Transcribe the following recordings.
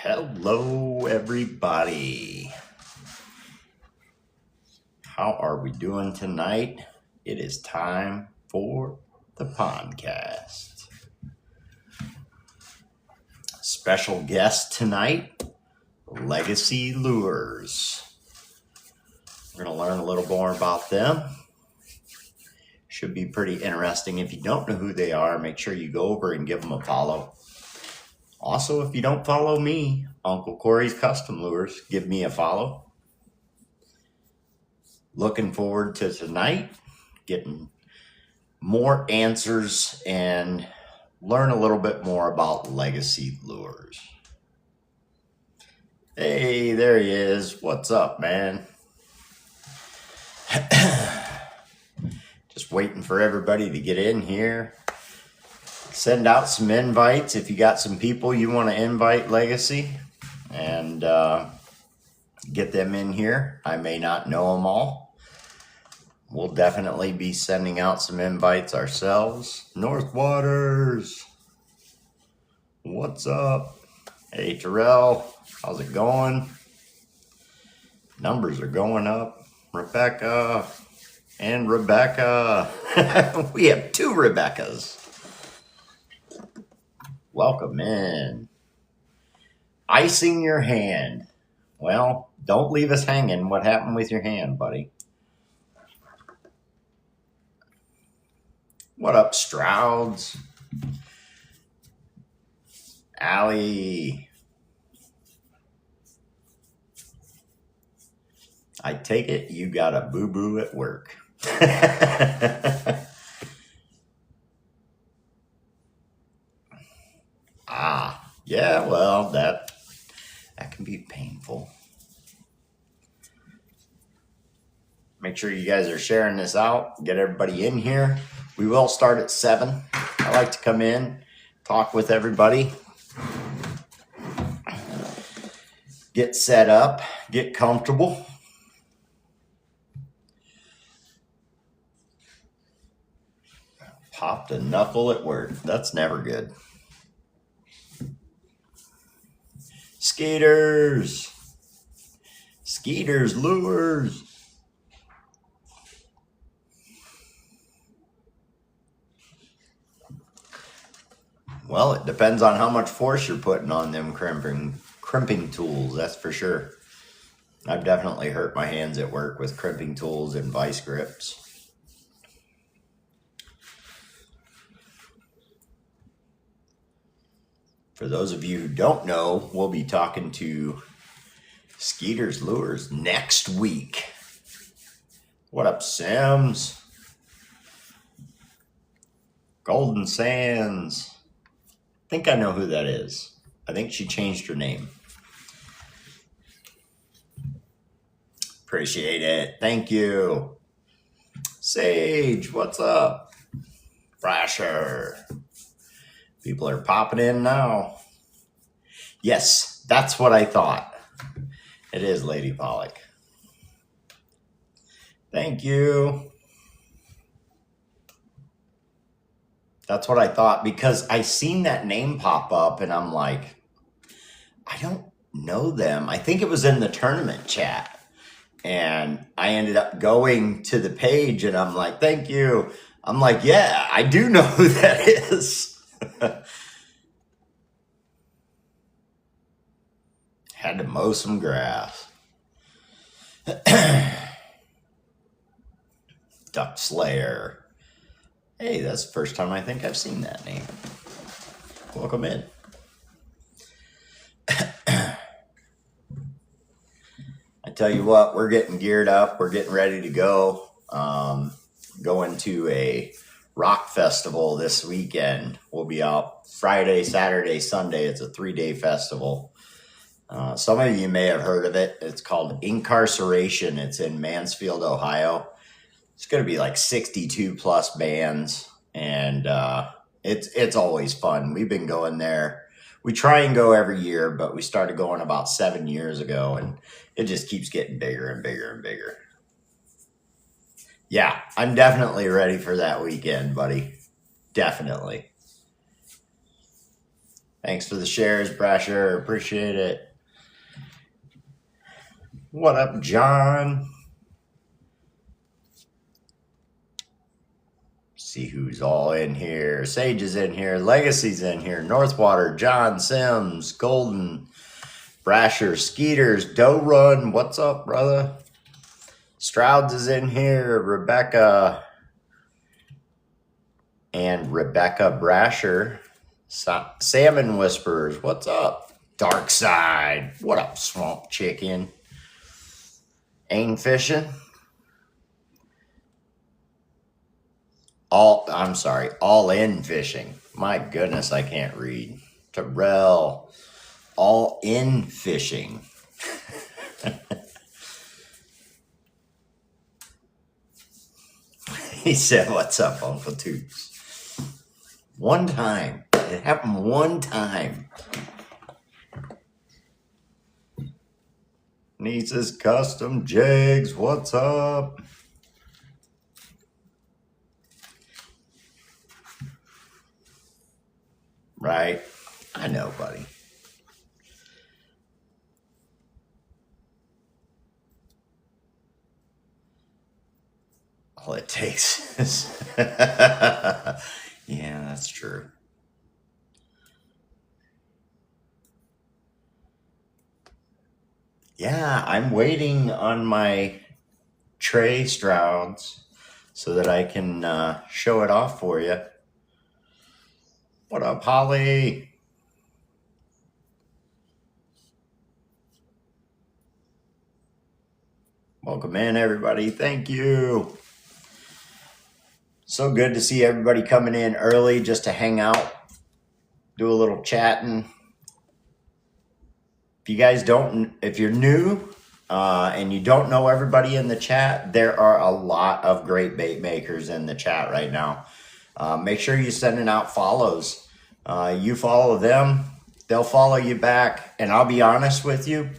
Hello, everybody. How are we doing tonight? It is time for the podcast. Special guest tonight, Legacy Lures. We're going to learn a little more about them. Should be pretty interesting. If you don't know who they are, make sure you go over and give them a follow. Also, if you don't follow me, Uncle Corey's Custom Lures, give me a follow. Looking forward to tonight, getting more answers and learn a little bit more about Legacy Lures. Hey, there he is. What's up, man? Just waiting for everybody to get in here. Send out some invites if you got some people you want to invite Legacy and get them in here. I may not know them all. We'll definitely be sending out some invites ourselves. North Waters, what's up? Hey, Terrell, how's it going? Numbers are going up. Rebecca and Rebecca. We have two Rebeccas. Welcome in. Icing your hand. Well, don't leave us hanging. What happened with your hand, buddy? What up, Strouds? Allie. I take it you got a boo-boo at work. Yeah, well, that can be painful. Make sure you guys are sharing this out. Get everybody in here. We will start at 7. I like to come in, talk with everybody, get set up, get comfortable. Popped a knuckle at work. That's never good. Skeeters Lures. Well, it depends on how much force you're putting on them crimping tools, that's for sure. I've definitely hurt my hands at work with crimping tools and vice grips. For those of you who don't know, we'll be talking to Skeeters Lures next week. What up, Sims? Golden Sands. I think I know who that is. I think she changed her name. Appreciate it. Thank you. Sage, what's up? Thrasher. People are popping in now. Yes, that's what I thought. It is Lady Pollock. Thank you. That's what I thought because I seen that name pop up and I'm like, I don't know them. I think it was in the tournament chat. And I ended up going to the page and I'm like, thank you. I'm like, yeah, I do know who that is. Had to mow some grass. Duck Slayer. Hey, that's the first time I think I've seen that name. Welcome in. I tell you what, we're getting geared up. We're getting ready to go. Going to a rock festival this weekend. We'll be out Friday, Saturday, Sunday. It's a 3-day festival. Some of you may have heard of it. It's called Incarceration. It's in Mansfield, Ohio. It's going to be like 62 plus bands, and it's always fun. We've been going there. We try and go every year, but we started going about 7 years ago, and it just keeps getting bigger and bigger and bigger. Yeah, I'm definitely ready for that weekend, buddy. Definitely. Thanks for the shares, Brasher. Appreciate it. What up, John? See who's all in here. Sage is in here. Legacy's in here. Northwater, John Sims, Golden, Brasher, Skeeters, Doe Run. What's up, brother? Strouds is in here. Rebecca and Rebecca Brasher. Salmon Whispers. What's up? Dark Side. What up, Swamp Chicken? Ain't fishing. All in fishing. My goodness, I can't read. Terrell, all in fishing. He said, "What's up, Uncle Toots?" One time. It happened one time. Niece's Custom Jigs. What's up? Right? I know, buddy. All it takes is... Yeah, that's true. Yeah, I'm waiting on my tray, Strouds, so that I can show it off for you. What up, Holly? Welcome in, everybody. Thank you. So good to see everybody coming in early just to hang out, do a little chatting. If you're new and you don't know everybody in the chat, there are a lot of great bait makers in the chat right now. Make sure you're sending out follows. You follow them, they'll follow you back. And I'll be honest with you,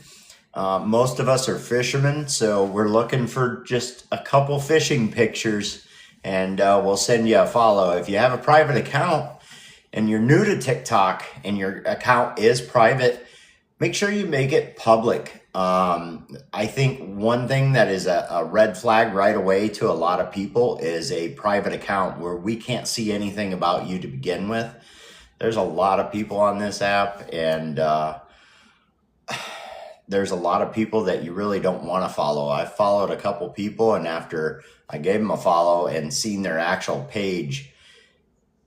most of us are fishermen, so we're looking for just a couple fishing pictures and we'll send you a follow. If you have a private account and you're new to TikTok and your account is private, make sure you make it public. I think one thing that is a red flag right away to a lot of people is a private account where we can't see anything about you to begin with. There's a lot of people on this app, and there's a lot of people that you really don't want to follow. I followed a couple people, and after I gave them a follow and seen their actual page,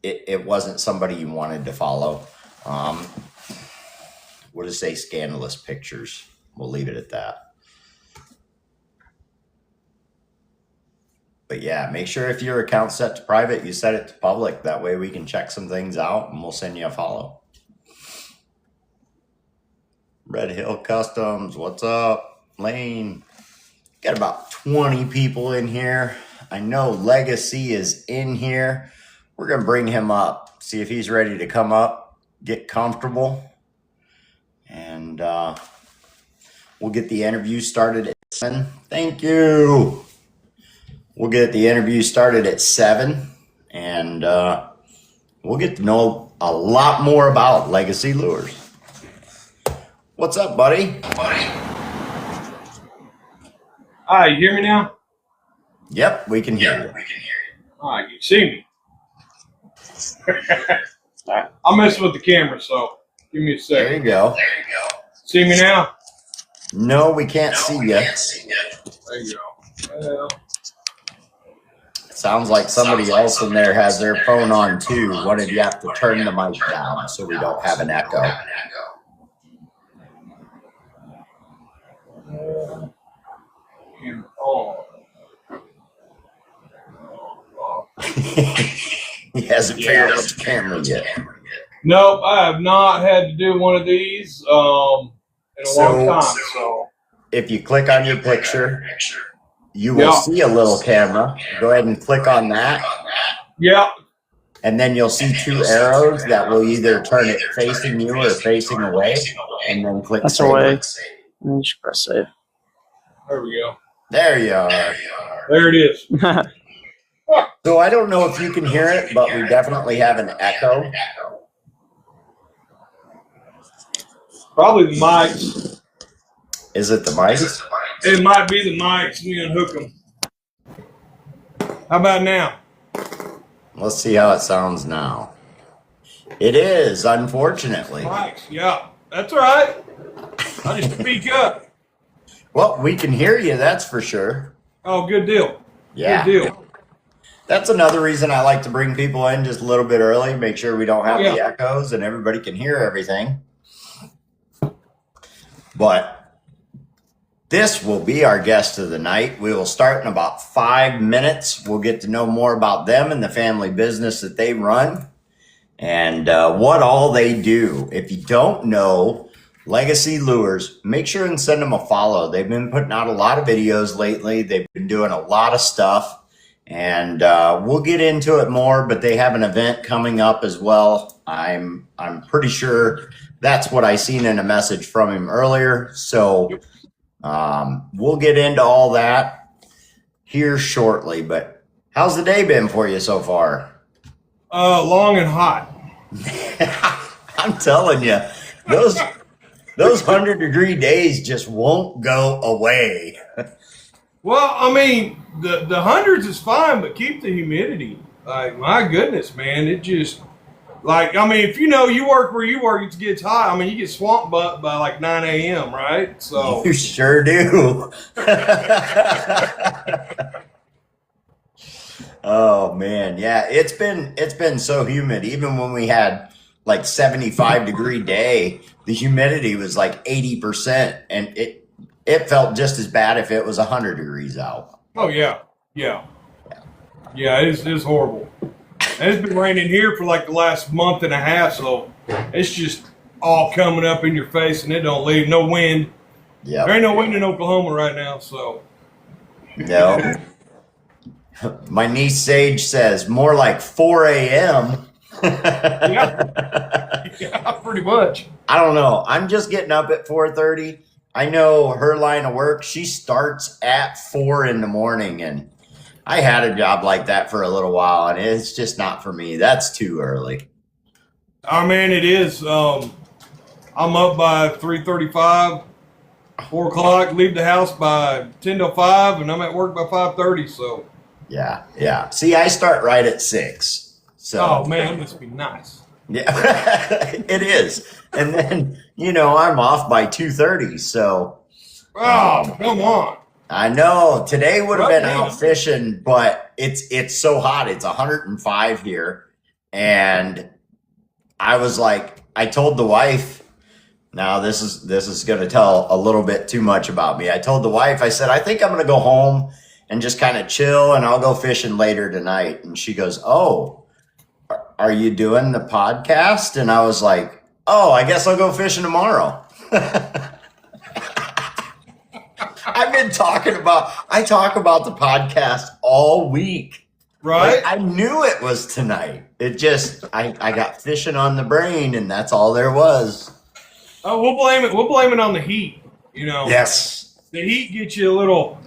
it wasn't somebody you wanted to follow. We'll just say scandalous pictures. We'll leave it at that. But yeah, make sure if your account's set to private, you set it to public. That way we can check some things out and we'll send you a follow. Red Hill Customs, what's up? Lane, got about 20 people in here. I know Legacy is in here. We're going to bring him up, see if he's ready to come up, get comfortable. And we'll get the interview started at 7. Thank you. We'll get the interview started at 7. And we'll get to know a lot more about Legacy Lures. What's up, buddy? Hi, you hear me now? Yep, we can hear you. All right, you see me. I'm messing with the camera, so give me a second. There you go. See me now? No, we can't see you. There you go. Well, Sounds like somebody else in there has their phone on too. One of you have to turn the mic down so we don't have an echo. camera on. He hasn't figured out the camera yet. Nope, I have not had to do one of these in a long time. So if you click on your picture, you will see a little camera. Go ahead and click on that. Yeah. And then you'll see 2 arrows that will either turn it facing you or facing away. And then click That's save. away. And you just press save. There we go. There you are. There it is. So I don't know if you can hear it, but we definitely have an echo. Probably the mics. Is it the mics? It might be the mics. We unhook them. How about now? Let's see how it sounds now. It is, unfortunately. Mics, yeah. That's all right. I'll just speak up. Well, we can hear you, that's for sure. Oh, good deal. Yeah. Good deal. That's another reason I like to bring people in just a little bit early, make sure we don't have the echoes and everybody can hear everything. But this will be our guest of the night. We will start in about 5 minutes. We'll get to know more about them and the family business that they run and what all they do. If you don't know Legacy Lures, make sure and send them a follow. They've been putting out a lot of videos lately. They've been doing a lot of stuff. And we'll get into it more, but they have an event coming up as well. I'm pretty sure that's what I seen in a message from him earlier. So we'll get into all that here shortly. But how's the day been for you so far? Long and hot. I'm telling you, those 100-degree days just won't go away. Well, I mean, the hundreds is fine, but keep the humidity. Like, my goodness, man, it just, like, I mean, if you know you work where you work, it gets hot. I mean, you get swamp butt by like 9 a.m., right? So You sure do. Oh man, yeah, it's been so humid. Even when we had like 75-degree day, the humidity was like 80%, and it felt just as bad if it was 100 degrees out. oh yeah, it's horrible. And it's been raining here for like the last month and a half, so it's just all coming up in your face, and it don't leave. No wind. Yeah, There ain't no wind in Oklahoma right now, so no. My niece Sage says more like 4 a.m. yeah, pretty much. I don't know. I'm just getting up at 4:30. I know her line of work, she starts at 4 in the morning, and I had a job like that for a little while, and it's just not for me. That's too early. Oh man, it is. I'm up by 3:35, 4 o'clock. Leave the house by 10 to 5, and I'm at work by 5:30. So, Yeah. See, I start right at 6. So oh man, it must be nice. yeah, it is. And then, I'm off by 2:30. So Oh, come on. I know today would have been Right out now. fishing, but it's so hot. It's 105 here. And I was like, I told the wife, now this is going to tell a little bit too much about me. I told the wife, I said, I think I'm going to go home and just kind of chill, and I'll go fishing later tonight. And she goes, oh, are you doing the podcast? And I was like, oh, I guess I'll go fishing tomorrow. I talk about the podcast all week. Right? Like, I knew it was tonight. It just, I got fishing on the brain, and that's all there was. Oh, we'll blame it. We'll blame it on the heat. Yes, The heat gets you a little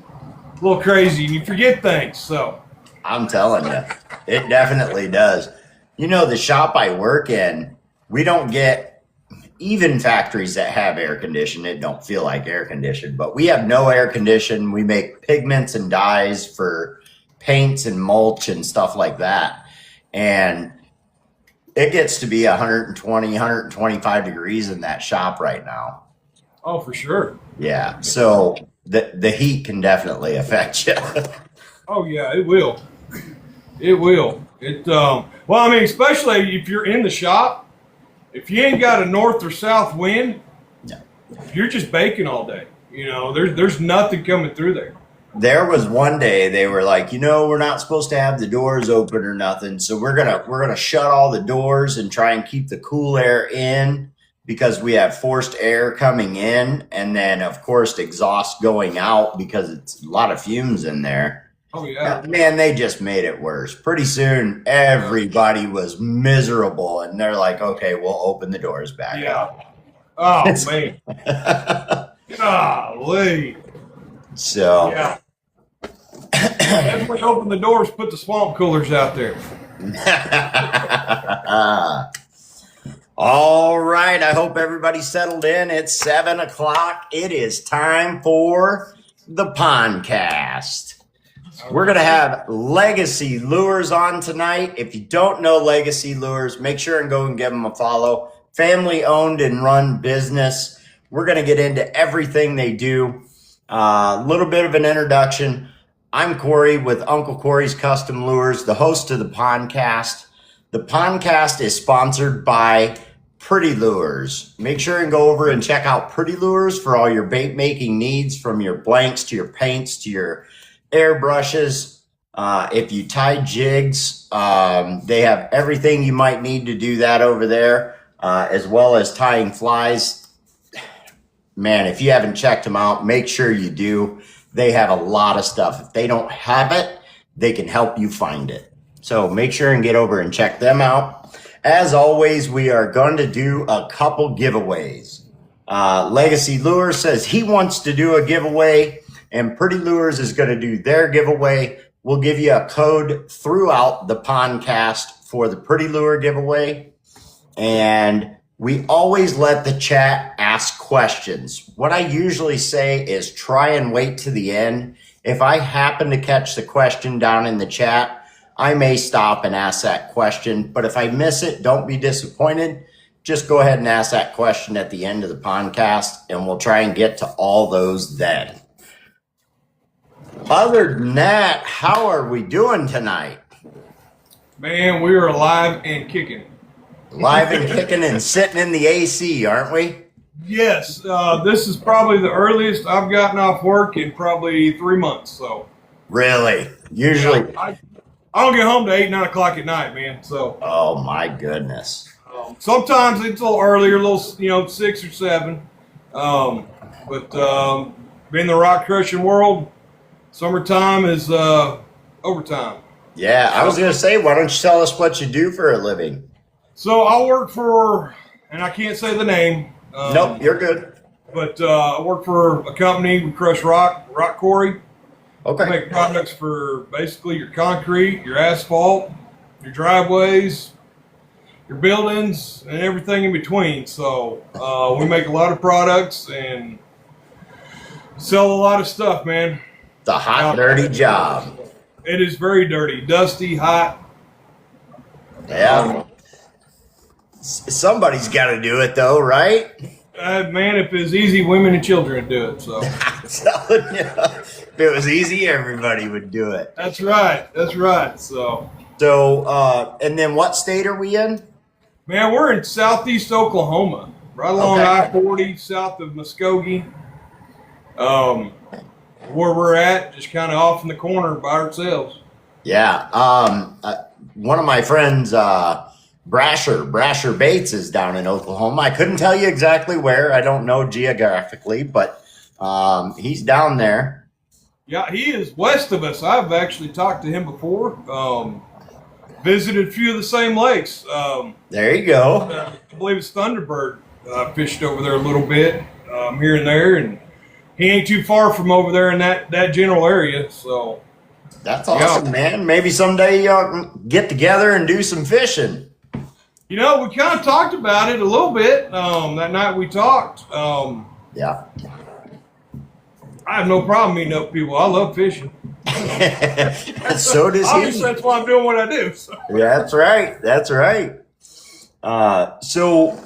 crazy, and you forget things. So, I'm telling you, it definitely does. The shop I work in, we don't get, even factories that have air conditioning, it don't feel like air conditioned, but we have no air conditioning. We make pigments and dyes for paints and mulch and stuff like that. And it gets to be 120, 125 degrees in that shop right now. oh, for sure. Yeah. So the heat can definitely affect you. Oh yeah, it will. It will. Well, I mean, especially if you're in the shop, if you ain't got a north or south wind, No. you're just baking all day. There's nothing coming through there. There was one day they were like, we're not supposed to have the doors open or nothing, so we're gonna shut all the doors and try and keep the cool air in because we have forced air coming in, and then of course exhaust going out because it's a lot of fumes in there. Oh yeah. Man, they just made it worse. Pretty soon, everybody was miserable, and they're like, okay, we'll open the doors back Yeah. Oh man. Golly. So, Yeah. Definitely open the doors. Put the swamp coolers out there. All right. I hope everybody settled in. It's 7 o'clock. It is time for the Pondcast. We're going to have Legacy Lures on tonight. If you don't know Legacy Lures, make sure and go and give them a follow. Family owned and run business. We're going to get into everything they do. A little bit of an introduction. I'm Corey with Uncle Corey's Custom Lures, the host of the Pondcast. The Pondcast is sponsored by Pretty Lures. Make sure and go over and check out Pretty Lures for all your bait making needs, from your blanks to your paints to your airbrushes. If you tie jigs, they have everything you might need to do that over there, as well as tying flies. Man, if you haven't checked them out, make sure you do. They have a lot of stuff. If they don't have it, they can help you find it. So make sure and get over and check them out. As always, we are going to do a couple giveaways. Legacy Lures says he wants to do a giveaway, and Pretty Lures is going to do their giveaway. We'll give you a code throughout the Pondcast for the Pretty Lure giveaway. And we always let the chat ask questions. What I usually say is try and wait to the end. If I happen to catch the question down in the chat, I may stop and ask that question. But if I miss it, don't be disappointed. Just go ahead and ask that question at the end of the Pondcast, and we'll try and get to all those then. Other than that, how are we doing tonight? Man, we are alive and kicking. Live and kicking and sitting in the AC, aren't we? Yes, this is probably the earliest I've gotten off work in probably 3 months. So Really? Usually. I don't get home to 8, 9 o'clock at night, man. So Oh my goodness. sometimes it's a little earlier, a little 6 or 7. But in the rock crushing world, summertime is overtime. Yeah, I was going to say, why don't you tell us what you do for a living? So I work for, and I can't say the name. Nope, you're good. But I work for a company. We crush rock quarry. We Okay. make products for basically your concrete, your asphalt, your driveways, your buildings, and everything in between. So we make a lot of products and sell a lot of stuff, man. The hot, dirty job. It is very dirty, dusty, hot. Yeah. Somebody's got to do it, though, right? Man, if it's easy, women and children would do it. So I'm telling you, if it was easy, everybody would do it. that's right. That's right. So, And then what state are we in? man, we're in southeast Oklahoma, right along Okay. I-40, south of Muskogee. Where we're at, just kind of off in the corner by ourselves. Yeah. One of my friends, Brasher Bates, is down in Oklahoma. I couldn't tell you exactly where. I don't know geographically, but he's down there. Yeah, he is west of us. I've actually talked to him before. Visited a few of the same lakes. There you go. I believe it's Thunderbird. Fished over there a little bit here and there, and he ain't too far from over there in that general area. So That's awesome, man. Maybe someday y'all can get together and do some fishing. we kind of talked about it a little bit that night we talked. Yeah. I have no problem meeting up with people. I love fishing. So does Obviously, he. that's why I'm doing what I do. So. Yeah, that's right. That's right. So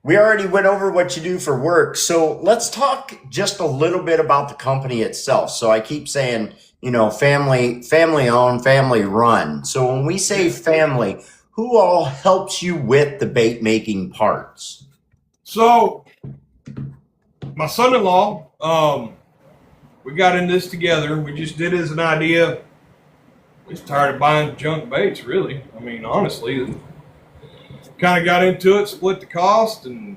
we already went over what you do for work. So let's talk just a little bit about the company itself. So I keep saying, family owned, family run. So when we say family, who all helps you with the bait making parts? So, my son-in-law, we got in this together. We just did it as an idea. We're just tired of buying junk baits, really. I mean, honestly, kind of got into it, split the cost, and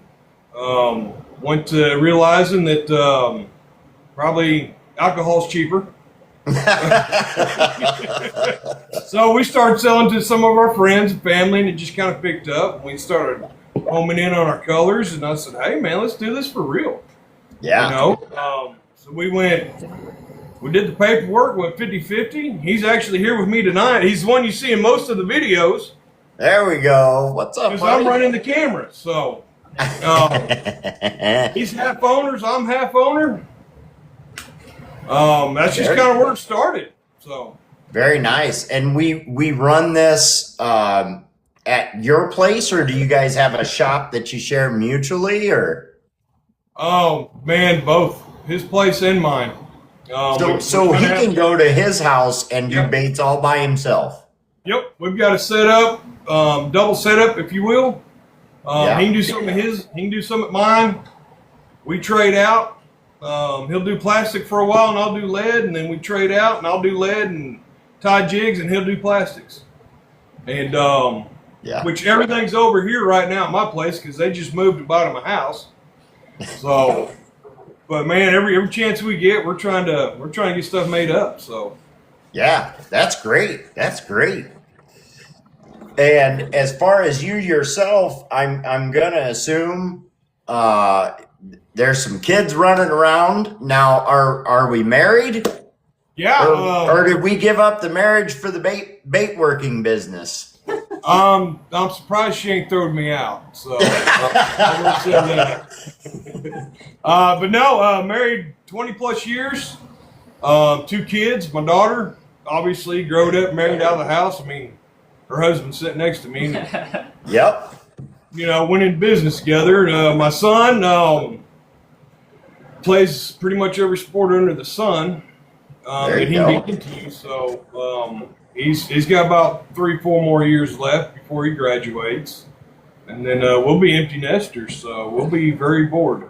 went to realizing that probably alcohol's cheaper. So we started selling to some of our friends and family, and it just kind of picked up. We started homing in on our colors, and I said, hey, man, let's do this for real. Yeah. So we did the paperwork, went 50-50. He's actually here with me tonight. He's the one you see in most of the videos. There we go. What's up, Because I'm buddy? running the camera. So he's half owners. I'm half owner. That's just kind of where it started. So Very nice. And we run this at your place, or do you guys have a shop that you share mutually, or? oh man, both his place and mine. So he can go to his house and do Yep. baits all by himself. Yep, we've got a setup, double setup, if you will. Yeah. He can do some of his. He can do some at mine. We trade out. He'll do plastic for a while, and I'll do lead, and then we trade out, and I'll do lead and tie jigs, and he'll do plastics. And Yeah. which everything's over here right now at my place because they just moved to bottom of my house. So, but man, every chance we get, we're trying to get stuff made up. So. Yeah, that's great. That's great. And as far as you yourself, I'm gonna assume there's some kids running around now. Are we married, Yeah. or did we give up the marriage for the bait working business? I'm surprised she ain't throwing me out. So, I will say that. But no, married 20 plus years, 2 kids. My daughter, obviously, growed up, married out of the house. I mean, her husband's sitting next to me. Yep. You know, went in business together. My son plays pretty much every sport under the sun There that he you go. can get into. So he's got about 3-4 more years left before he graduates, and then we'll be empty nesters. So we'll be very bored.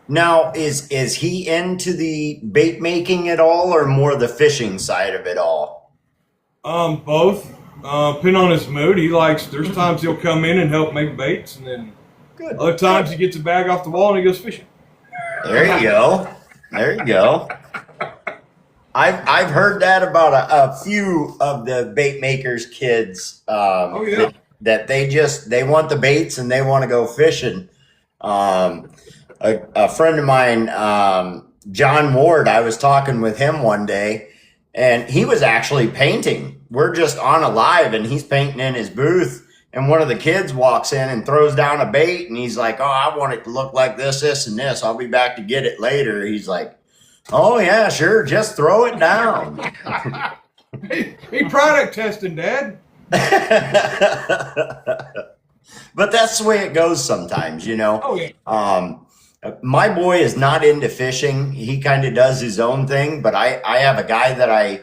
Now, is he into the bait making at all, or more the fishing side of it all? Both. Depending on his mood, there's times he'll come in and help make baits, and then Good. other times he gets a bag off the wall and he goes fishing. There you go. There you go. I've heard that about a few of the bait makers' kids. Oh, yeah. That they want the baits and they want to go fishing. A friend of mine, John Ward, I was talking with him one day, and he was actually painting. We're just on a live, and he's painting in his booth. And one of the kids walks in and throws down a bait, and he's like, "Oh, I want it to look like this, this, and this. I'll be back to get it later." He's like, "Oh yeah, sure. Just throw it down." He product testing, Dad. But that's the way it goes sometimes, you know. Oh yeah. My boy is not into fishing. He kind of does his own thing, but I have a guy that I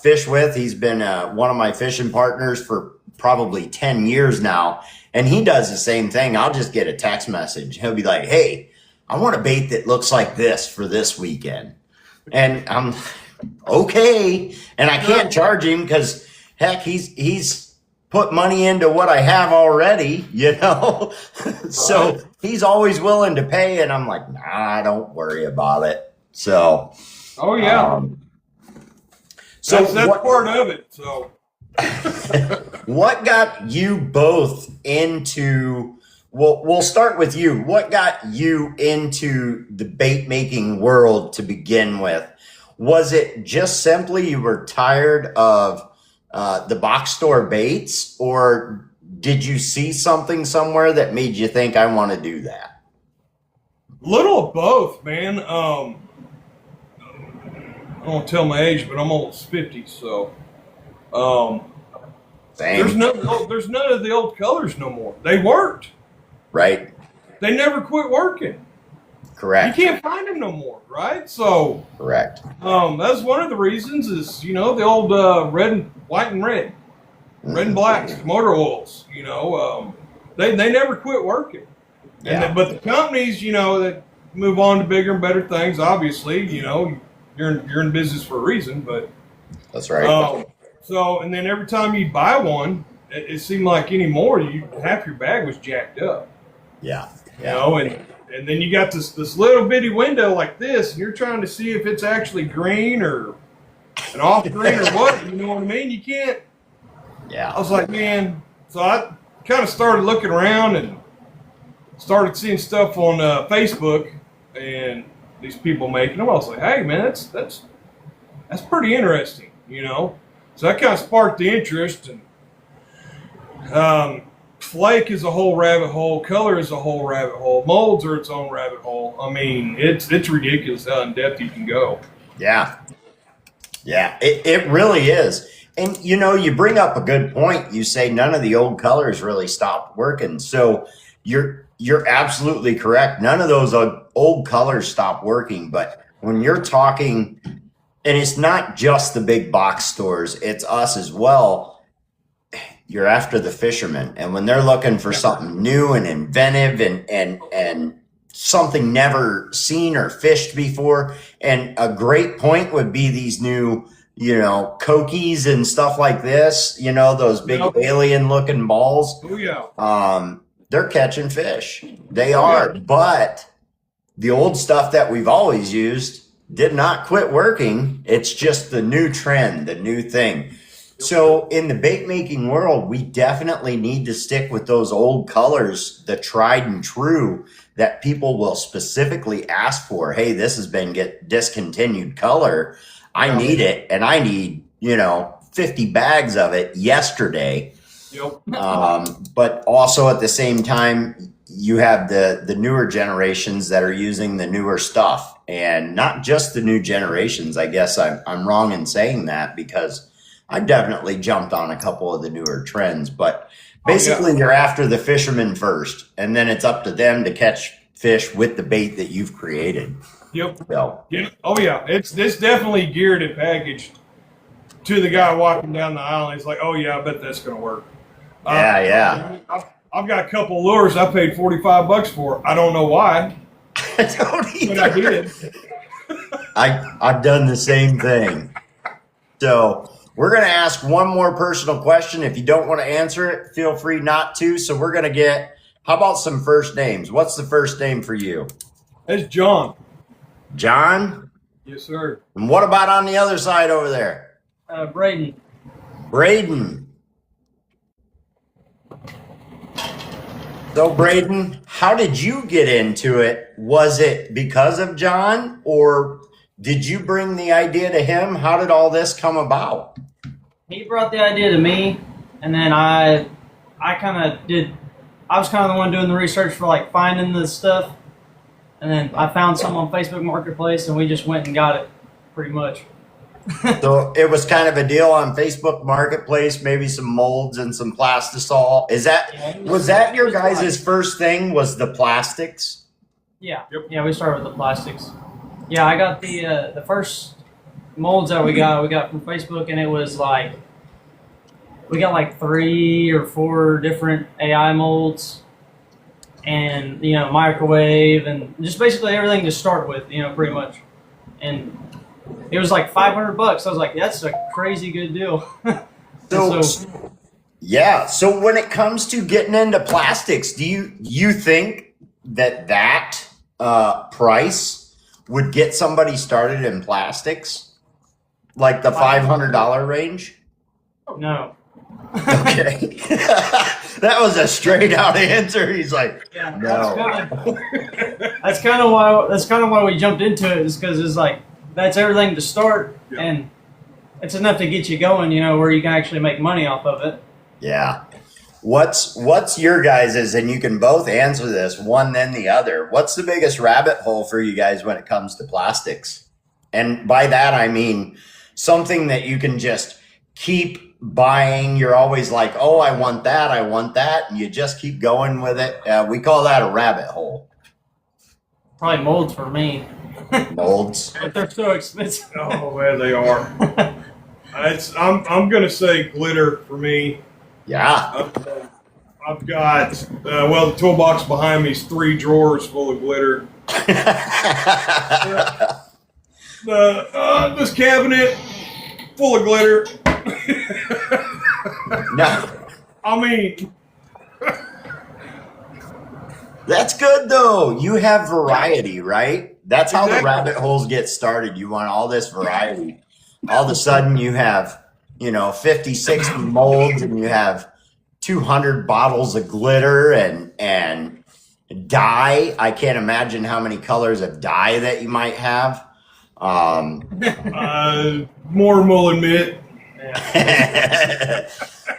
fish with. He's been one of my fishing partners for probably 10 years now, and he does the same thing. I'll just get a text message. He'll be like, "Hey, I want a bait that looks like this for this weekend." And I'm okay. And I can't charge him because heck, he's put money into what I have already, you know? So he's always willing to pay. And I'm like, nah, don't worry about it. So, Oh yeah. so that's what, part of it. So what got you both into, well, we'll start with you. What got you into the bait making world to begin with? Was it just simply you were tired of the box store baits, or did you see something somewhere that made you think, I want to do that? little of both, man. I don't want to tell my age, but I'm almost 50, so there's Same, none of the old colors no more. They worked. right? They never quit working. Correct. You can't find them no more, right? So Correct. that's one of the reasons is, the old red and white and red and blacks, motor oils, they never quit working. Yeah. But the companies, that move on to bigger and better things, obviously, you're in business for a reason, but That's right. and then every time you buy one, it seemed like anymore, half your bag was jacked up, Yeah. and then you got this little bitty window like this, and you're trying to see if it's actually green or an off green or what, you know what I mean? You can't. I Yeah. was like, man. So I kind of started looking around and started seeing stuff on Facebook and these people making them. I was like, hey, man, that's pretty interesting, So that kind of sparked the interest, and Flake is a whole rabbit hole. Color is a whole rabbit hole. Molds are its own rabbit hole. I mean, it's ridiculous how in depth you can go. Yeah. Yeah, it really is. And you bring up a good point. You say none of the old colors really stopped working. So you're absolutely correct. None of those old colors stopped working. But when you're talking, and it's not just the big box stores, it's us as well. You're after the fishermen, and when they're looking for something new and inventive and something never seen or fished before. And a great point would be these new, Kokies and stuff like this, those big alien looking balls. Oh, yeah. They're catching fish. They are. But the old stuff that we've always used did not quit working. It's just the new trend, the new thing. So in the bait making world, we definitely need to stick with those old colors, the tried and true that people will specifically ask for. Hey, this has been discontinued color. I need it, and I need 50 bags of it yesterday. Yep. But also at the same time, you have the newer generations that are using the newer stuff, and not just the new generations. I guess I'm wrong in saying that, because I've definitely jumped on a couple of the newer trends, but basically you're after the fishermen first, and then it's up to them to catch fish with the bait that you've created. Yep. So. Yeah. Oh, yeah. It's definitely geared and packaged to the guy walking down the aisle. He's like, oh, yeah, I bet that's going to work. Yeah. I've got a couple of lures I paid $45 for. I don't know why. I don't either. But I did. I've done the same thing. So we're going to ask one more personal question. If you don't want to answer it, feel free not to. So we're going to get, how about some first names? What's the first name for you? That's John. John? Yes, sir. And what about on the other side over there? Braden. Braden. So Braden, how did you get into it? Was it because of John, or did you bring the idea to him? How did all this come about? He brought the idea to me, and then I was kind of the one doing the research for like finding the stuff, and then I found some on Facebook Marketplace, and we just went and got it, pretty much. So it was kind of a deal on Facebook Marketplace, maybe some molds and some plastisol. Was that your guys' first thing, was the plastics? Yeah. Yep. Yeah, we started with the plastics. Yeah, I got the first molds that we got from Facebook, and it was like, we got like 3 or 4 different AI molds, and microwave, and just basically everything to start with, pretty much. And it was like $500. I was like, that's a crazy good deal. So when it comes to getting into plastics, do you think that price would get somebody started in plastics, like the $500 range? No. Okay. That was a straight out answer. He's like, Yeah, no. That's kind of why we jumped into it, is because it's like, that's everything to start, Yeah. and it's enough to get you going, where you can actually make money off of it. Yeah. What's your guys's, and you can both answer this, one then the other. What's the biggest rabbit hole for you guys when it comes to plastics? And by that, I mean something that you can just keep buying. You're always like, oh, I want that. And you just keep going with it. We call that a rabbit hole. Probably molds for me. Molds. But they're so expensive. Oh, man, they are. I'm going to say glitter for me. Yeah. I've got, the toolbox behind me is 3 drawers full of glitter. This cabinet full of glitter. No. I mean, That's good though. You have variety, right? That's how the Exactly. rabbit holes get started. You want all this variety. All of a sudden you have, 50, 60 molds, and you have 200 bottles of glitter and dye. I can't imagine how many colors of dye that you might have. more will admit.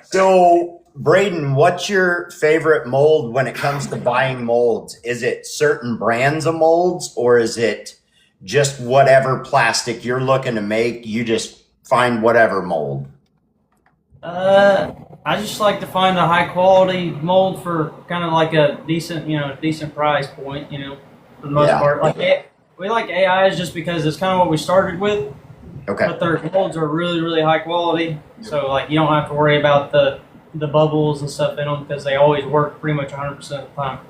So Braden, what's your favorite mold when it comes to buying molds? Is it certain brands of molds, or is it just whatever plastic you're looking to make? You just find whatever mold. I just like to find a high quality mold for kind of like a decent, decent price point, for the most Yeah. part. We like AIs just because it's kind of what we started with, Okay. but their molds are really, really high quality. So like you don't have to worry about the bubbles and stuff in them because they always work pretty much 100% of the time.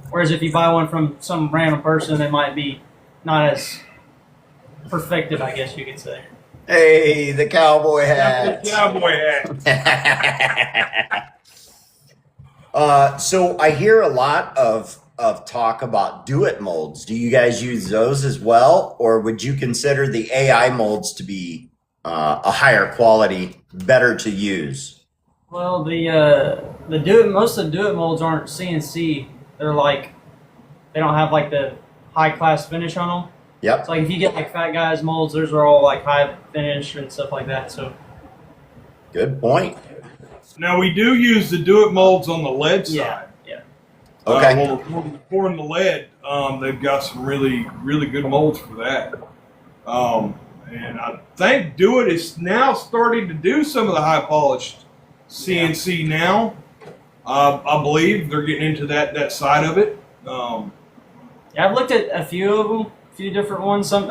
Whereas if you buy one from some random person, it might be not as perfected, I guess you could say. Hey, the cowboy hat. Cowboy hat. So I hear a lot of talk about do-it molds. Do you guys use those as well, or would you consider the AI molds to be a higher quality, better to use? Well, most of the do it molds aren't CNC. They're like they don't have like the high class finish on them. Yep. It's like if you get like Fat Guys molds, those are all like high finish and stuff like that. So Good point. Now we do use the do-it molds on the lead side. yeah. Okay. When we're pouring the lead, they've got some really, really good molds for that. And I think Do It is now starting to do some of the high polished CNC now. I believe they're getting into that side of it. Yeah, I've looked at a few of them, a few different ones. Some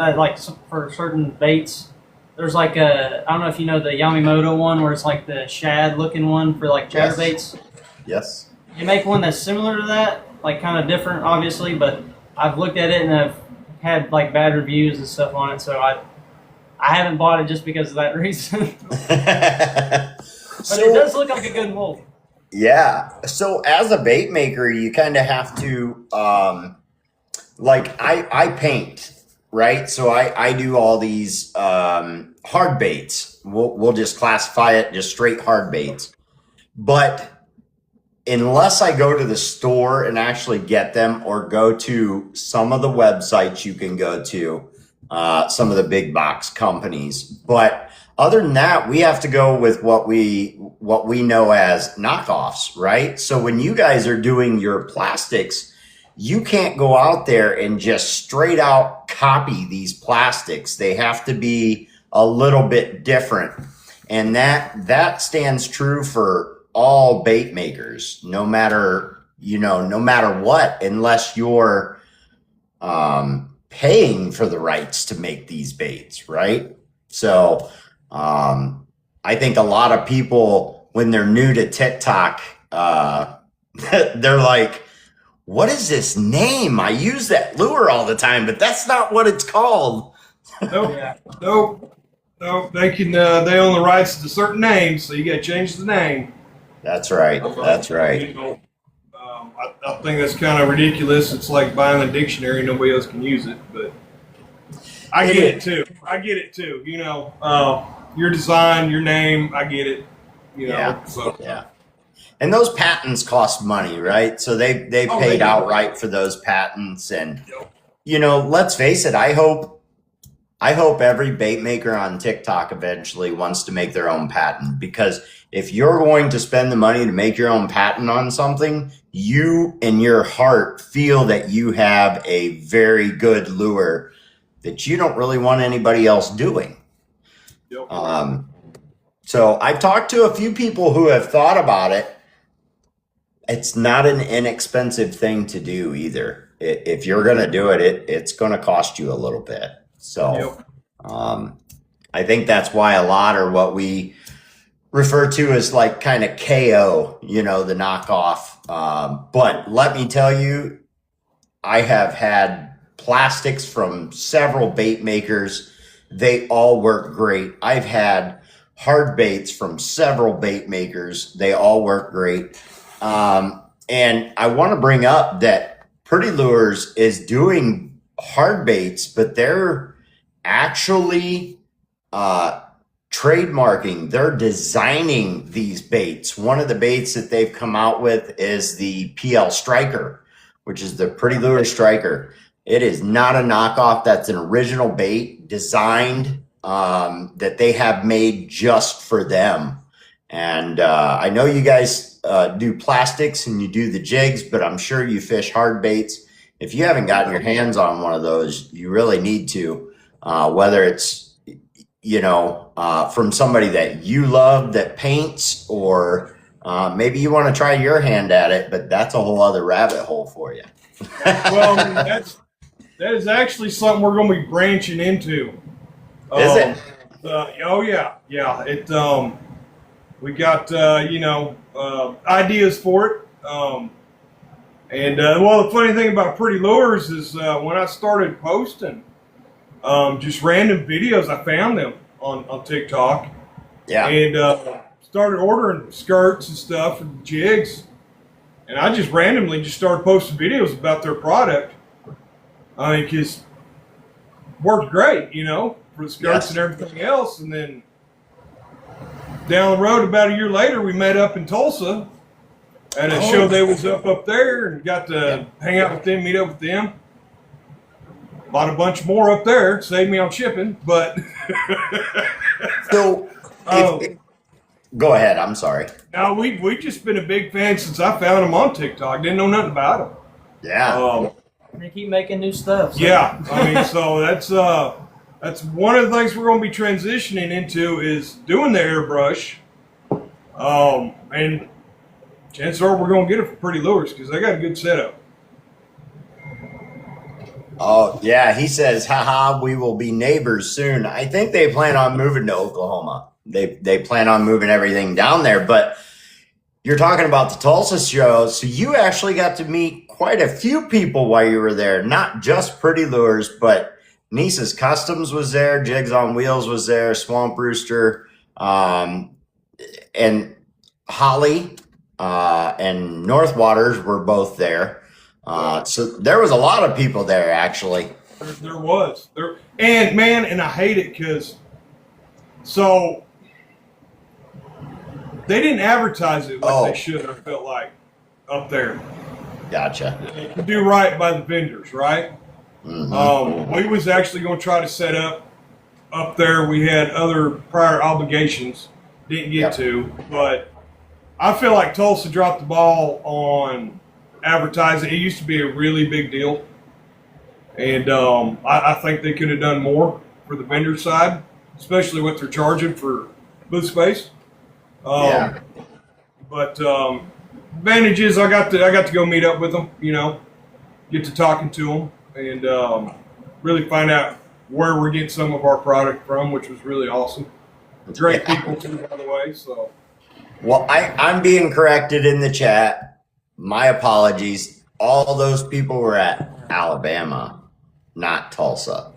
for certain baits. There's like I don't know if you know the Yamamoto one, where it's like the shad looking one for like Yes. chatterbaits. Yes. You make one that's similar to that, like kind of different, obviously, but I've looked at it and I've had like bad reviews and stuff on it, so I haven't bought it just because of that reason. But it does look like a good mold. Yeah. So as a bait maker, you kind of have to, like I paint, right? So I do all these hard baits. We'll just classify it just straight hard baits. But unless I go to the store and actually get them, or go to some of the websites you can go to, some of the big box companies. But other than that, we have to go with what we know as knockoffs, right? So when you guys are doing your plastics, you can't go out there and just straight out copy these plastics. They have to be a little bit different. And that stands true for all bait makers, no matter what, unless you're paying for the rights to make these baits, right? So I think a lot of people, when they're new to TikTok, they're like, what is this name? I use that lure all the time, but that's not what it's called. Nope. Yeah. Nope. They can. They own the rights to certain names, so you got to change the name. That's right. That's right. You know, I think that's kind of ridiculous. It's like buying a dictionary; nobody else can use it. But I get it too. You know, your design, your name. I get it. You know. Yeah. So. Yeah. And those patents cost money, right? So they Oh, paid they do. outright for those patents. And, let's face it, I hope every bait maker on TikTok eventually wants to make their own patent, because if you're going to spend the money to make your own patent on something, you in your heart feel that you have a very good lure that you don't really want anybody else doing. Yep. So I've talked to a few people who have thought about it. It's not an inexpensive thing to do either. If you're going to do it, it's going to cost you a little bit. So I think that's why a lot are what we refer to as like kind of KO, the knockoff. But let me tell you, I have had plastics from several bait makers. They all work great. I've had hard baits from several bait makers. They all work great. And I want to bring up that Pretty Lures is doing hard baits, but they're actually trademarking. They're designing these baits. One of the baits that they've come out with is the PL Striker, which is the Pretty Lure Striker. It is not a knockoff. That's an original bait designed that they have made just for them. And I know you guys do plastics and you do the jigs, but I'm sure you fish hard baits. If you haven't gotten your hands on one of those, you really need to, whether it's, from somebody that you love that paints, or maybe you want to try your hand at it, but that's a whole other rabbit hole for you. Well, that is actually something we're going to be branching into. Is it? Oh yeah. It we got ideas for it. The funny thing about Pretty Lures is when I started posting just random videos, I found them on TikTok. Yeah. And started ordering skirts and stuff and jigs. And I just randomly started posting videos about their product. Because worked great, for the skirts and everything else. And then down the road, about a year later, we met up in Tulsa at a show they was up there, and got to hang out with them, meet up with them. Bought a bunch more up there, saved me on shipping, but So, go ahead. I'm sorry. no, we just been a big fan since I found them on TikTok. Didn't know nothing about them. Yeah. They keep making new stuff. So. Yeah, so that's one of the things we're going to be transitioning into is doing the airbrush. And chances are we're going to get it for Pretty Lures because they got a good setup. Oh, yeah. He says, haha, we will be neighbors soon. I think they plan on moving to Oklahoma. They plan on moving everything down there. But you're talking about the Tulsa show. So you actually got to meet quite a few people while you were there, not just Pretty Lures, but Niece's Customs was there, Jigs on Wheels was there, Swamp Rooster, and Holly and North Waters were both there. So there was a lot of people there, actually. There was. And I hate it because so they didn't advertise it like they should, I felt like, up there. Gotcha. They do right by the vendors, right? Mm-hmm. We was actually going to try to set up there. We had other prior obligations, didn't get to, but I feel like Tulsa dropped the ball on advertising. It used to be a really big deal, and I think they could have done more for the vendor side, especially what they're charging for booth space. But advantage is I got to go meet up with them, get to talking to them, and really find out where we're getting some of our product from, which was really awesome. Great people too, by the way. So, well, I'm being corrected in the chat. My apologies. All those people were at Alabama, not Tulsa.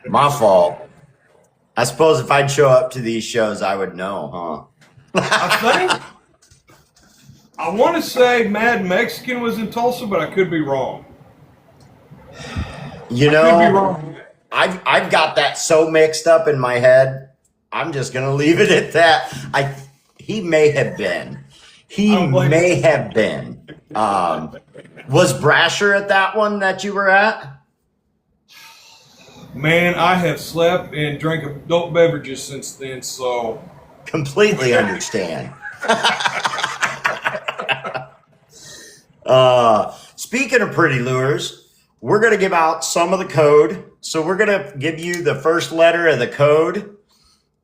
My fault. I suppose if I'd show up to these shows, I would know, huh? I want to say Mad Mexican was in Tulsa, but I could be wrong. Could be wrong. I've got that so mixed up in my head. I'm just gonna leave it at that. He may have been. He may have been. Was Brasher at that one that you were at? Man, I have slept and drank adult beverages since then, so completely understand. Speaking of Pretty Lures, we're going to give out some of the code. So we're going to give you the first letter of the code.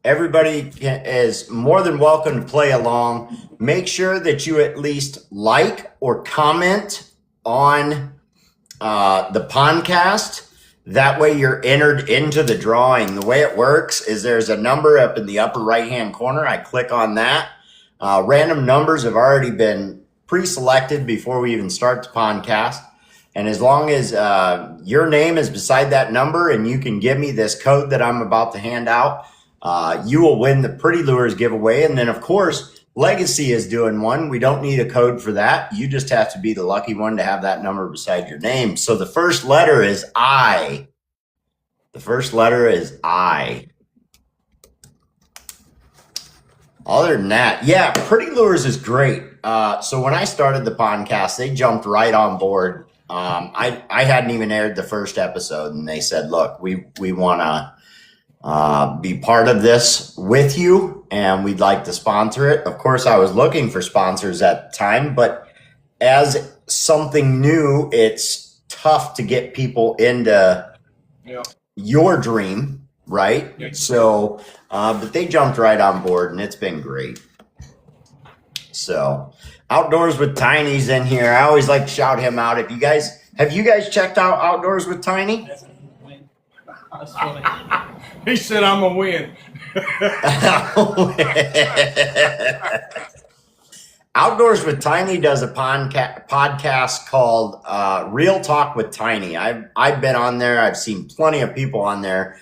Everybody is more than welcome to play along. Make sure that you at least like or comment on the podcast. That way you're entered into the drawing. The way it works is there's a number up in the upper right-hand corner. I click on that. Random numbers have already been pre-selected before we even start the podcast. And as long as your name is beside that number and you can give me this code that I'm about to hand out, you will win the Pretty Lures giveaway. And then, of course, Legacy is doing one. We don't need a code for that. You just have to be the lucky one to have that number beside your name. So the first letter is I. The first letter is I. Other than that, yeah, Pretty Lures is great. So when I started the podcast, they jumped right on board. I hadn't even aired the first episode, and they said, look, we want to be part of this with you. and we'd like to sponsor it. Of course, I was looking for sponsors at the time, but as something new, it's tough to get people into your dream, right? Yeah. So, but they jumped right on board, and it's been great. So, Outdoors with Tiny's in here. I always like to shout him out. Have you guys checked out Outdoors with Tiny? That's funny. He said, "I'm gonna win." Outdoors with Tiny does a podcast called Real Talk with Tiny. I've been on there. I've seen plenty of people on there.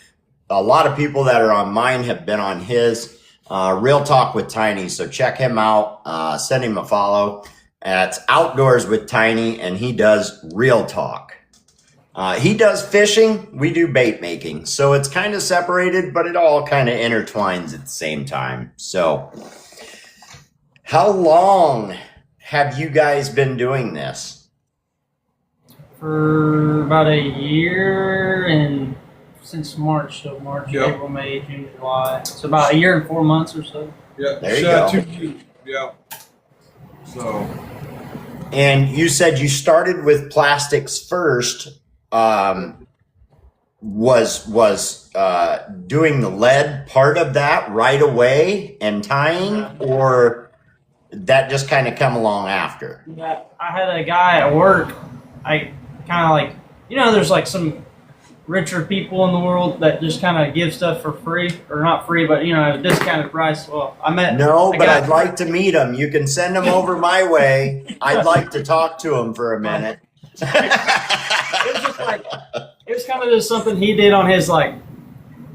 A lot of people that are on mine have been on his. Real Talk with Tiny. So check him out. Send him a follow. It's Outdoors with Tiny, and he does Real Talk. He does fishing. We do bait making. So it's kind of separated, but it all kind of intertwines at the same time. So how long have you guys been doing this? For about a year and since March, so March, Yep. April, May, June, July. So about a year and 4 months or so. Yeah, There you shout go. out to you. Yeah. So And you said you started with plastics first. Was doing the lead part of that right away and tying, or that just kind of come along after? Yeah, I had a guy at work. I kind of like, there's like some richer people in the world that just kind of give stuff for free, or not free, but at a discounted price. Well, I met No, a but guy- I'd like to meet him. You can send him over my way. I'd like to talk to him for a minute. It was just like, it was kind of just something he did on his like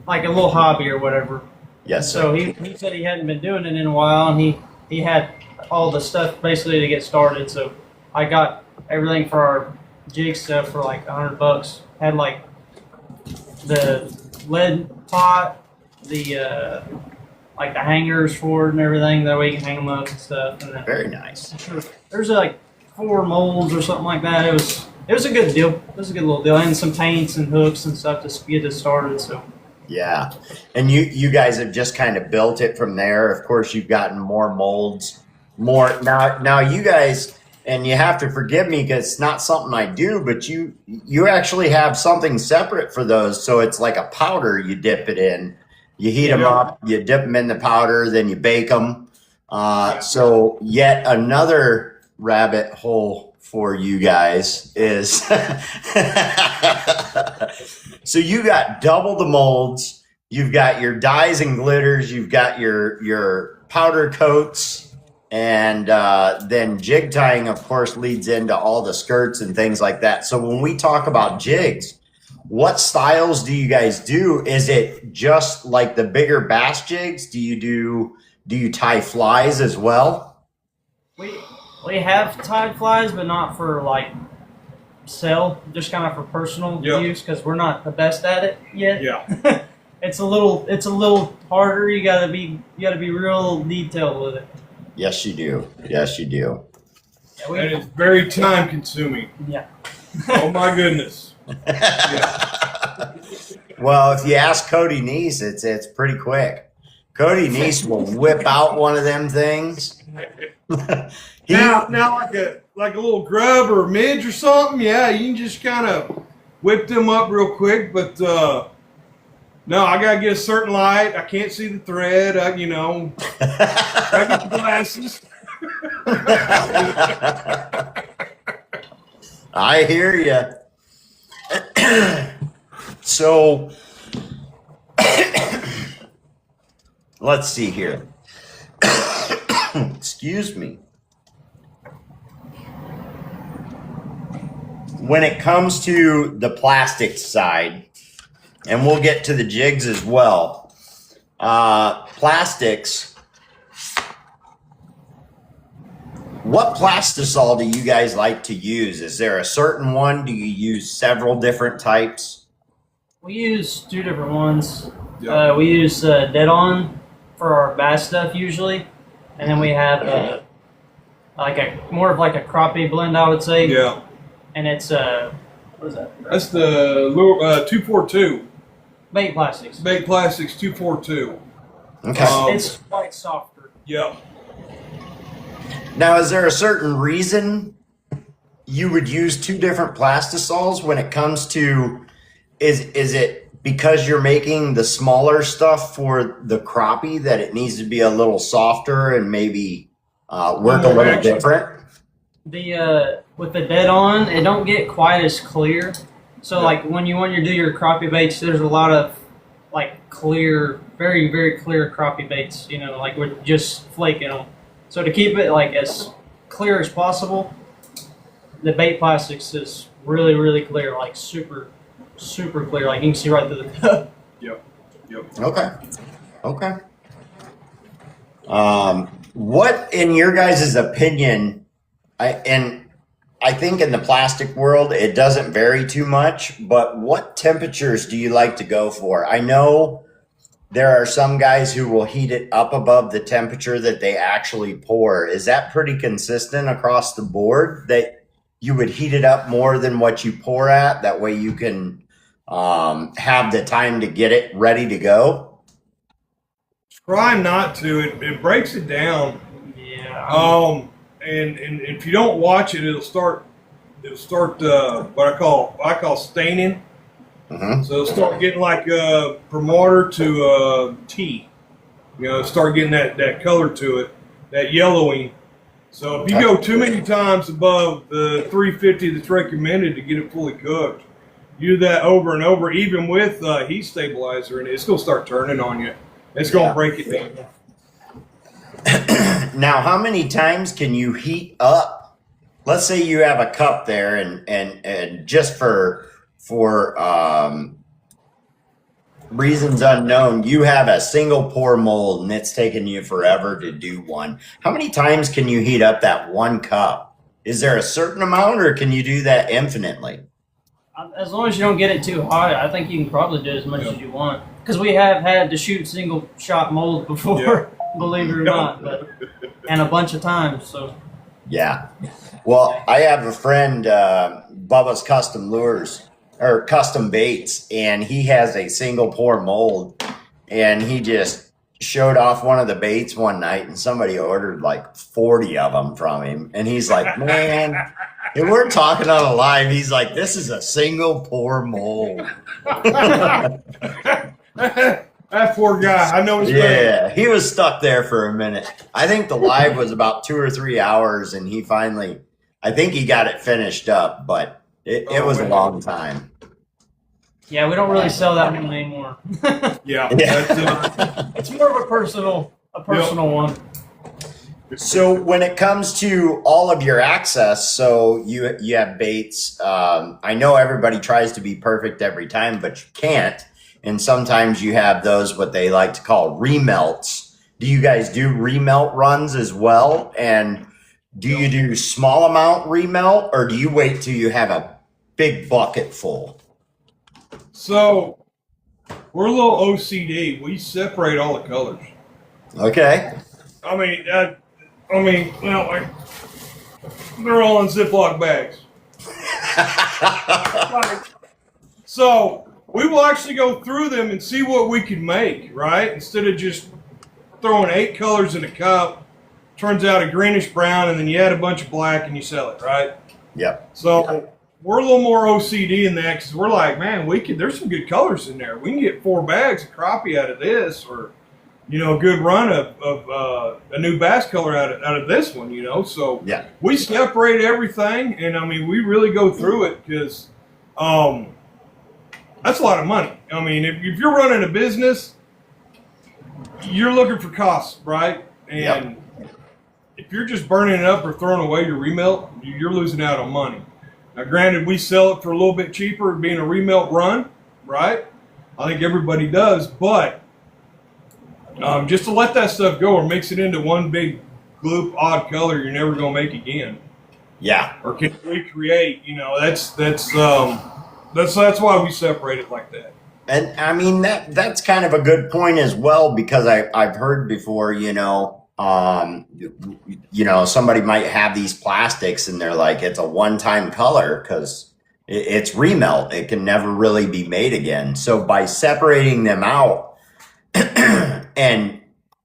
a little hobby or whatever. Yes, sir. So he said he hadn't been doing it in a while, and he had all the stuff basically to get started. So I got everything for our jig stuff for like $100. Had like the lead pot, the like the hangers for it and everything. That way you can hang them up and stuff. And then Very nice. there's like 4 molds or something like that. It was a good deal. It was a good little deal, and some paints and hooks and stuff to get it started. So. Yeah. And you guys have just kind of built it from there. Of course, you've gotten more molds, more now you guys, and you have to forgive me because it's not something I do, but you actually have something separate for those. So it's like a powder you dip it in. You heat them up, you dip them in the powder, then you bake them. So yet another rabbit hole for you guys is so you got double the molds, you've got your dyes and glitters, you've got your powder coats, and then jig tying, of course, leads into all the skirts and things like that. So when we talk about jigs, what styles do you guys do? Is it just like the bigger bass jigs? Do you tie flies as well? We have tied flies, but not for like sell, just kind of for personal use, because we're not the best at it yet. yeah. It's a little harder. You gotta be real detailed with it. Yes, you do. Yes, you do. Yeah, And it's very time consuming. yeah. Oh my goodness. Yeah. Well, if you ask Cody Neese, it's pretty quick. Cody Neese will whip out one of them things. Now like a little grub or a midge or something, yeah, you can just kind of whip them up real quick. But no, I gotta get a certain light. I can't see the thread. I get the glasses. I hear you. So, let's see here. Excuse me. When it comes to the plastic side, and we'll get to the jigs as well, plastics, what plastisol do you guys like to use? Is there a certain one? Do you use several different types? We use 2 different ones. Yeah. We use Dead On for our bass stuff usually, and then we have more of like a crappie blend, I would say. Yeah. And it's what is that? That's the lure 242. Bait plastics. Bait Plastics 242. Okay. It's quite softer. Yeah. Now, is there a certain reason you would use two different plastisols when it comes to, is it because you're making the smaller stuff for the crappie that it needs to be a little softer and maybe work a little different? The with the dead on, it don't get quite as clear. So like when you want to do your crappie baits, there's a lot of like clear, very very clear crappie baits. You know, like we're just flaking them. So to keep it like as clear as possible, the bait plastics is really really clear, like super super clear. Like you can see right through the cup. Yep. Okay. Okay. What, in your guys' opinion, I think in the plastic world, it doesn't vary too much, but what temperatures do you like to go for? I know there are some guys who will heat it up above the temperature that they actually pour. Is that pretty consistent across the board that you would heat it up more than what you pour at? That way you can have the time to get it ready to go? Try not to. It breaks it down. Yeah. And if you don't watch it, it'll start what I call staining. Mm-hmm. So it'll start getting like from water to tea. You know, start getting that color to it, that yellowing. So if you go too many times above the 350 that's recommended to get it fully cooked, you do that over and over, even with heat stabilizer, and it's going to start turning on you. It's going to break it down. Now, how many times can you heat up? Let's say you have a cup there, and just for reasons unknown, you have a single pour mold, and it's taken you forever to do one. How many times can you heat up that one cup? Is there a certain amount, or can you do that infinitely? As long as you don't get it too hot, I think you can probably do as much as you want. Because we have had to shoot single shot molds before, believe it or not, and a bunch of times. So Yeah. Well, I have a friend, Bubba's Custom Lures or Custom Baits, and he has a single pour mold, and he just showed off one of the baits one night, and somebody ordered like 40 of them from him, and he's like, man, and we're talking on a live. He's like, this is a single pour mold. That poor guy. I know his pain. Yeah, he was stuck there for a minute. I think the live was about 2 or 3 hours, and he finally, I think he got it finished up, but it was a long time. yeah, we don't really sell that one anymore. Yeah. Yeah. That's, It's more of a personal one. So when it comes to all of your access, so you have baits. I know everybody tries to be perfect every time, but you can't. And sometimes you have those, what they like to call remelts. Do you guys do remelt runs as well? And do you do small amount remelt, or do you wait till you have a big bucket full? so we're a little OCD. We separate all the colors. Okay. I mean, well, like, they're all in Ziploc bags. So we will actually go through them and see what we can make, right? Instead of just throwing 8 colors in a cup, turns out a greenish brown, and then you add a bunch of black and you sell it, right? Yep. So we're a little more OCD in that because we're like, man, there's some good colors in there. We can get 4 bags of crappie out of this, or a good run of a new bass color out of this one, So Yeah. we separate everything, and I mean, we really go through it because that's a lot of money. I mean, if you're running a business, you're looking for costs, right? And if you're just burning it up or throwing away your remelt, you're losing out on money. Now, granted, we sell it for a little bit cheaper, being a remelt run, right? I think everybody does, but just to let that stuff go or mix it into one big gloop odd color you're never going to make again. Yeah. Or can recreate, that's why we separate it like that. And I mean, that's kind of a good point as well, because I've heard before, somebody might have these plastics and they're like, it's a one-time color because it's remelt. It can never really be made again. So by separating them out and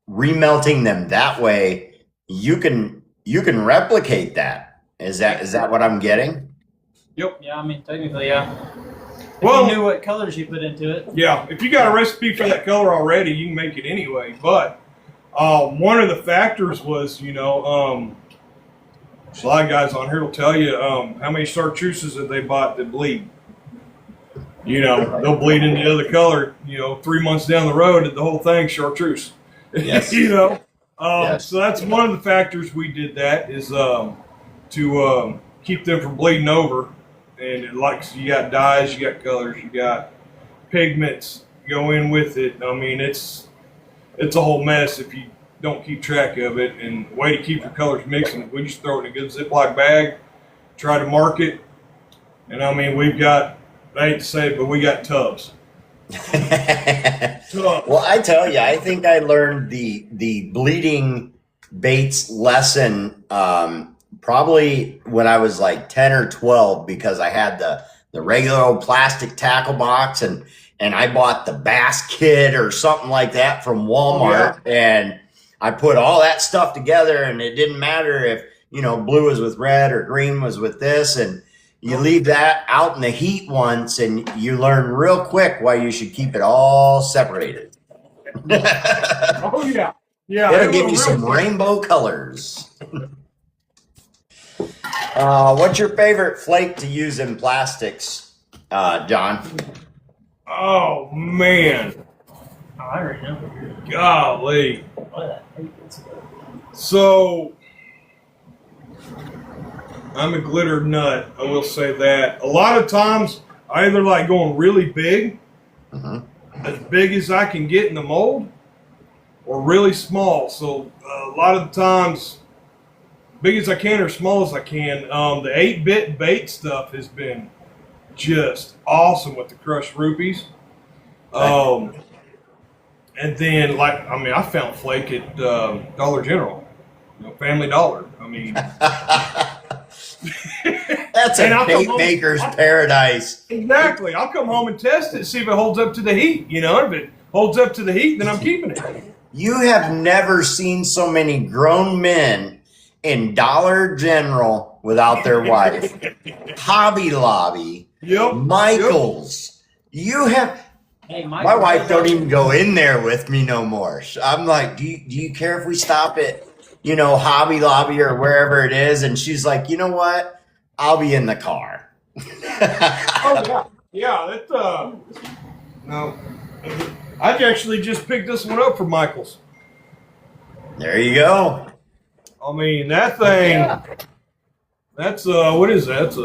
remelting them that way, you can replicate that. Is that what I'm getting? Yep. Yeah, I mean, technically, yeah. If Well, you knew what colors you put into it. yeah, if you got a recipe for that color already, you can make it anyway. But one of the factors was, a lot of guys on here will tell you how many chartreuses that they bought that bleed. They'll bleed into the other color, 3 months down the road, and the whole thing's chartreuse. Yes. Yes. So that's one of the factors we did that is to keep them from bleeding over. And like you got dyes, you got colors, you got pigments go in with it. I mean, it's a whole mess if you don't keep track of it. And the way to keep your colors mixing, we just throw it in a good Ziploc bag, try to mark it. And I mean, we've got, I hate to say it, but we got tubs. Well, I tell you, I think I learned the bleeding baits lesson probably when I was like 10 or 12, because I had the regular old plastic tackle box and I bought the Bass Kit or something like that from Walmart. And I put all that stuff together, and it didn't matter if, blue was with red or green was with this. And you leave that out in the heat once, and you learn real quick why you should keep it all separated. Oh, yeah. Yeah. It'll give you some rainbow colors. What's your favorite flake to use in plastics, John? Oh, man. Oh, I already know. Golly. What? So, I'm a glitter nut, I will say that. A lot of times, I either like going really big, as big as I can get in the mold, or really small. So, a lot of the times, big as I can or small as I can. The 8-bit bait stuff has been just awesome with the crushed rupees. And then, I found flake at Dollar General, Family Dollar. I mean, that's a bait maker's paradise. Exactly. I'll come home and test it, see if it holds up to the heat. If it holds up to the heat, then I'm keeping it. You have never seen so many grown men in Dollar General without their wife. Hobby Lobby, Yep. Michaels. You have. Hey, My wife don't even go in there with me no more. I'm like, do you care if we stop at, Hobby Lobby or wherever it is? And she's like, you know what? I'll be in the car. Oh, yeah. Yeah, no. I actually just picked this one up from Michaels. There you go. I mean, that thing, that's, what is that? It's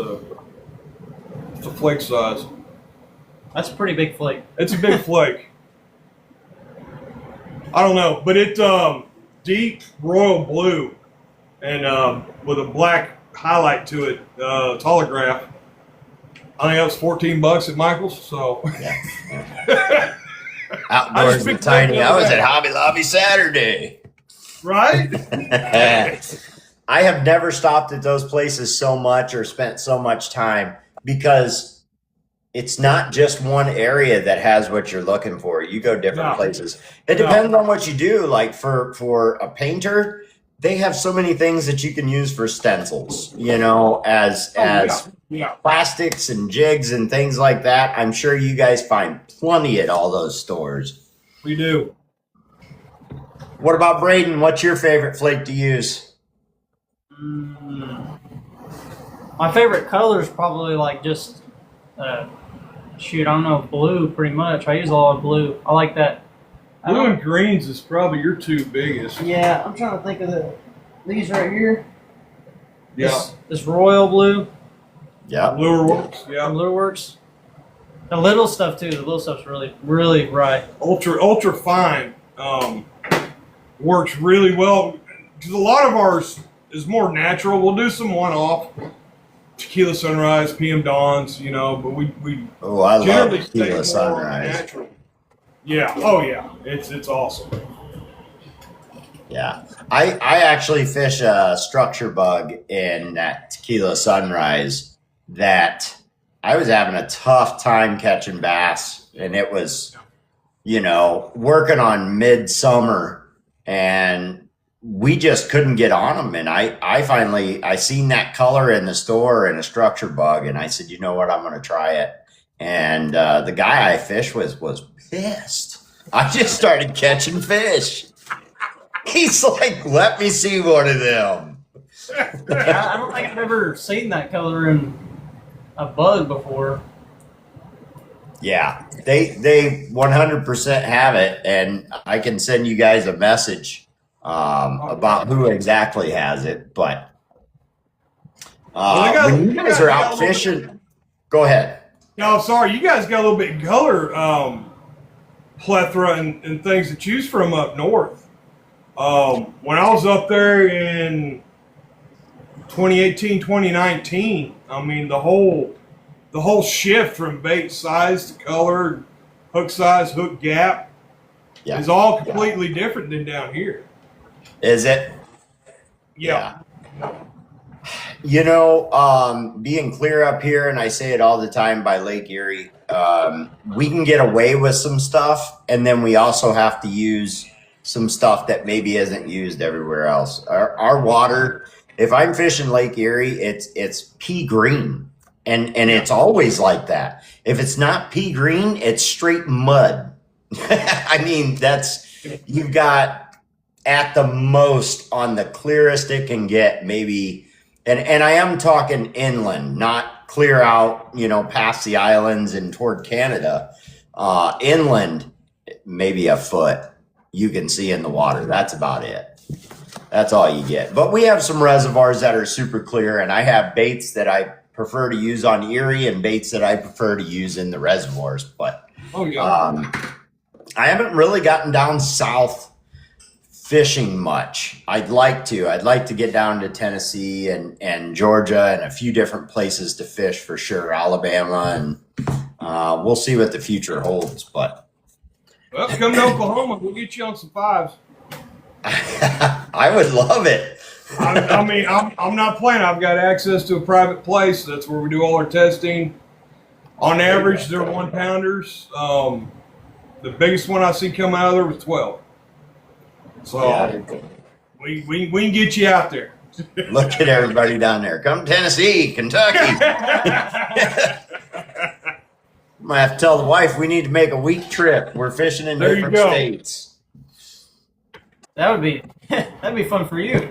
a flake size. That's a pretty big flake. It's a big flake. I don't know, but it's deep royal blue and with a black highlight to it. It's holograph. I think that was $14 at Michael's. So Yeah. Outdoors and tiny. I was at Hobby Lobby Saturday. Right? I have never stopped at those places so much or spent so much time because it's not just one area that has what you're looking for. You go different places. It depends on what you do. Like for a painter, they have so many things that you can use for stencils, as plastics and jigs and things like that. I'm sure you guys find plenty at all those stores. We do. What about Braden? What's your favorite flake to use? My favorite color is probably just, I don't know, blue pretty much. I use a lot of blue. I like that. Blue and greens is probably your two biggest. Yeah, I'm trying to think of these right here. Yeah. This royal blue. Yeah. Lure Works. Yeah. Lure Works. The little stuff too. The little stuff's really, really bright. Ultra fine works really well because a lot of ours is more natural. We'll do some one-off Tequila Sunrise, PM Dawns, but we I love generally Tequila stay more Sunrise. natural. Yeah. Oh yeah. It's awesome. Yeah. I actually fish a structure bug in that Tequila Sunrise that I was having a tough time catching bass, and it was, working on midsummer and we just couldn't get on them. And I seen that color in the store in a structure bug, and I said, you know what, I'm going to try it. And the guy I fished with was pissed. I just started catching fish. He's like, let me see one of them. I don't think I've ever seen that color in a bug before. Yeah, they 100% have it, and I can send you guys a message about who exactly has it. But when you guys are out fishing, go ahead. No, sorry, you guys got a little bit color plethora and things to choose from up north. When I was up there in 2018, 2019, I mean the whole shift from bait size to color, hook size, hook gap is all completely different than down here. Is it? Yeah. You know, being clear up here, and I say it all the time by Lake Erie, we can get away with some stuff, and then we also have to use some stuff that maybe isn't used everywhere else. Our water, if I'm fishing Lake Erie, it's pea green, and it's always like that. If it's not pea green, it's straight mud. I mean, you've got at the most on the clearest it can get, maybe. And I am talking inland, not clear out, you know, past the islands and toward Canada. Inland, maybe a foot you can see in the water. That's about it. That's all you get. But we have some reservoirs that are super clear, and I have baits that I prefer to use on Erie and baits that I prefer to use in the reservoirs. But I haven't really gotten down south fishing much. I'd like to get down to Tennessee and Georgia and a few different places to fish for sure, Alabama, and we'll see what the future holds. But well, come to Oklahoma, we'll get you on some fives. I would love it. I mean, I'm not playing. I've got access to a private place. That's where we do all our testing. On average, they're 1-pounders. The biggest one I see come out of there was 12. So we can get you out there. Look at everybody down there. Come Tennessee, Kentucky. Might have to tell the wife we need to make a week trip. We're fishing in different states. That'd be fun for you.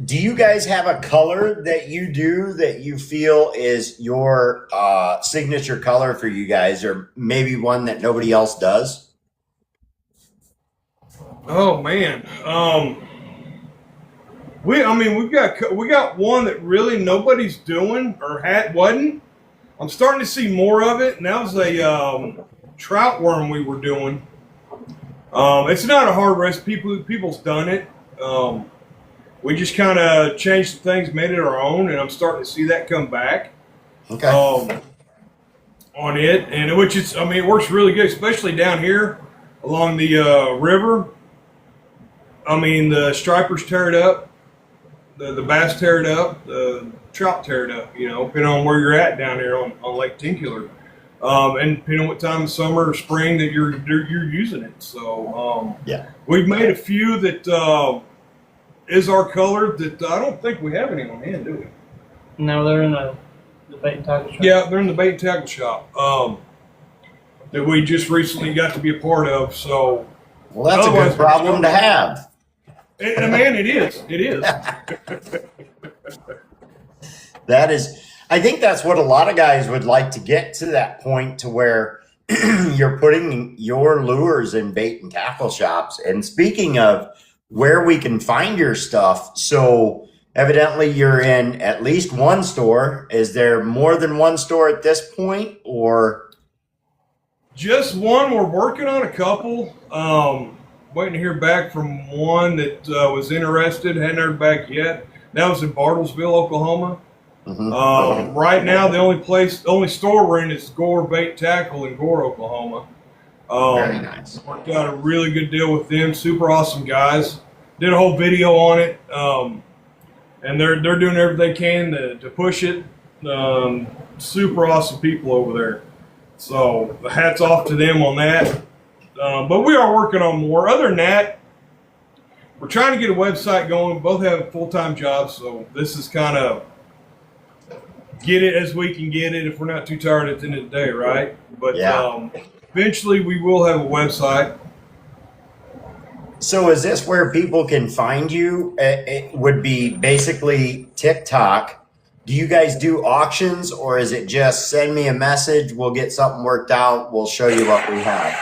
Do you guys have a color that you do that you feel is your signature color for you guys, or maybe one that nobody else does? Oh man, we got one that really nobody's doing or wasn't. I'm starting to see more of it, and that was a trout worm we were doing. It's not a hard recipe. People's done it. We just kind of changed some things, made it our own, and I'm starting to see that come back. Okay. On it, and it works really good, especially down here along the river. I mean, the stripers tear it up, the bass tear it up, the trout tear it up. You know, depending on where you're at down here on Lake Tinkular, and depending on what time of summer or spring that you're using it. So we've made a few that is our color that I don't think we have any on hand, do we? No, they're in the bait and tackle shop. Yeah, they're in the bait and tackle shop that we just recently got to be a part of. So, well, that's a good problem to have. Man, it is. It is. That is, I think that's what a lot of guys would like to get to, that point to where you're putting your lures in bait and tackle shops. And speaking of where we can find your stuff, so evidently you're in at least one store. Is there more than one store at this point, or just one? We're working on a couple. Waiting to hear back from one that was interested. Hadn't heard back yet. That was in Bartlesville, Oklahoma. Mm-hmm. Right now, the only store we're in is Gore Bait Tackle in Gore, Oklahoma. Very nice. Worked out a really good deal with them. Super awesome guys. Did a whole video on it, and they're doing everything they can to push it. Super awesome people over there. So hats off to them on that. But we are working on more. Other than that, we're trying to get a website going. Both have full-time jobs, so this is kind of get it as we can get it if we're not too tired at the end of the day, right? But eventually we will have a website. So is this where people can find you? It would be basically TikTok. Do you guys do auctions, or is it just send me a message, we'll get something worked out, we'll show you what we have?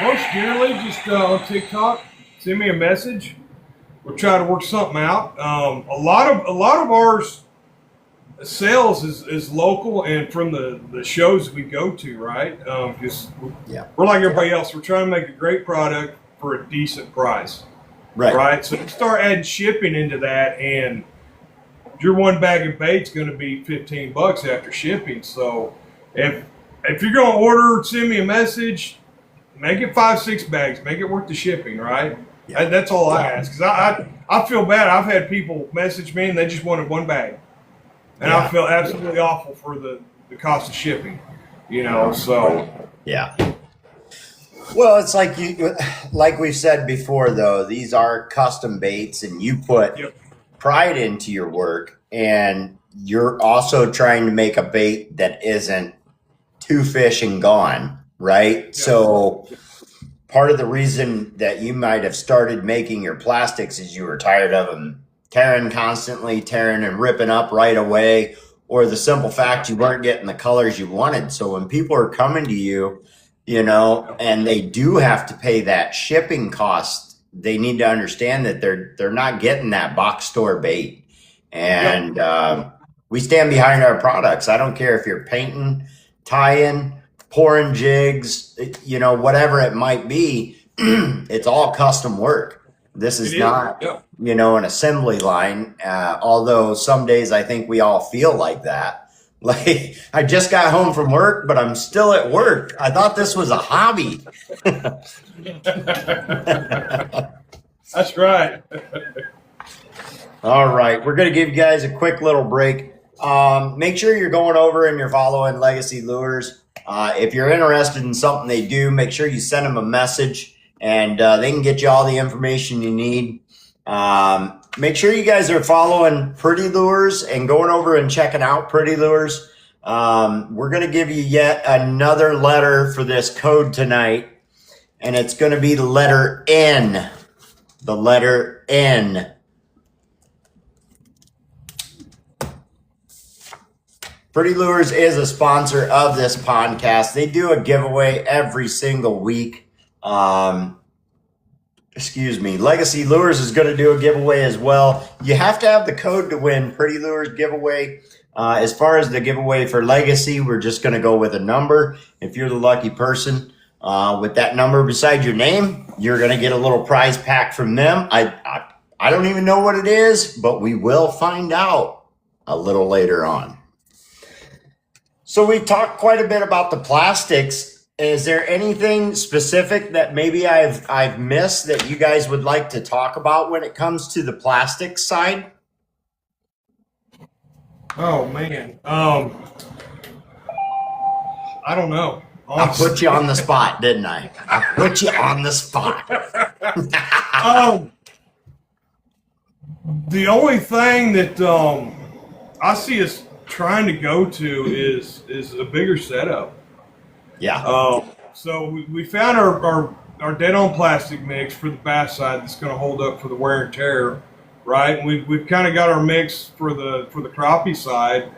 Most generally, just on TikTok, send me a message. We'll try to work something out. A lot of ours sales is local and from the shows we go to, right? Because we're like everybody else. We're trying to make a great product for a decent price, right? So you start adding shipping into that, and your one bag of bait's going to be $15 after shipping. So if you're going to order, send me a message. Make it 5-6 bags. Make it worth the shipping, right? Yeah. That's all I ask. Because I feel bad. I've had people message me and they just wanted one bag. And I feel absolutely awful for the cost of shipping. So. Yeah. Well, it's like we've said before, though, these are custom baits and you put pride into your work. And you're also trying to make a bait that isn't two fish and gone. Right. Yeah. So part of the reason that you might have started making your plastics is you were tired of them constantly tearing and ripping up right away, or the simple fact you weren't getting the colors you wanted. So when people are coming to you, and they do have to pay that shipping cost, they need to understand that they're not getting that box store bait. And we stand behind our products. I don't care if you're painting, tying, pouring jigs, whatever it might be, it's all custom work. This is not, an assembly line. Although some days I think we all feel like that. Like, I just got home from work, but I'm still at work. I thought this was a hobby. That's right. All right. We're going to give you guys a quick little break. Make sure you're going over and you're following Legacy Lures. If you're interested in something they do, make sure you send them a message and they can get you all the information you need. Make sure you guys are following Pretty Lures and going over and checking out Pretty Lures. We're going to give you yet another letter for this code tonight, and it's going to be the letter N. The letter N. Pretty Lures is a sponsor of this podcast. They do a giveaway every single week. Legacy Lures is going to do a giveaway as well. You have to have the code to win Pretty Lures giveaway. As far as the giveaway for Legacy, we're just going to go with a number. If you're the lucky person with that number beside your name, you're going to get a little prize pack from them. I don't even know what it is, but we will find out a little later on. So we talked quite a bit about the plastics. Is there anything specific that maybe I've missed that you guys would like to talk about when it comes to the plastic side? Oh man, I don't know. Honestly. I put you on the spot, didn't I? I put you on the spot. The only thing that I see us trying to go to is a bigger setup. Yeah. So we found our dead on plastic mix for the bass side that's going to hold up for the wear and tear, right? And we've kind of got our mix for the crappie side.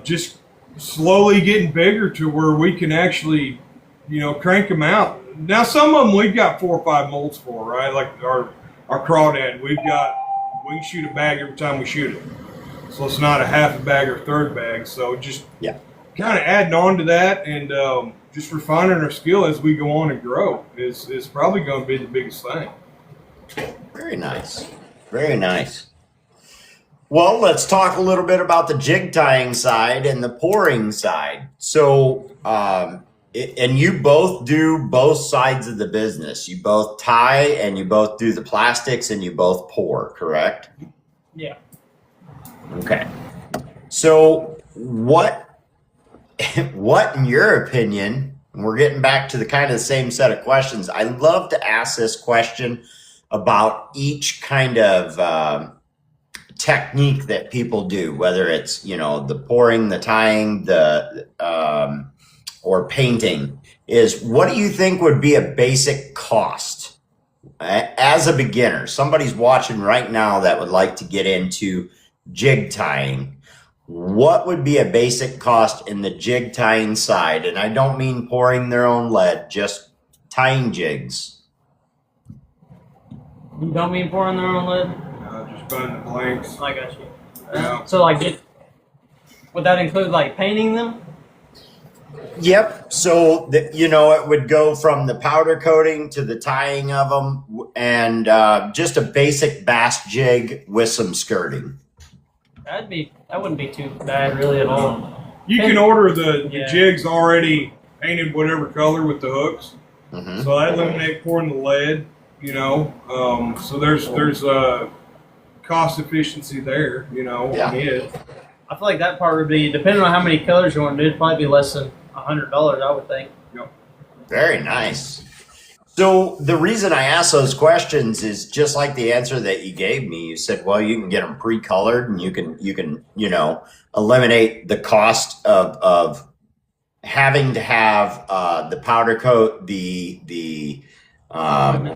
Just slowly getting bigger to where we can actually, crank them out. Now some of them we've got 4 or 5 molds for, right? Like our crawdad, we can shoot a bag every time we shoot it. So it's not a half a bag or a third bag. So just kind of adding on to that and just refining our skill as we go on and grow is probably going to be the biggest thing. Very nice. Very nice. Well, let's talk a little bit about the jig tying side and the pouring side. So, and you both do both sides of the business. You both tie and you both do the plastics and you both pour, correct? Yeah. Okay. So what what, in your opinion, and we're getting back to the kind of the same set of questions. I love to ask this question about each kind of technique that people do, whether it's, the pouring, the tying, or painting, is what do you think would be a basic cost as a beginner? Somebody's watching right now that would like to get into jig tying. What would be a basic cost in the jig tying side? And I don't mean pouring their own lead, just tying jigs. You don't mean pouring their own lead? Just find the blanks. I got you. Yeah. So would that include like painting them? Yep. So, it would go from the powder coating to the tying of them and just a basic bass jig with some skirting. That wouldn't be too bad really at all. You can order the Yeah. jigs already painted whatever color with the hooks. Mm-hmm. So that eliminates pouring the lead, So there's cost efficiency there, Yeah. on it. I feel like that part would be, depending on how many colors you want to do, it'd probably be less than $100, I would think. Very nice. So the reason I ask those questions is just like the answer that you gave me. You said, well, you can get them pre-colored and you can eliminate the cost of having to have the powder coat, the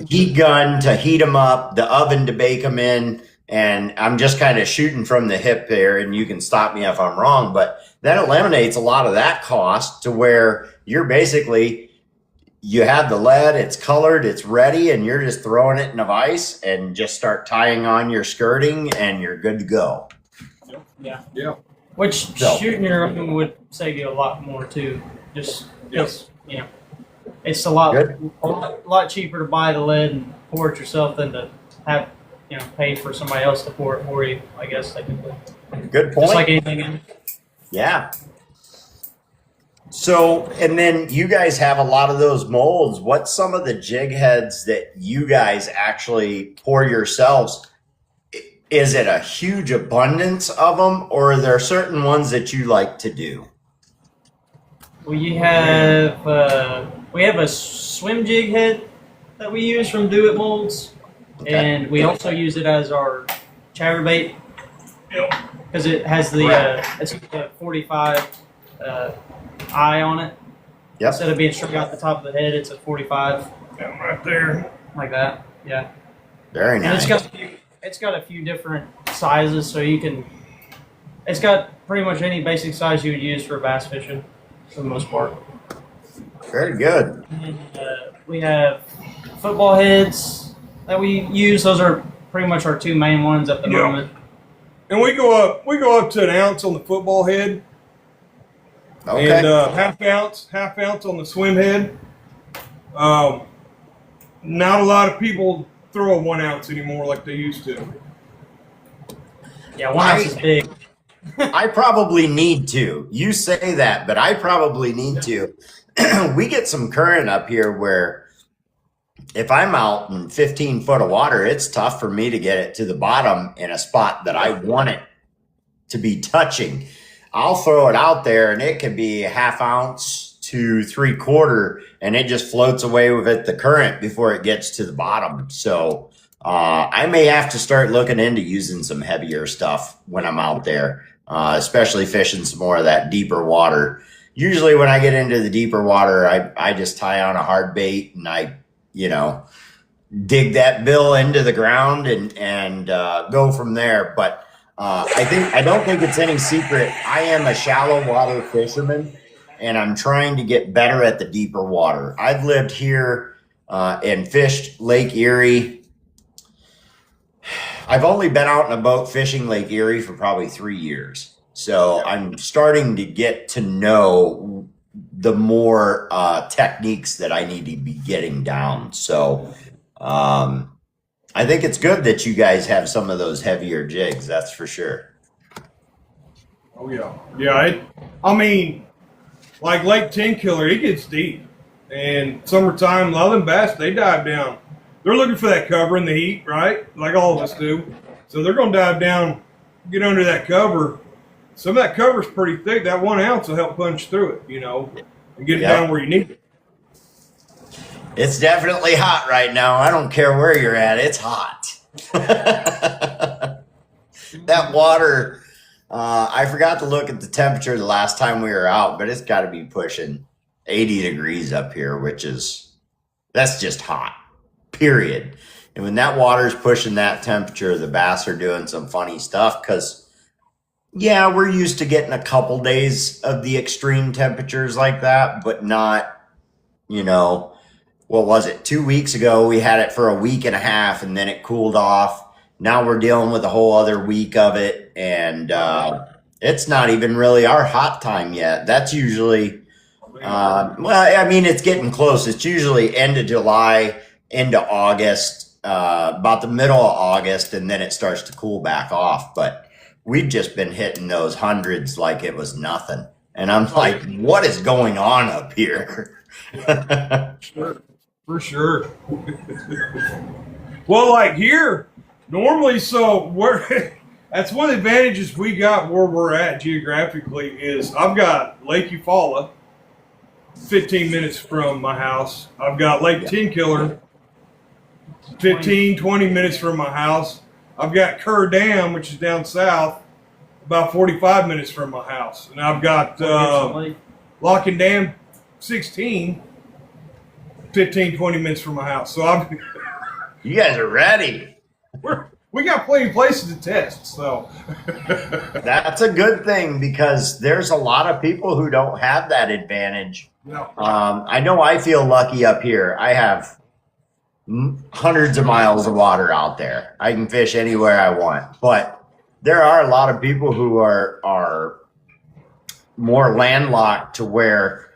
heat gun to heat them up, the oven to bake them in. And I'm just kind of shooting from the hip there, and you can stop me if I'm wrong, but that eliminates a lot of that cost to where you're basically, you have the lead, it's colored, it's ready, and you're just throwing it in a vise and just start tying on your skirting and you're good to go. Yeah. Yeah. Which So- shooting your own would save you a lot more too. Just because, it's a lot cheaper to buy the lead and pour it yourself than to have, pay for somebody else to pour it for you, I guess technically. Good point. Just like anything else. Yeah. So, and then you guys have a lot of those molds. What's some of the jig heads that you guys actually pour yourselves? Is it a huge abundance of them, or are there certain ones that you like to do? We have a swim jig head that we use from Do It Molds, Okay. and we also use it as our chatterbait because it has it's a 45 eye on it. Yep. Instead of being straight out the top of the head, it's a 45 Right there. like that. Yeah, Very and nice. it's got a few different sizes, so it's got pretty much any basic size you would use for bass fishing for the most part. Very good. And, we have football heads that we use. Those are pretty much our two main ones at the Yeah. moment. And we go up to an ounce on the football head. Okay. And half ounce on the swim head. Not a lot of people throw a 1 ounce anymore like they used to. Yeah, 1 ounce is big. I probably need to. You say that, but I probably need to. We get some current up here where if I'm out in 15 foot of water, it's tough for me to get it to the bottom in a spot that I want it to be touching. I'll throw it out there and it could be a half ounce to 3/4 and it just floats away with it, the current, before it gets to the bottom. So I may have to start looking into using some heavier stuff when I'm out there, especially fishing some more of that deeper water. Usually when I get into the deeper water, I just tie on a hard bait and I dig that bill into the ground and go from there. But I don't think it's any secret. I am a shallow water fisherman, and I'm trying to get better at the deeper water. I've lived here and fished Lake Erie. I've only been out in a boat fishing Lake Erie for probably 3 years. So I'm starting to get to know the more techniques that I need to be getting down. So I think it's good that you guys have some of those heavier jigs. That's for sure. Oh yeah, yeah. Like Lake Tenkiller, it gets deep, and summertime, a lot of them bass, they dive down. They're looking for that cover in the heat, right? Like all of us do. So they're going to dive down, get under that cover, some of that cover's pretty thick. That 1 ounce will help punch through it, and get it Yep. down where you need it. It's definitely hot right now. I don't care where you're at. It's hot. That water, I forgot to look at the temperature the last time we were out, but it's got to be pushing 80 degrees up here, that's just hot, period. And when that water's pushing that temperature, the bass are doing some funny stuff because, yeah, we're used to getting a couple days of the extreme temperatures like that, but not, what was it? 2 weeks ago, we had it for a week and a half and then it cooled off. Now we're dealing with a whole other week of it. And it's not even really our hot time yet. That's usually, it's getting close. It's usually end of July, into August, about the middle of August, and then it starts to cool back off. But we've just been hitting those hundreds like it was nothing. And I'm like, what is going on up here? Sure. For sure. Well, like here, normally, that's one of the advantages we got where we're at geographically is I've got Lake Eufaula, 15 minutes from my house. I've got Lake Tenkiller, 20 minutes from my house. I've got Kerr Dam, which is down south, about 45 minutes from my house. And I've got Lock and Dam 16, 15, 20 minutes from my house. So You guys are ready. we got plenty of places to test. So That's a good thing because there's a lot of people who don't have that advantage. no. I know I feel lucky up here. I have hundreds of miles of water out there. I can fish anywhere I want. But there are a lot of people who are more landlocked to where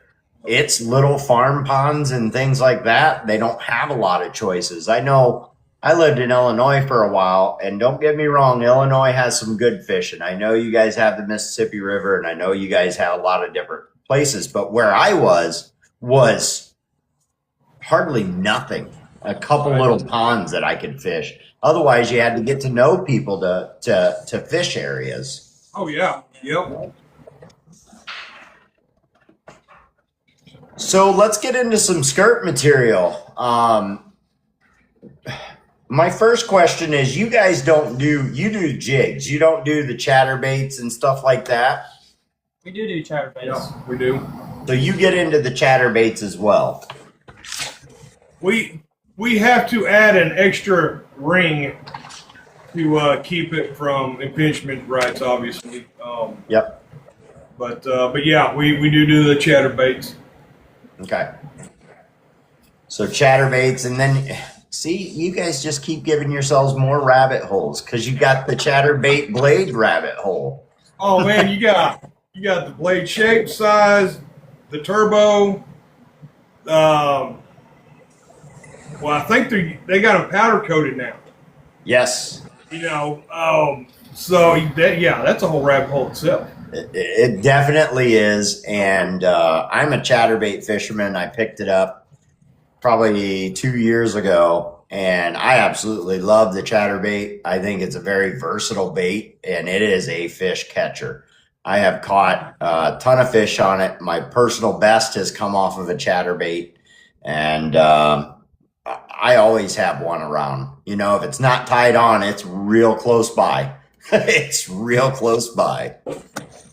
it's little farm ponds and things like that. They don't have a lot of choices. I know I lived in Illinois for a while, and don't get me wrong, Illinois has some good fishing. I know you guys have the Mississippi River, and I know you guys have a lot of different places, but where I was hardly nothing. A couple little ponds that I could fish. Otherwise, you had to get to know people to fish areas. Oh, yeah. Yep. So let's get into some skirt material. My first question is, you guys you do jigs. You don't do the chatterbaits and stuff like that. We do chatterbaits. Yeah, we do. So you get into the chatterbaits as well. We have to add an extra ring to keep it from impingement rights, obviously. Yep. But yeah, we do the chatterbaits. Okay. So chatterbaits, and then see, you guys just keep giving yourselves more rabbit holes because you got the chatterbait blade rabbit hole. Oh man, you got the blade shape, size, the turbo. Well, I think they got them powder coated now. Yes. So that's a whole rabbit hole itself. It definitely is, and I'm a chatterbait fisherman. I picked it up probably 2 years ago, and I absolutely love the chatterbait. I think it's a very versatile bait, and it is a fish catcher. I have caught a ton of fish on it. My personal best has come off of a chatterbait, and I always have one around. If it's not tied on, it's real close by. It's real close by.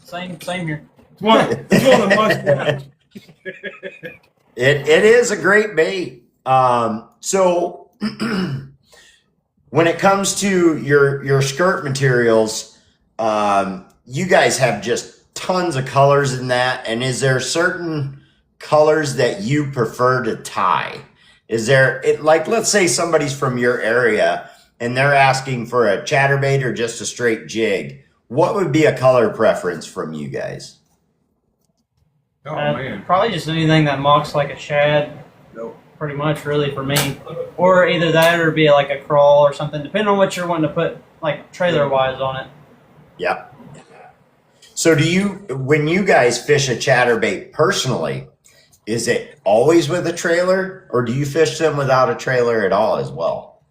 Same here. It's one of the must-haves. It is a great bait. So when it comes to your skirt materials, you guys have just tons of colors in that. And is there certain colors that you prefer to tie? Is there let's say somebody's from your area and they're asking for a chatterbait or just a straight jig. What would be a color preference from you guys? Oh man. Probably just anything that mocks like a shad. Nope. Pretty much, really, for me. Or either that or be like a crawl or something, depending on what you're wanting to put, like trailer-wise on it. Yep. So when you guys fish a chatterbait personally, is it always with a trailer, or do you fish them without a trailer at all as well?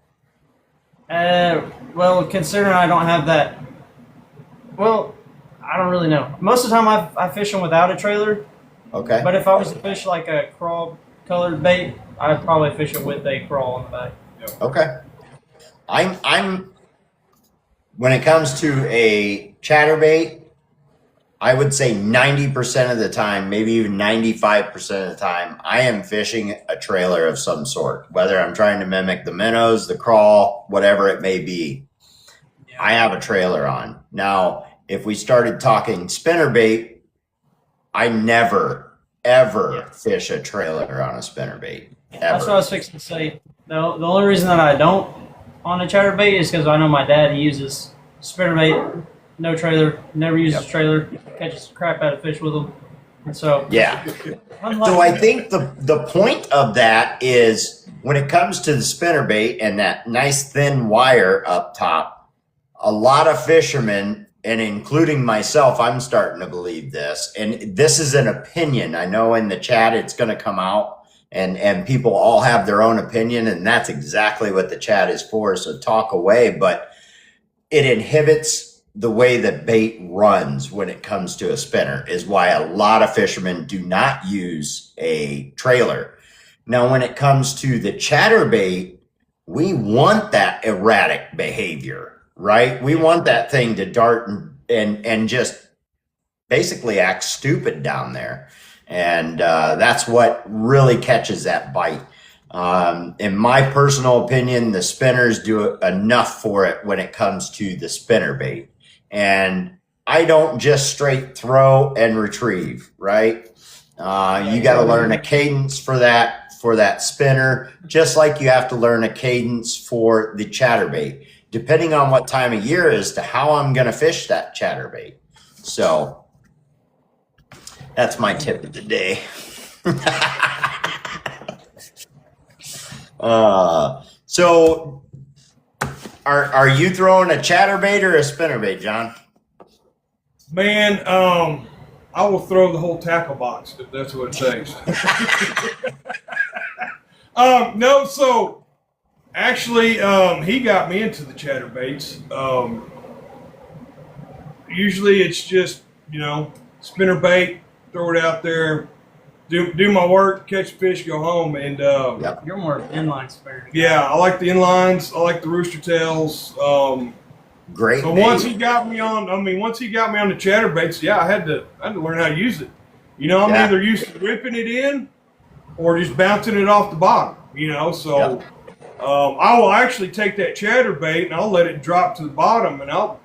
Well, considering I don't have that, well, I don't really know. Most of the time I fish them without a trailer, Okay. but if I was to fish like a crawl colored bait, I'd probably fish it with a crawl on the back. Okay. I'm when it comes to a chatterbait, I would say 90% of the time, maybe even 95% of the time, I am fishing a trailer of some sort, whether I'm trying to mimic the minnows, the crawl, whatever it may be. Yeah. I have a trailer on. Now, if we started talking spinnerbait, I never, ever fish a trailer on a spinnerbait. Ever. That's what I was fixing to say. The only reason that I don't on a chatterbait is because I know my dad, he uses spinnerbait, no trailer, never uses trailer, catches the crap out of fish with them. And so, Yeah. So I think the point of that is when it comes to the spinnerbait and that nice thin wire up top, a lot of fishermen, and including myself, I'm starting to believe this. And this is an opinion. I know in the chat it's going to come out and people all have their own opinion, and that's exactly what the chat is for. So talk away, but it inhibits the way that bait runs when it comes to a spinner is why a lot of fishermen do not use a trailer. Now, when it comes to the chatterbait, we want that erratic behavior, right? We want that thing to dart and just basically act stupid down there. And that's what really catches that bite. In my personal opinion, the spinners do enough for it when it comes to the spinnerbait. And I don't just straight throw and retrieve, right? You got to learn a cadence for that spinner, just like you have to learn a cadence for the chatterbait, depending on what time of year as to how I'm going to fish that chatterbait. So that's my tip of the day. So are you throwing a chatterbait or a spinnerbait, John? Man, I will throw the whole tackle box if that's what it takes. No, so actually, he got me into the chatterbaits. Usually it's just, spinnerbait, throw it out there, do my work, catch fish, go home, and You're more of an inline spinner. yeah, I like the inlines, I like the rooster tails. Great. So bait. once he got me on the chatterbaits, yeah, I had to learn how to use it. I'm either used to whipping it in or just bouncing it off the bottom. So I will actually take that chatterbait and I'll let it drop to the bottom and I'll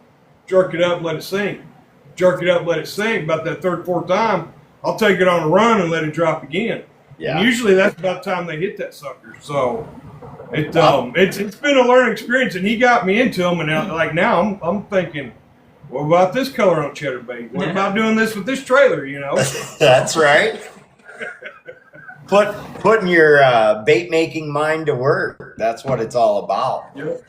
jerk it up, and let it sink. Jerk it up, let it sink. About that third, fourth time, I'll take it on a run and let it drop again. Yeah. And usually that's about the time they hit that sucker. So it's been a learning experience, and he got me into them. And now I'm thinking, what about this color on chatterbait? What about doing this with this trailer? That's right. Putting your bait making mind to work. That's what it's all about. Yep.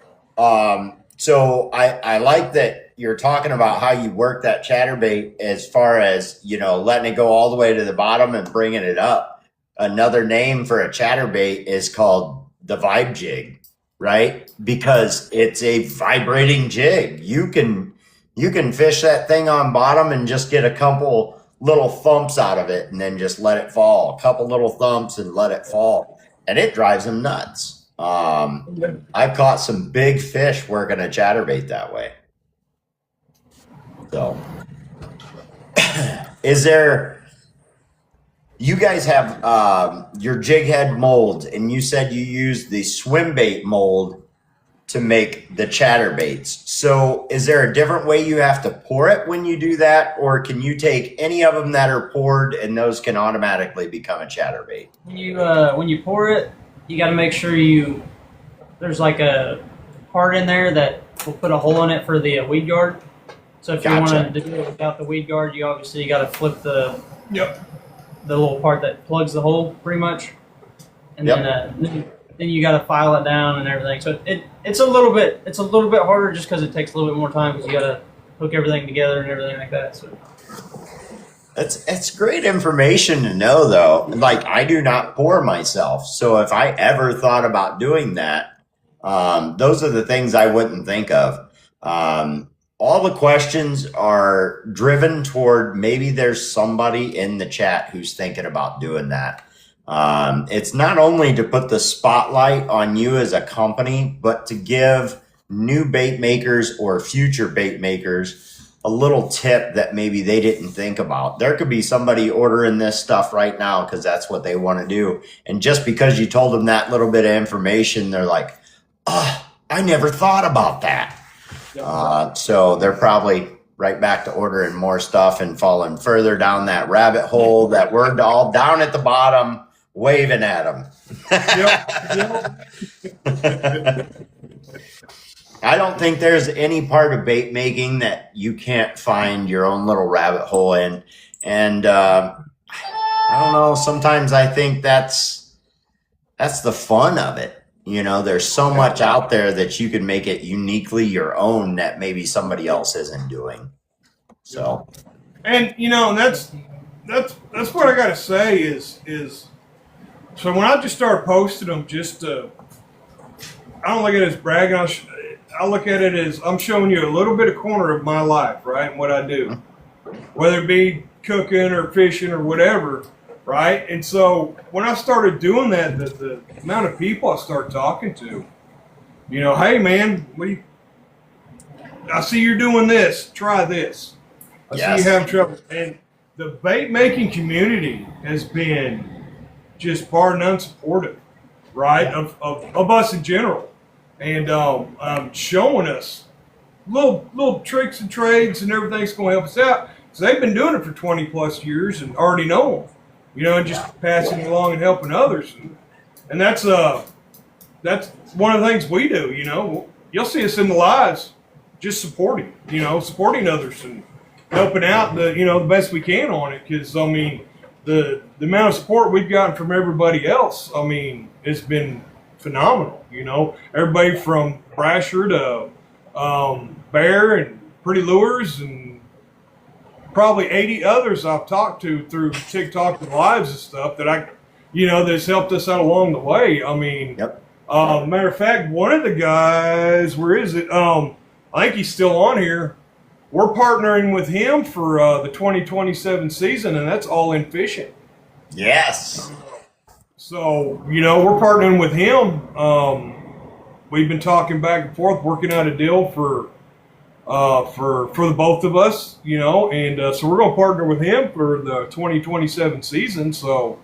So I like that you're talking about how you work that chatterbait as far as, letting it go all the way to the bottom and bringing it up. Another name for a chatterbait is called the vibe jig, right? Because it's a vibrating jig. You can fish that thing on bottom and just get a couple little thumps out of it and then just let it fall. A couple little thumps and let it fall. And it drives them nuts. I've caught some big fish working a chatterbait that way. So, you guys have your jig head molds, and you said you use the swim bait mold to make the chatterbaits. So is there a different way you have to pour it when you do that, or can you take any of them that are poured and those can automatically become a chatterbait? When you pour it, you got to make sure there's like a part in there that will put a hole in it for the weed guard. So if you want to do it without the weed guard, you got to flip the little part that plugs the hole pretty much, and then you got to file it down and everything. So it's a little bit harder just because it takes a little bit more time because you got to hook everything together and everything like that. So. It's great information to know, though. Like, I do not pour myself, so if I ever thought about doing that, those are the things I wouldn't think of. all the questions are driven toward maybe there's somebody in the chat who's thinking about doing that. It's not only to put the spotlight on you as a company, but to give new bait makers or future bait makers a little tip that maybe they didn't think about. There could be somebody ordering this stuff right now because that's what they want to do. And just because you told them that little bit of information, they're like, oh, I never thought about that. So they're probably right back to ordering more stuff and falling further down that rabbit hole that we're all down at the bottom waving at them. I don't think there's any part of bait making that you can't find your own little rabbit hole in. And I don't know, sometimes I think that's the fun of it. You know, there's so much out there that you can make it uniquely your own that maybe somebody else isn't doing. So, and you know, that's what I gotta say is so when I just start posting them, I don't look at it as bragging. I look at it as I'm showing you a little bit of corner of my life, right, and what I do, whether it be cooking or fishing or whatever, right? And so when I started doing that, the amount of people I started talking to, you know, hey man, I see you're doing this. Try this. I see you have trouble. And the bait making community has been just bar none supportive, right, of us in general. And showing us little tricks and trades and everything's going to help us out. So they've been doing it for 20 plus years and already know them, you know, and just passing it along and helping others. And that's one of the things we do, you know. You'll see us in the lives just supporting others and helping out the best we can on it. Because, I mean, the amount of support we've gotten from everybody else, I mean, it's been phenomenal, you know. Everybody from Brasher to Bear and Pretty Lures and probably 80 others I've talked to through TikTok and lives and stuff that's helped us out along the way. I mean, matter of fact, one of the guys, where is it? I think he's still on here. We're partnering with him for the 2027 season, and that's All In Fishing. Yes. So, you know, we're partnering with him. We've been talking back and forth, working out a deal for the both of us, you know, and so we're going to partner with him for the 2027 season. So,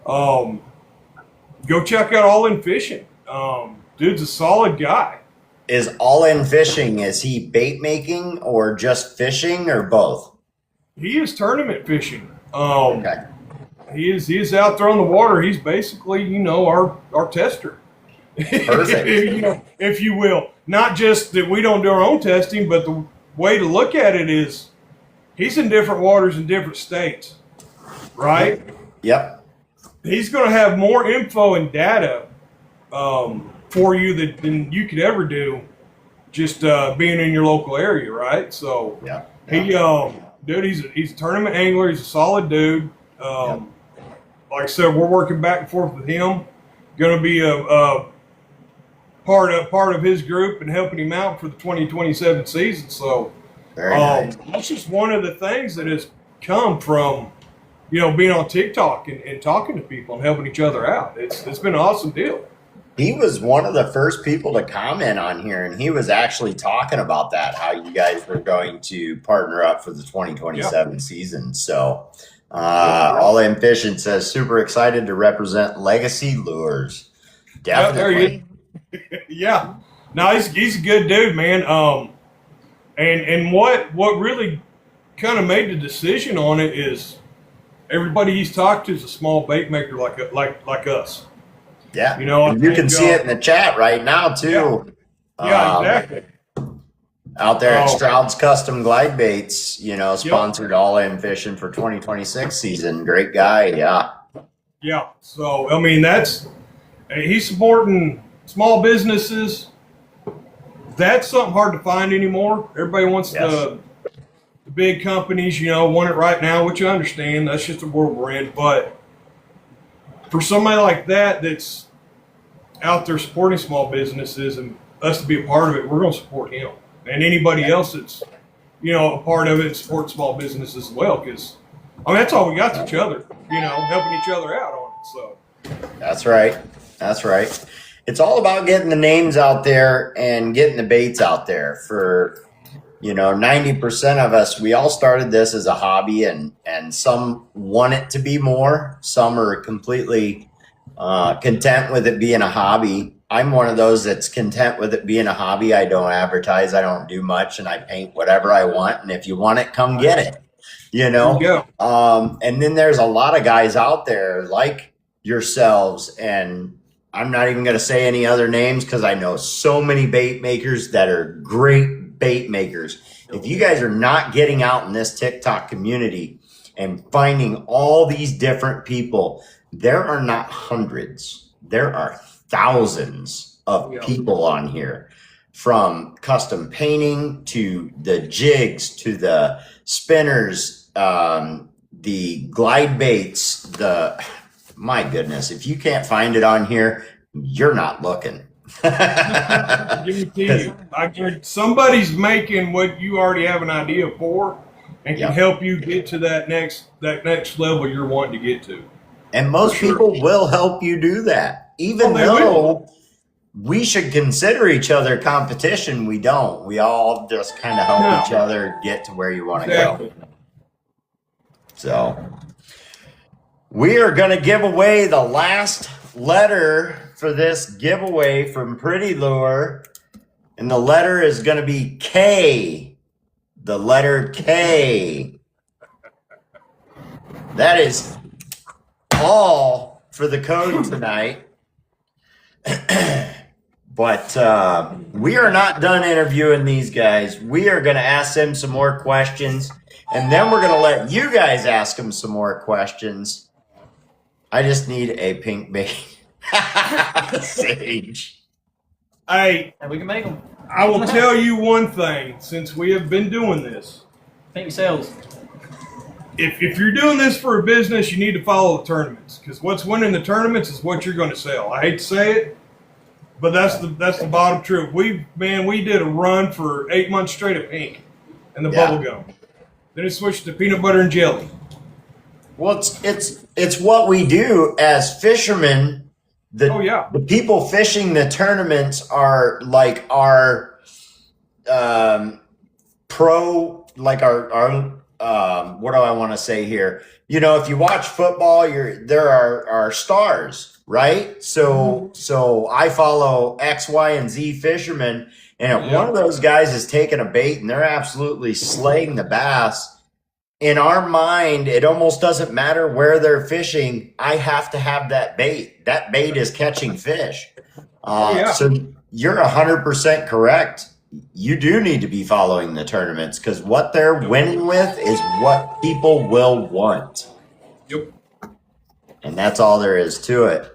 go check out All In Fishing. Dude's a solid guy. Is All In Fishing, is he bait making or just fishing or both? He is tournament fishing. Okay. He is out there on the water. He's basically, you know, our tester. Perfect. You know, if you will. Not just that we don't do our own testing, but the way to look at it is he's in different waters in different states, right? Yep. He's going to have more info and data for you than you could ever do just being in your local area, right? So dude, he's a tournament angler. He's a solid dude. Like I said, we're working back and forth with him. Going to be a part of his group and helping him out for the 2027 season. So Nice. That's just one of the things that has come from, you know, being on TikTok and talking to people and helping each other out. It's been an awesome deal. He was one of the first people to comment on here, and he was actually talking about that, how you guys were going to partner up for the 2027 season. So All In Fishing says, super excited to represent Legacy Lures. Definitely. Yeah. No, he's a good dude, man. And what really kind of made the decision on it is everybody he's talked to is a small bait maker like us. Yeah. You know, and you can see it in the chat right now too. Yeah, exactly. Out there at Stroud's Custom Glide Baits, you know, sponsored All In Fishing for 2026 season. Great guy. Yeah. Yeah. So, I mean, he's supporting small businesses. That's something hard to find anymore. Everybody wants the big companies, you know, want it right now, which I understand. That's just the world we're in. But for somebody like that's out there supporting small businesses and us to be a part of it, we're going to support him. And anybody else that's a part of it and support small business as well. Because I mean, that's all we got to each other. Helping each other out on it. So That's right. That's right. It's all about getting the names out there and getting the baits out there for 90% of us. We all started this as a hobby, and some want it to be more. Some are completely content with it being a hobby. I'm one of those that's content with it being a hobby. I don't advertise. I don't do much, and I paint whatever I want. And if you want it, come get it. there you go. And then there's a lot of guys out there like yourselves, and I'm not even going to say any other names because I know so many bait makers that are great bait makers. If you guys are not getting out in this TikTok community and finding all these different people, there are not hundreds, there are thousands of people on here, from custom painting to the jigs to the spinners, the glide baits, my goodness, if you can't find it on here, you're not looking. Give me somebody's making what you already have an idea for, and can help you get to that next level you're wanting to get to. And most people will help you do that, even though we should consider each other competition. We don't. We all just kind of help each other get to where you want to go. So we are going to give away the last letter for this giveaway from Pretty Lure. And the letter is going to be K. The letter K. That is all for the code tonight. But we are not done interviewing these guys. We are going to ask them some more questions, and then we're going to let you guys ask them some more questions. I just need a pink bait. Sage. Hey, And we can make them. I will tell you one thing, since we have been doing this. Pink sales. If you're doing this for a business, you need to follow the tournaments, because what's winning the tournaments is what you're going to sell. I hate to say it, but that's the bottom truth. We did a run for 8 months straight of pink and the bubble gum. Then it switched to peanut butter and jelly. Well, it's what we do as fishermen. The people fishing the tournaments are like our pro, like our what do I want to say here? If you watch football, there are stars, right? So I follow X, Y, and Z fishermen, and if one of those guys is taking a bait and they're absolutely slaying the bass, in our mind, it almost doesn't matter where they're fishing. I have to have that bait. That bait is catching fish. So you're 100% correct. You do need to be following the tournaments, because what they're winning with is what people will want. Yep. And that's all there is to it.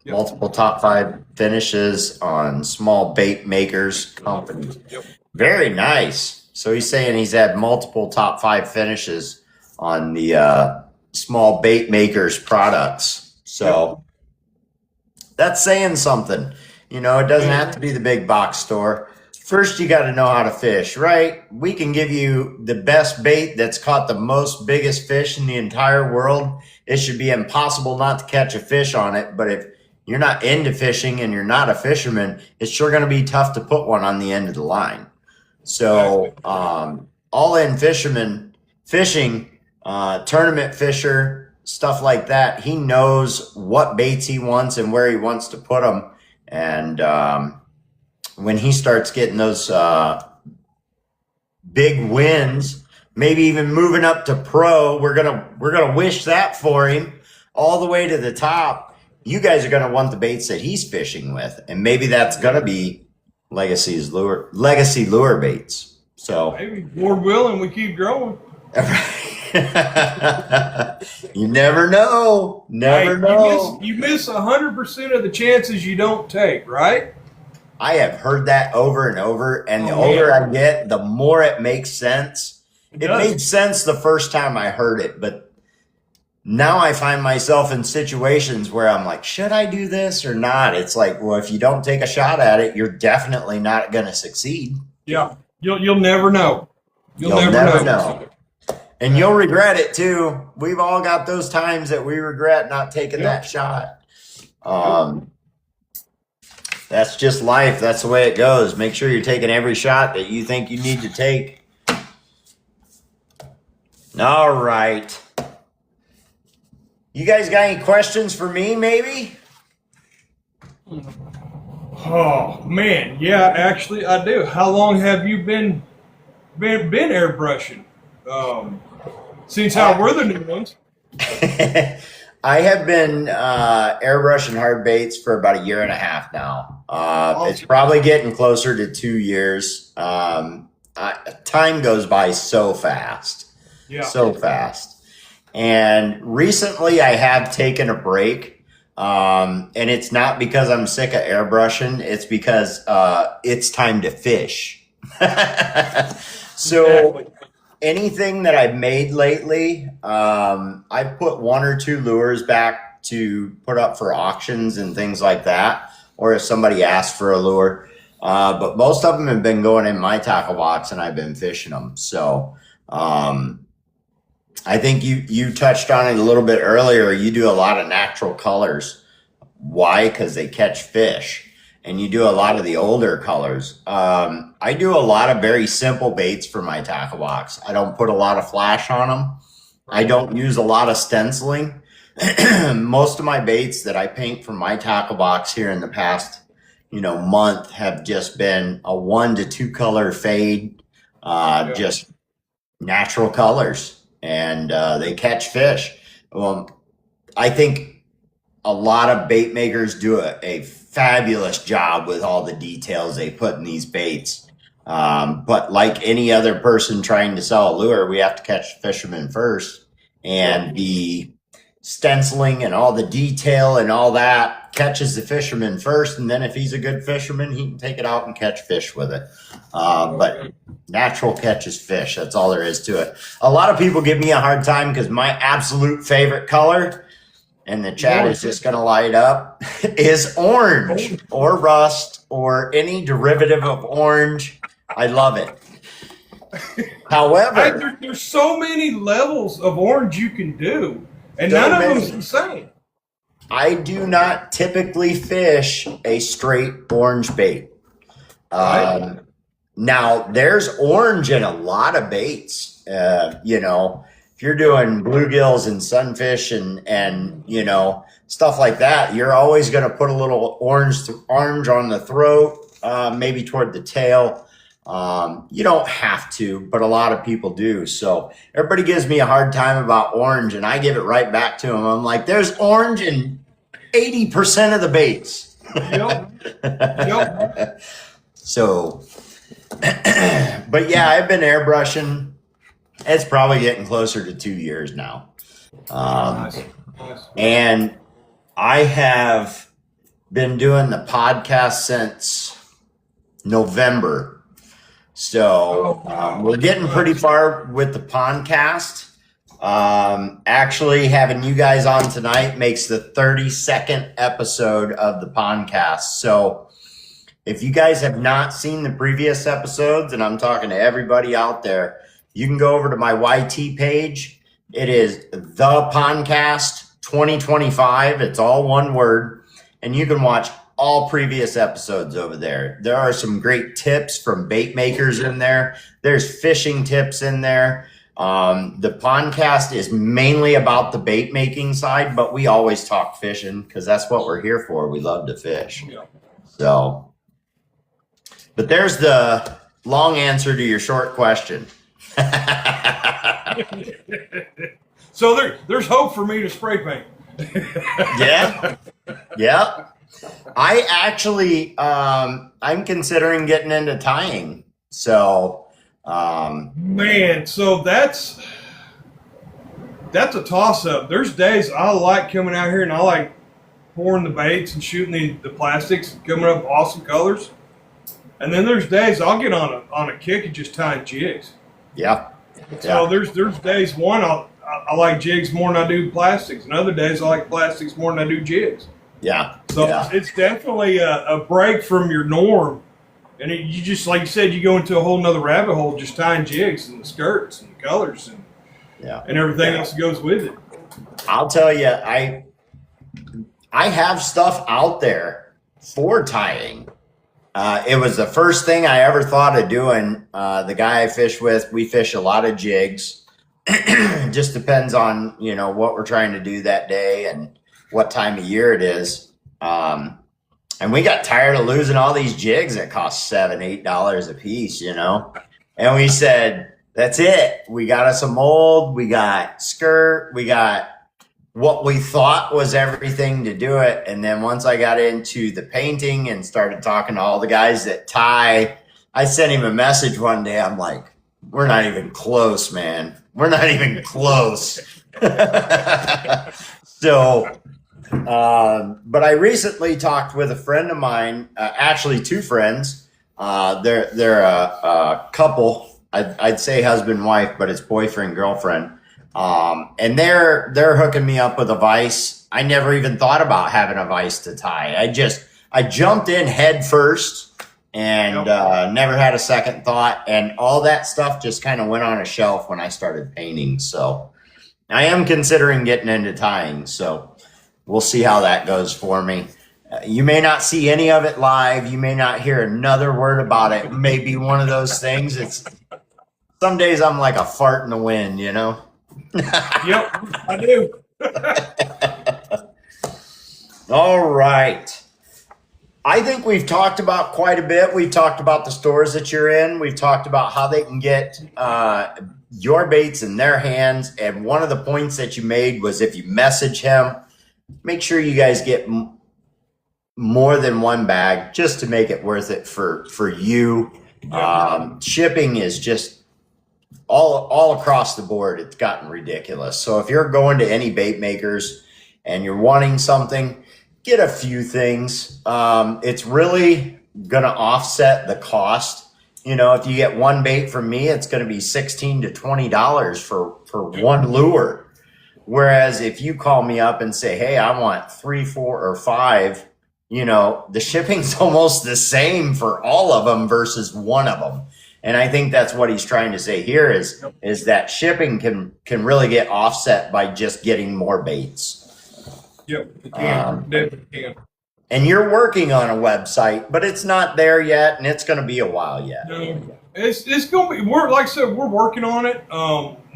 Multiple top 5 finishes on small bait makers company. Yep. Very nice. So he's saying he's had multiple top 5 finishes on the small bait makers products. So that's saying something. It doesn't have to be the big box store. First, you got to know how to fish, right? We can give you the best bait that's caught the most biggest fish in the entire world. It should be impossible not to catch a fish on it. But if you're not into fishing and you're not a fisherman, it's sure going to be tough to put one on the end of the line. So all in fishing, tournament fisher, stuff like that, he knows what baits he wants and where he wants to put them. And when he starts getting those big wins, maybe even moving up to pro, we're gonna wish that for him all the way to the top. You guys are gonna want the baits that he's fishing with, and maybe that's gonna be legacy lure baits. So maybe Lord willing, we keep growing. You never know. You miss 100% of the chances you don't take, right? I have heard that over and over, and the older I get, the more it makes sense. It made sense the first time I heard it, but now I find myself in situations where I'm like, should I do this or not? It's like, well, if you don't take a shot at it, you're definitely not going to succeed. Yeah, you'll never know. You'll never know. And you'll regret it too. We've all got those times that we regret not taking that shot. That's just life. That's the way it goes. Make sure you're taking every shot that you think you need to take. All right. You guys got any questions for me, maybe? Oh man, yeah, actually I do. How long have you been airbrushing? Since how were the new ones? I have been airbrushing hard baits for about 1.5 years now. It's probably getting closer to 2 years. Time goes by so fast. Yeah. So fast. And recently I have taken a break. And it's not because I'm sick of airbrushing. It's because it's time to fish. So anything that I've made lately, I've put 1 or 2 lures back to put up for auctions and things like that, or if somebody asks for a lure. But most of them have been going in my tackle box and I've been fishing them. So I think you touched on it a little bit earlier. You do a lot of natural colors. Why? Because they catch fish. And you do a lot of the older colors. I do a lot of very simple baits for my tackle box. I don't put a lot of flash on them. I don't use a lot of stenciling. Most of my baits that I paint for my tackle box here in the past, month have just been a 1 to 2 color fade, just natural colors, and they catch fish. I think a lot of bait makers do a fabulous job with all the details they put in these baits. But like any other person trying to sell a lure, we have to catch the fisherman first. And the stenciling and all the detail and all that catches the fisherman first. And then if he's a good fisherman, he can take it out and catch fish with it. But natural catches fish. That's all there is to it. A lot of people give me a hard time because my absolute favorite color, and the chat is just going to light up, is orange or rust or any derivative of orange. I love it. However, there's so many levels of orange you can do, and none of them's the same. I do not typically fish a straight orange bait. Now, there's orange in a lot of baits. If you're doing bluegills and sunfish and stuff like that, you're always going to put a little orange on the throat, maybe toward the tail. You don't have to, but a lot of people do. So everybody gives me a hard time about orange, and I give it right back to them. I'm like, there's orange in 80% of the baits. Yep. So, but yeah, I've been airbrushing. It's probably getting closer to 2 years now. Nice. And I have been doing the podcast since November. So we're getting pretty far with the podcast. Actually, having you guys on tonight makes the 32nd episode of the podcast. So if you guys have not seen the previous episodes, and I'm talking to everybody out there, you can go over to my YT page. It is The Podcast 2025. It's all one word. And you can watch all previous episodes over there. There are some great tips from bait makers in there. There's fishing tips in there. The podcast is mainly about the bait making side, but we always talk fishing because that's what we're here for. We love to fish. So, but there's the long answer to your short question. So there's hope for me to spray paint. Yeah. I actually, I'm considering getting into tying. So, man, so that's a toss up. There's days I like coming out here and I like pouring the baits and shooting the plastics, coming up awesome colors. And then there's days I'll get on a kick and just tying jigs. yeah. So there's days, one, I like jigs more than I do plastics, and other days I like plastics more than I do jigs. Yeah. So Yeah. it's definitely a break from your norm. And you just, like you said, you go into a whole nother rabbit hole just tying jigs and the skirts and the colors and everything else that goes with it. I'll tell you, I have stuff out there for tying. It was the first thing I ever thought of doing. The guy I fish with, we fish a lot of jigs. Just depends on, what we're trying to do that day and what time of year it is. And we got tired of losing all these jigs that cost $7, $8 a piece, And we said, that's it. We got us a mold. We got skirt. We got what we thought was everything to do it. And then once I got into the painting and started talking to all the guys that tie, I sent him a message one day. I'm like, we're not even close, man. We're not even close. So, but I recently talked with a friend of mine, actually two friends. They're a couple. I'd say husband and wife, but it's boyfriend girlfriend. And they're hooking me up with a vise. I never even thought about having a vise to tie. I jumped in head first and never had a second thought. And all that stuff just kind of went on a shelf when I started painting. So I am considering getting into tying. So we'll see how that goes for me. You may not see any of it live. You may not hear another word about it. Maybe one of those things. Some days I'm like a fart in the wind, Yep, I do. All right. I think we've talked about quite a bit. We've talked about the stores that you're in. We've talked about how they can get your baits in their hands. And one of the points that you made was if you message him, make sure you guys get more than one bag just to make it worth it for you. Shipping is just all across the board. It's gotten ridiculous. So if you're going to any bait makers and you're wanting something, get a few things. It's really going to offset the cost. If you get one bait from me, it's going to be $16 to $20 for one lure. Whereas if you call me up and say, hey, I want 3, 4, or 5, the shipping's almost the same for all of them versus one of them. And I think that's what he's trying to say here is that shipping can really get offset by just getting more baits. Yep, it can. Definitely can. And you're working on a website, but it's not there yet, and it's going to be a while yet. No, it's going to be. Like I said, we're working on it.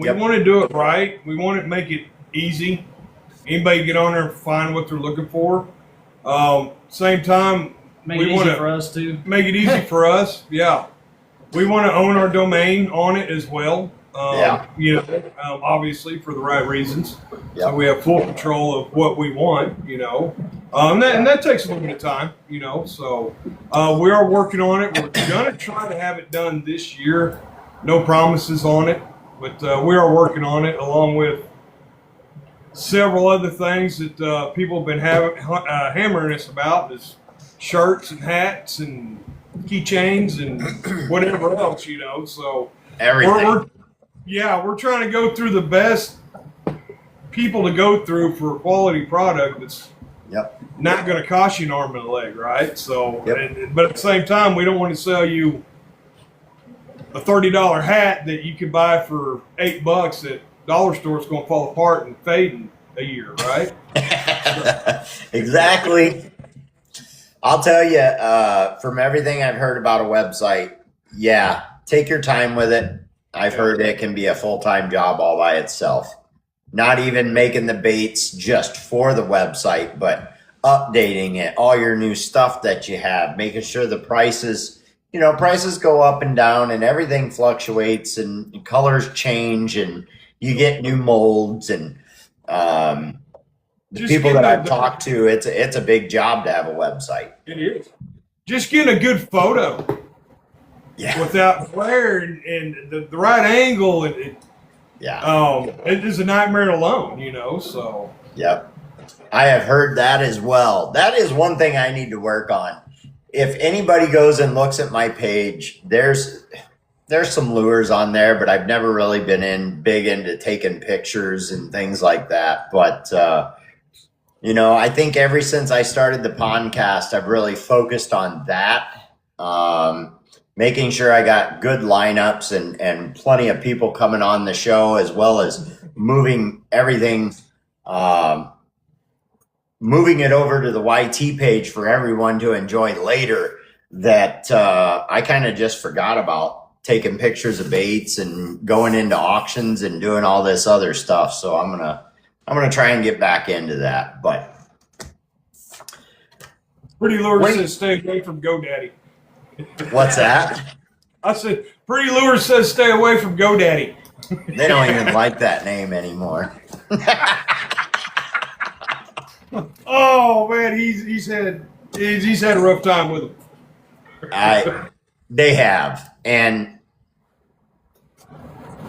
We want to do it right. We want to make it easy. Anybody get on there and find what they're looking for. Same time, Make it easy for us too. Make it easy for us. Yeah. We want to own our domain on it as well. Obviously for the right reasons. Yep. So we have full control of what we want, and that takes a little bit of time, So we are working on it. We're going to try to have it done this year. No promises on it, but we are working on it along with several other things that people have been hammering us about, is shirts and hats and keychains and whatever else, So everything. We're trying to go through the best people to go through for a quality product that's not going to cost you an arm and a leg, right? So, but at the same time, we don't want to sell you a $30 hat that you could buy for $8 at dollar store. It's going to fall apart and fade in a year, right? Exactly. I'll tell you, from everything I've heard about a website, take your time with it. I've heard it can be a full-time job all by itself. Not even making the baits just for the website, but updating it, all your new stuff that you have, making sure the prices go up and down and everything fluctuates and colors change and you get new molds and the people that I've talked to, it's a big job to have a website. It is. Just getting a good photo. Yeah. Without glare and the right angle, it is a nightmare alone, So. Yep. I have heard that as well. That is one thing I need to work on. If anybody goes and looks at my page, there's some lures on there, but I've never really been big into taking pictures and things like that. But I think ever since I started the podcast, I've really focused on that, making sure I got good lineups and plenty of people coming on the show, as well as moving everything, moving it over to the YT page for everyone to enjoy later. That I kind of just forgot about taking pictures of baits and going into auctions and doing all this other stuff. So I'm gonna try and get back into that. But Pretty Lures says stay away from GoDaddy. What's that? I said Pretty Lures says stay away from GoDaddy. They don't even like that name anymore. Oh man, he's had a rough time with them. They have, and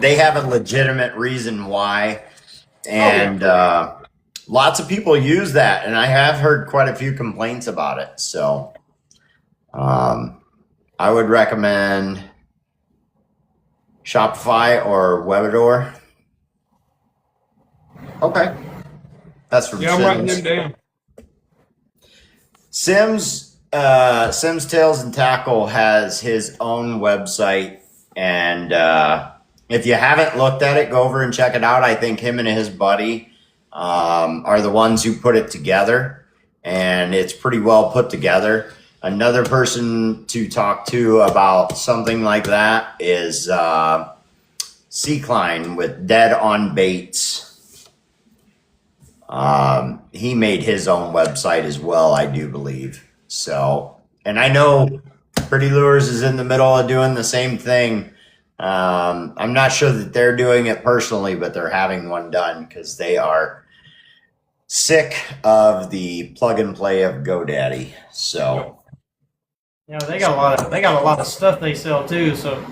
they have a legitimate reason why, and lots of people use that, and I have heard quite a few complaints about it. So, I would recommend Shopify or Webador. Okay, that's from I'm writing them down. Sims Tails and Tackle has his own website, and if you haven't looked at it, go over and check it out. I think him and his buddy are the ones who put it together, and it's pretty well put together. Another person to talk to about something like that is Seacline with Dead on Baits. He made his own website as well, I do believe. So, and I know Pretty Lures is in the middle of doing the same thing. I'm not sure that they're doing it personally, but they're having one done because they are sick of the plug and play of GoDaddy. So, Yeah, they got a lot of stuff they sell too. So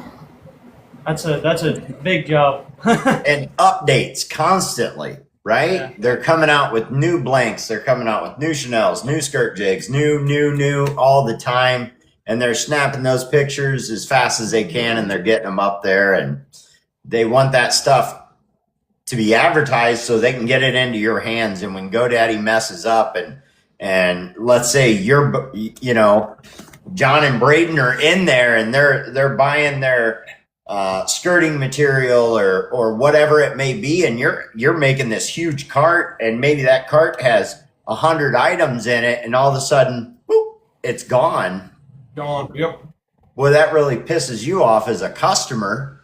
that's a big job. and updates constantly, right? Yeah. They're coming out with new blanks. They're coming out with new Chanels, new skirt jigs, new all the time. And they're snapping those pictures as fast as they can, and they're getting them up there. And they want that stuff to be advertised so they can get it into your hands. And when GoDaddy messes up, and let's say John and Braden are in there and they're buying their skirting material or whatever it may be, and you're making this huge cart, and maybe that cart has 100 items in it, and all of a sudden, whoop, it's gone. Gone. Yep. Well, that really pisses you off as a customer,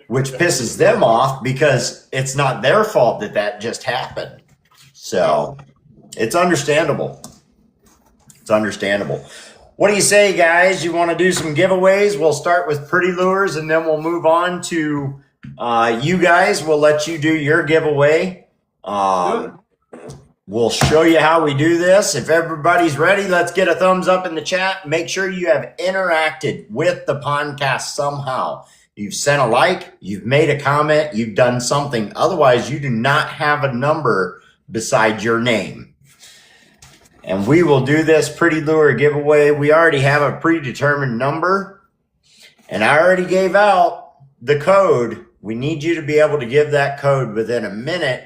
which pisses them off because it's not their fault that just happened. So it's understandable. It's understandable. What do you say, guys? You want to do some giveaways? We'll start with Pretty Lures, and then we'll move on to you guys. We'll let you do your giveaway. We'll show you how we do this. If everybody's ready, let's get a thumbs up in the chat. Make sure you have interacted with the podcast somehow. You've sent a like, you've made a comment, you've done something. Otherwise, you do not have a number beside your name. And we will do this Pretty Lure giveaway. We already have a predetermined number, and I already gave out the code. We need you to be able to give that code within a minute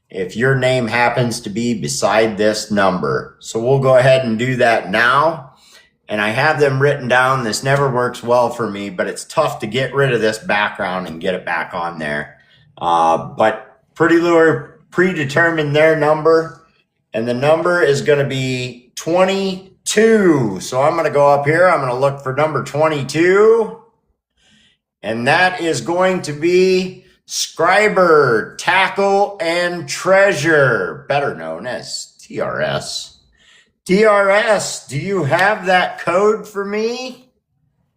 if your name happens to be beside this number. So we'll go ahead and do that now. And I have them written down. This never works well for me, but it's tough to get rid of this background and get it back on there. But Pretty Lure predetermined their number, and the number is going to be 22. So I'm going to go up here. I'm going to look for number 22. And that is going to be Scriber, Tackle, and Treasure, better known as TRS. TRS, do you have that code for me?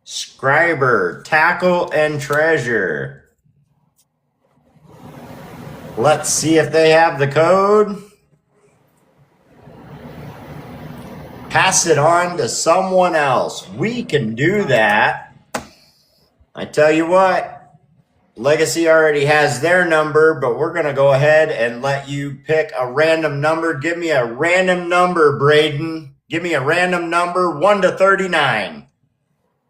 Scriber, Tackle, and Treasure. Let's see if they have the code. Pass it on to someone else. We can do that. I tell you what. Legacy already has their number, but we're going to go ahead and let you pick a random number. Give me a random number, Braden. Give me a random number, 1 to 39.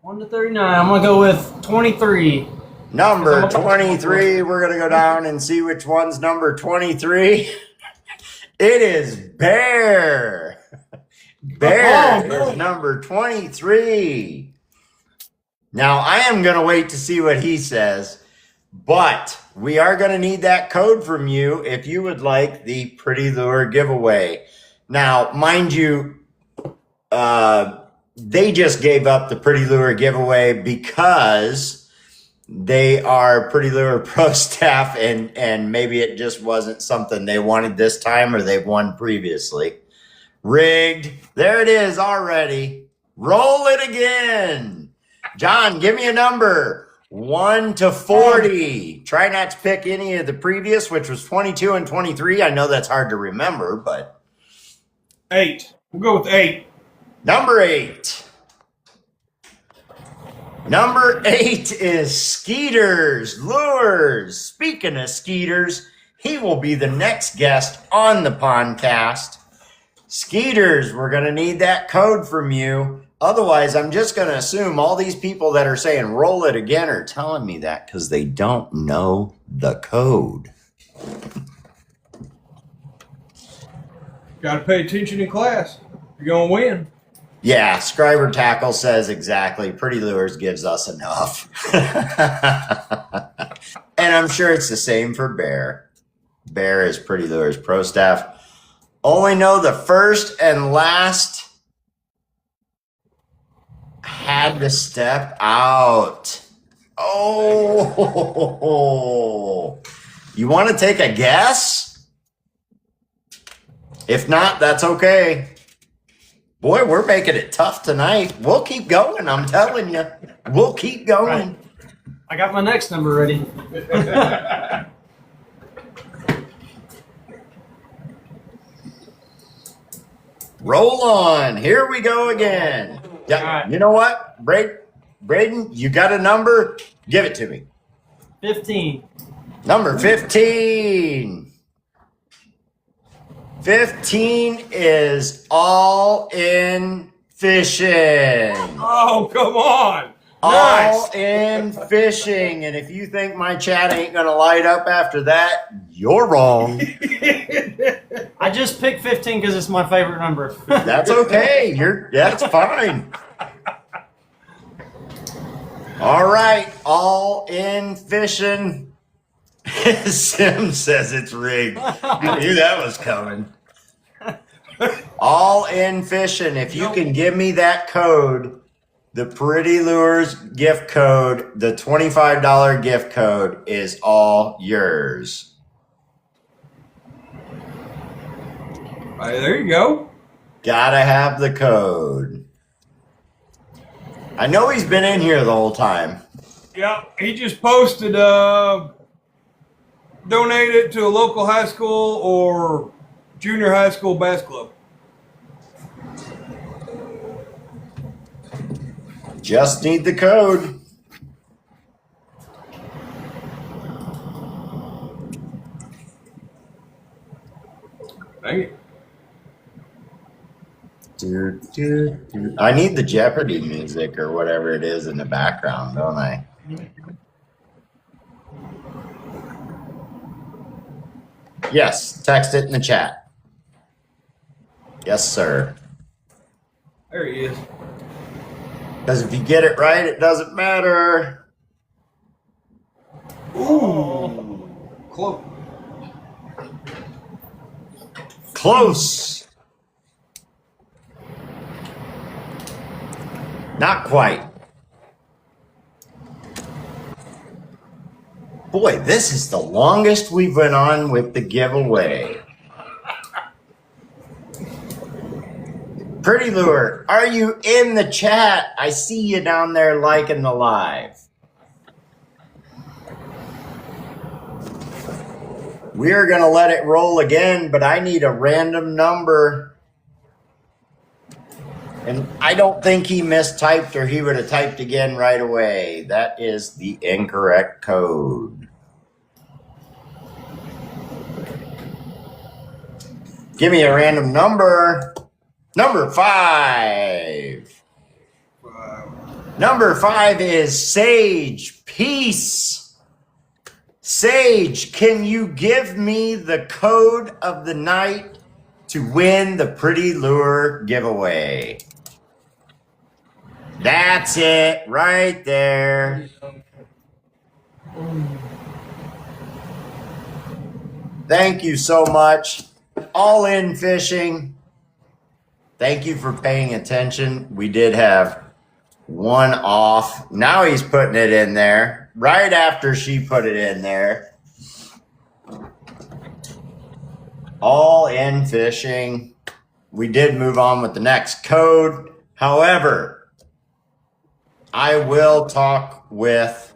1 to 39. I'm gonna go with 23. Number 23, we're going to go down and see which one's number 23. It is Bear. Bear is number 23. Now, I am going to wait to see what he says, but we are going to need that code from you if you would like the Pretty Lure giveaway. Now, mind you, they just gave up the Pretty Lure giveaway because they are Pretty Lure Pro staff, and maybe it just wasn't something they wanted this time or they've won previously. Rigged. There it is already. Roll it again. John, give me a number. 1 to 40. Try not to pick any of the previous, which was 22 and 23. I know that's hard to remember, but 8. We'll go with 8. number 8. Number 8 is Skeeters Lures. Speaking of Skeeters, he will be the next guest on the podcast. Skeeters, we're going to need that code from you. Otherwise, I'm just going to assume all these people that are saying roll it again are telling me that because they don't know the code. Got to pay attention in class. You're going to win. Yeah, Scriber Tackle says exactly. Pretty Lures gives us enough. And I'm sure it's the same for Bear. Bear is Pretty Lures Pro staff. Only know the first and last had to step out. Oh, you want to take a guess? If not, that's okay. Boy, we're making it tough tonight. We'll keep going. I'm telling you, we'll keep going. Right. I got my next number ready. Roll on. Here we go again. Yeah, right. You know what, Braden, you got a number? Give it to me. 15. Number 15. 15 is All In Fishing. Oh, come on. All Nice. In Fishing. And if you think my chat ain't going to light up after that, you're wrong. I just picked 15 because it's my favorite number. That's okay. That's fine. All right. All In Fishing. Sim says it's rigged. I knew that was coming. All In Fishing. If you can give me that code, the Pretty Lures gift code, the $25 gift code is all yours. Hey, there you go. Gotta have the code. I know he's been in here the whole time. Yeah, he just posted, donate it to a local high school or junior high school bass club. Just need the code. Dang it. I need the Jeopardy music or whatever it is in the background, don't I? Yes, text it in the chat. Yes, sir. There he is. Because if you get it right, it doesn't matter. Ooh. Close. Close. Not quite. Boy, this is the longest we've went on with the giveaway. Pretty Lure, are you in the chat? I see you down there liking the live. We're going to let it roll again, but I need a random number. And I don't think he mistyped or he would have typed again right away. That is the incorrect code. Give me a random number. Number 5. Number 5 is Sage. Peace. Sage, can you give me the code of the night to win the Pretty Lure giveaway? That's it right there. Thank you so much. All In Fishing. Thank you for paying attention. We did have one off. Now he's putting it in there right after she put it in there. All In Fishing. We did move on with the next code. However, I will talk with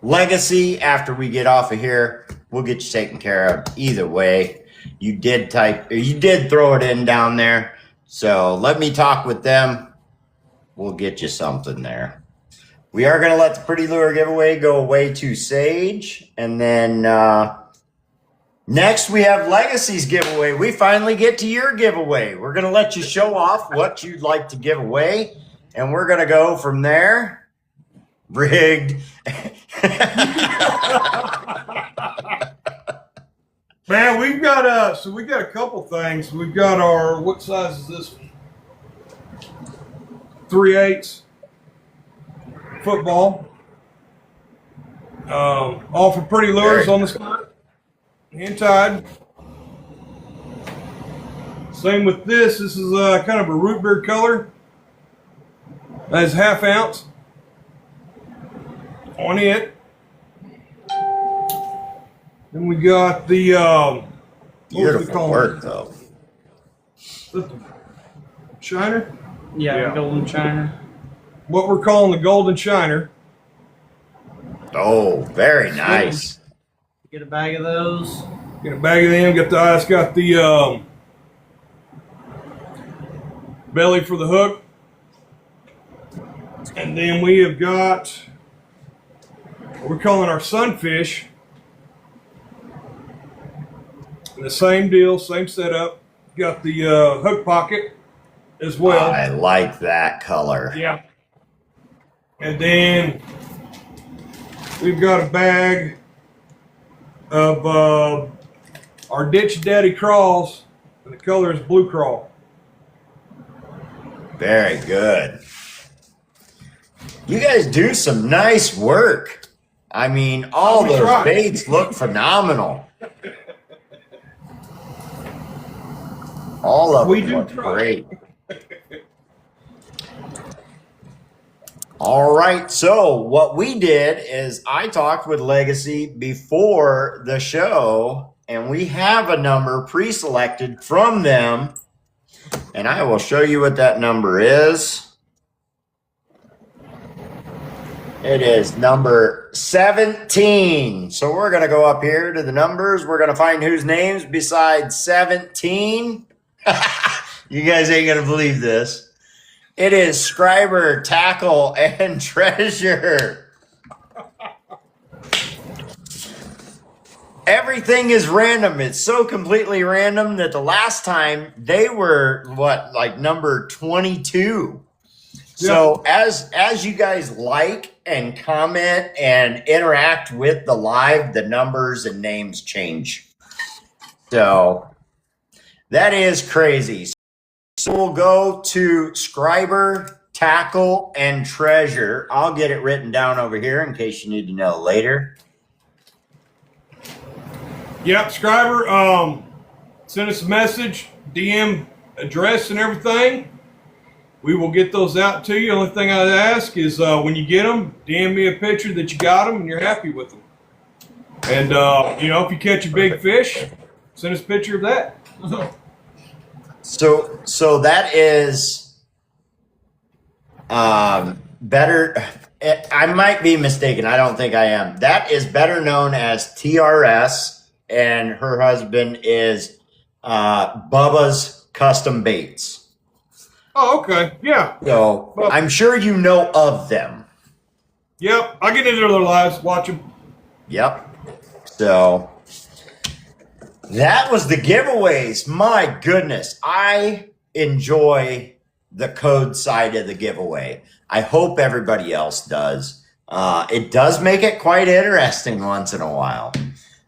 Legacy after we get off of here. We'll get you taken care of either way. You did throw it in down there. So let me talk with them. We'll get you something there. We are going to let the Pretty Lure giveaway go away to Sage. And then next we have Legacy's giveaway. We finally get to your giveaway. We're going to let you show off what you'd like to give away. And we're going to go from there. Rigged. Man, we've got a couple things. We've got our, what size is this one? 3/8 football. All for Pretty Lures on the side. Hand tied. Same with this. This is kind of a root beer color. That's 1/2 ounce on it. Then we got the Beautiful work, though. Shiner? Yeah, golden chiner. What we're calling the golden shiner. Oh, very nice. Get a bag of those. Get a bag of them. It's got the belly for the hook. And then we have got what we're calling our sunfish. The same deal, same setup. Got the hook pocket as well. I like that color. Yeah. And then we've got a bag of our Ditch Daddy crawls, and the color is blue crawl. Very good. You guys do some nice work. I mean, all We those try. baits look phenomenal. All of We them do look try. great. All right, so what we did is I talked with Legacy before the show, and we have a number pre-selected from them, and I will show you what that number is. It is number 17. So we're going to go up here to the numbers. We're going to find whose names besides 17. You guys ain't going to believe this. It is Scriber, Tackle, and Treasure. Everything is random. It's so completely random that the last time they were, like number 22. So as you guys like and comment and interact with the live, the numbers and names change. So that is crazy. So we'll go to Scriber, Tackle, and Treasure. I'll get it written down over here in case you need to know later. Yep, Scriber, send us a message, DM address and everything. We will get those out to you. Only thing I'd ask is when you get them, DM me a picture that you got them and you're happy with them. And, if you catch a big fish, send us a picture of that. So that is better. I might be mistaken. I don't think I am. That is better known as TRS, and her husband is Bubba's Custom Baits. Oh, okay. Yeah. So I'm sure you know of them. Yep. I get into their lives, watch them. Yep. So that was the giveaways. My goodness. I enjoy the code side of the giveaway. I hope everybody else does. It does make it quite interesting once in a while.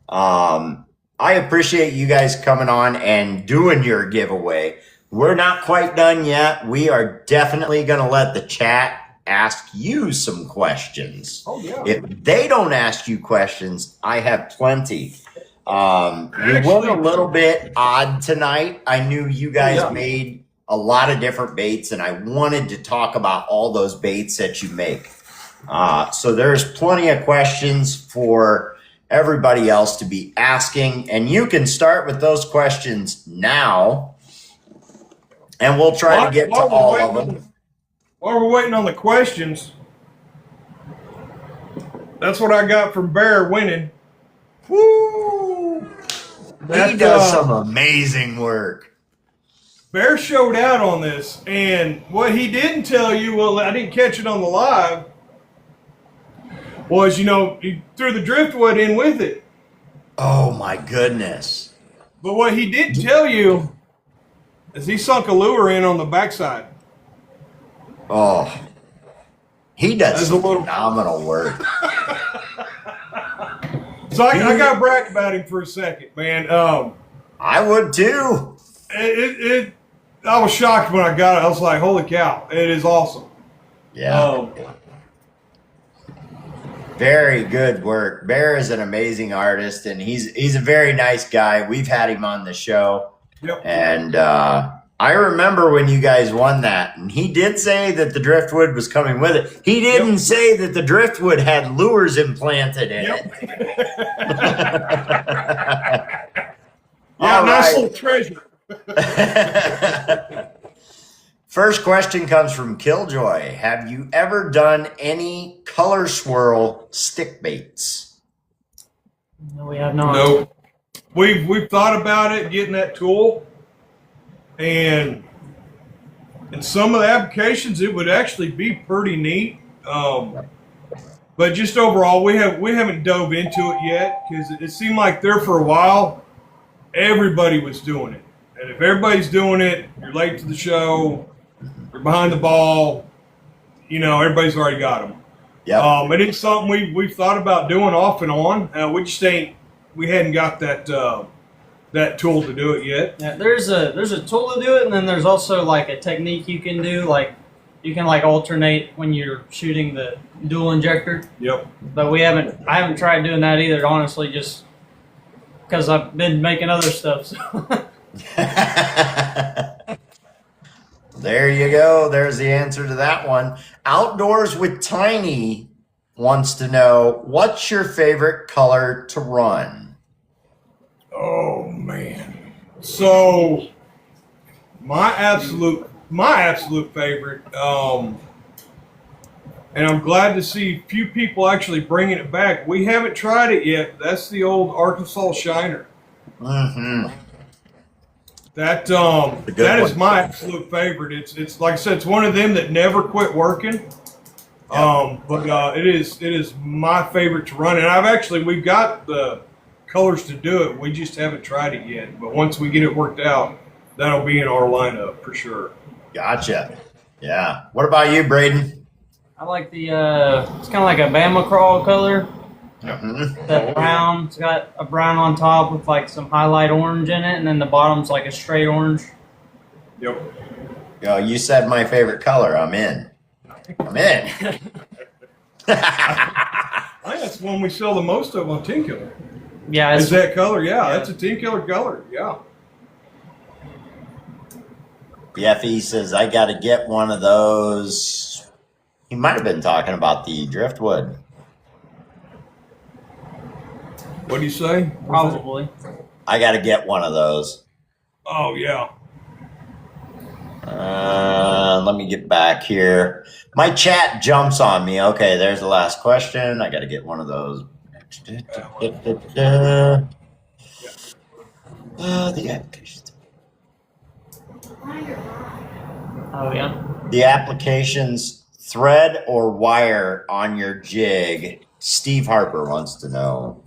I appreciate you guys coming on and doing your giveaway. We're not quite done yet. We are definitely going to let the chat ask you some questions. Oh, yeah. If they don't ask you questions, I have plenty. We went a little bit odd tonight. I knew you guys made a lot of different baits, and I wanted to talk about all those baits that you make. So there's plenty of questions for everybody else to be asking, and you can start with those questions now, and we'll try to get to all of them. While we're waiting on the questions, that's what I got from Bear winning. Woo! He does some amazing work. Bear showed out on this, and what he didn't tell you, well, I didn't catch it on the live, was, he threw the driftwood in with it. Oh, my goodness. But what he didn't tell you is he sunk a lure in on the backside. Oh, he does phenomenal work. So I got to brag about him for a second, man. I would too. I was shocked when I got it. I was like, holy cow, it is awesome. Yeah. Very good work. Bear is an amazing artist, and he's a very nice guy. We've had him on the show. Yep. And I remember when you guys won that, and he did say that the driftwood was coming with it. He didn't say that the driftwood had lures implanted in it. Yeah, nice little treasure. First question comes from Killjoy. Have you ever done any color swirl stick baits? No, we have not. No. We've thought about it, getting that tool, and in some of the applications it would actually be pretty neat. But just overall, we haven't dove into it yet, because it seemed like there for a while everybody was doing it. And if everybody's doing it, you're late to the show, you're behind the ball, everybody's already got them. Yeah. It is something we've thought about doing off and on. We hadn't got that tool to do it yet. Yeah, there's a tool to do it, and then there's also like a technique you can do, like you can like alternate when you're shooting the dual injector. Yep. But I haven't tried doing that either, honestly, just because I've been making other stuff. So. There you go. There's the answer to that one. Outdoors with Tiny wants to know, what's your favorite color to run? Oh man. So my absolute favorite, and I'm glad to see few people actually bringing it back. We haven't tried it yet. That's the old Arkansas Shiner. Mm-hmm. That is my absolute favorite. It's like I said, it's one of them that never quit working. But it is my favorite to run, and we've got the colors to do it. We just haven't tried it yet. But once we get it worked out, that'll be in our lineup for sure. Gotcha. Yeah. What about you, Braden? I like the it's kind of like a Bama crawl color. Mm-hmm. That brown. It's got a brown on top with like some highlight orange in it, and then the bottom's like a straight orange. Yep. You said my favorite color. I'm in. I think that's one we sell the most of on Tin Killer. Yeah, is that color? Yeah, that's a Tin Killer color. Yeah. BFE says I got to get one of those. He might have been talking about the driftwood. What do you say? Probably. I got to get one of those. Oh yeah. Let me get back here. My chat jumps on me. Okay, there's the last question. I got to get one of those. The applications. Oh yeah. The applications, thread or wire on your jig. Steve Harper wants to know.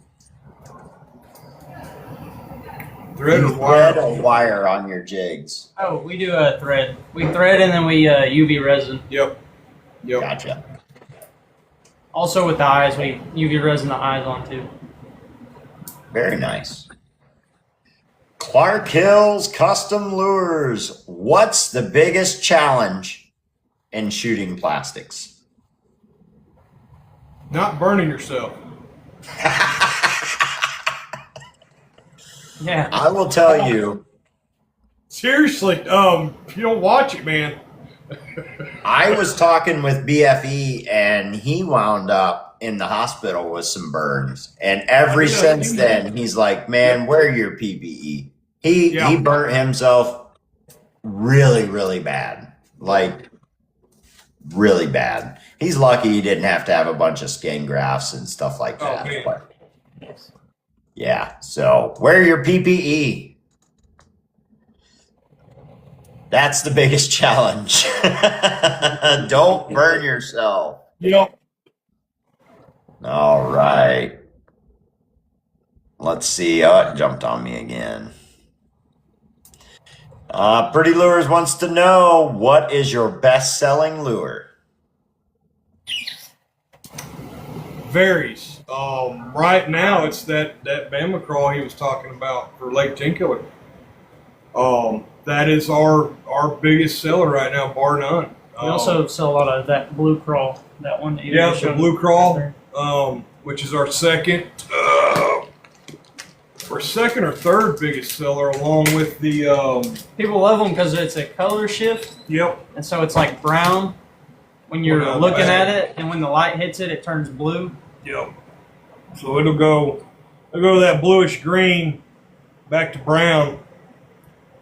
Thread or wire on your jigs? Oh, we do a thread. We thread and then we UV resin. Yep. Yep. Gotcha. Also with the eyes, we UV resin the eyes on too. Very nice. Clark Hills Custom Lures. What's the biggest challenge in shooting plastics? Not burning yourself. Yeah. I will tell you, Seriously, if you don't watch it, man. I was talking with BFE and he wound up in the hospital with some burns. And ever since then, he's like, man, wear your PPE. He burnt himself really, really bad. Like, really bad. He's lucky he didn't have to have a bunch of skin grafts and stuff like that. man. But, yeah, so wear your PPE. That's the biggest challenge. Don't burn yourself. Yep. All right. Let's see. Oh, it jumped on me again. Pretty Lures wants to know, what is your best-selling lure? Varies. Right now it's that Bama crawl he was talking about for Lake Tenkiller. That is our biggest seller right now, bar none. We also sell a lot of that blue crawl, that one that you Yeah, just the showed blue right crawl, there. which is our second or third biggest seller, along with the People love them because it's a color shift, yep. and so it's like brown when you're Well, looking bad. at it, and when the light hits it, it turns blue. Yep. So it'll go that bluish green back to brown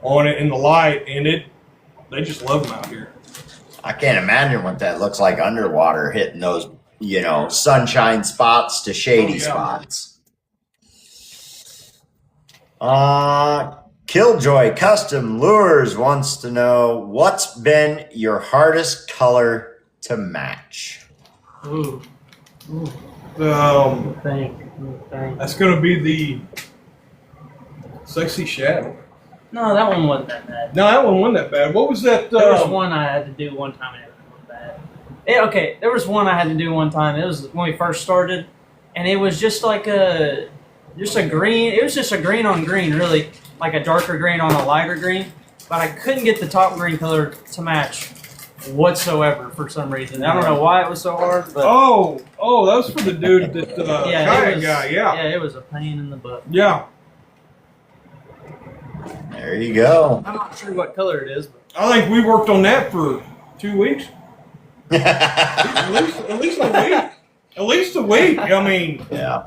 on it in the light, and they just love them out here. I can't imagine what that looks like underwater, hitting those, sunshine spots to shady spots. Killjoy Custom Lures wants to know, what's been your hardest color to match? Ooh. Um, Thank. that's going to be the Sexy Shadow. No, that one wasn't that bad. No, that one wasn't that bad. What was that? There was one I had to do one time and it was bad. Okay, there was one I had to do one time. It was when we first started, and it was just like a green. It was just a green on green, really, like a darker green on a lighter green. But I couldn't get the top green color to match whatsoever for some reason. I don't know why it was so hard. But Oh, that was for the dude that kayak was, guy. Yeah, it was a pain in the butt. yeah. There you go. I'm not sure what color it is, but I think we worked on that for 2 weeks. At least a week. At least a week. I mean, Yeah.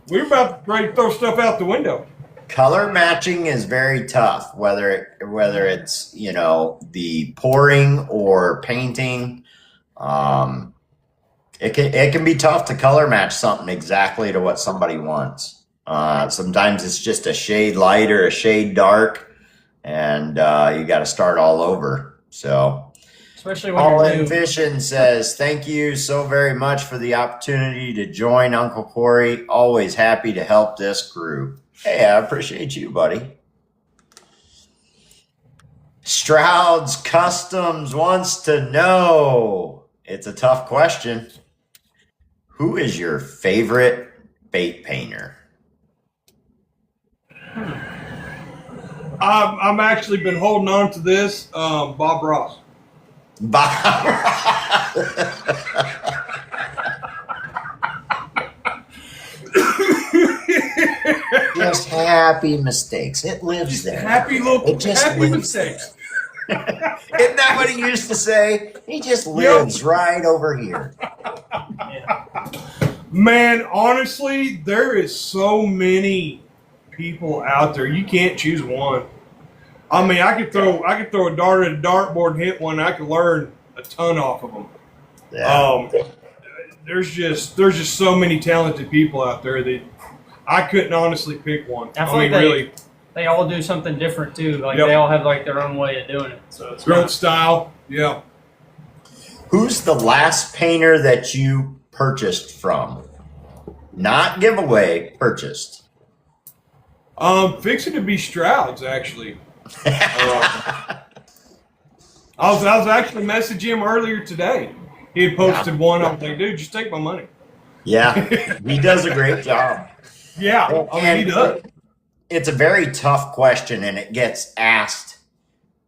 we were about ready to throw stuff out the window. Color matching is very tough, whether it's the pouring or painting. It can be tough to color match something exactly to what somebody wants. Sometimes it's just a shade light or a shade dark, and you got to start all over. So, especially when All you're in new. Fishing says, thank you so very much for the opportunity to join Uncle Corey. Always happy to help this crew. Hey, I appreciate you, buddy. Stroud's Customs wants to know. It's a tough question. Who is your favorite bait painter? I've actually been holding on to this, Bob Ross. Just happy mistakes. It lives there. Happy It just happy lives mistakes. Isn't that what he used to say? He just lives right over here. Man, honestly, there is so many people out there. You can't choose one. I mean, I could throw a dart at a dartboard and hit one. And I could learn a ton off of them. Yeah. There's just so many talented people out there that I couldn't honestly pick one. I feel I mean, like really, they all do something different too. Like Yep. they all have like their own way of doing it. So it's grunt style. Yeah. Who's the last painter that you purchased from? Not giveaway, purchased. Fixing to be Stroud's actually. I was actually messaging him earlier today. He had posted one. I was like, dude, just take my money. Yeah, he does a great job. Yeah, I mean, he does. It's a very tough question, and it gets asked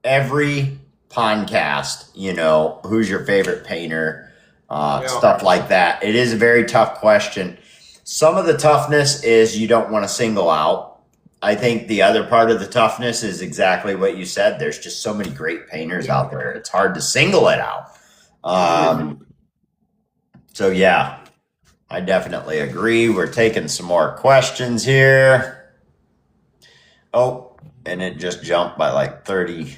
every podcast. You know, who's your favorite painter? Stuff like that. It is a very tough question. Some of the toughness is you don't want to single out. I think the other part of the toughness is exactly what you said. There's just so many great painters out there. It's hard to single it out. So yeah, I definitely agree. We're taking some more questions here. Oh, and it just jumped by like 30.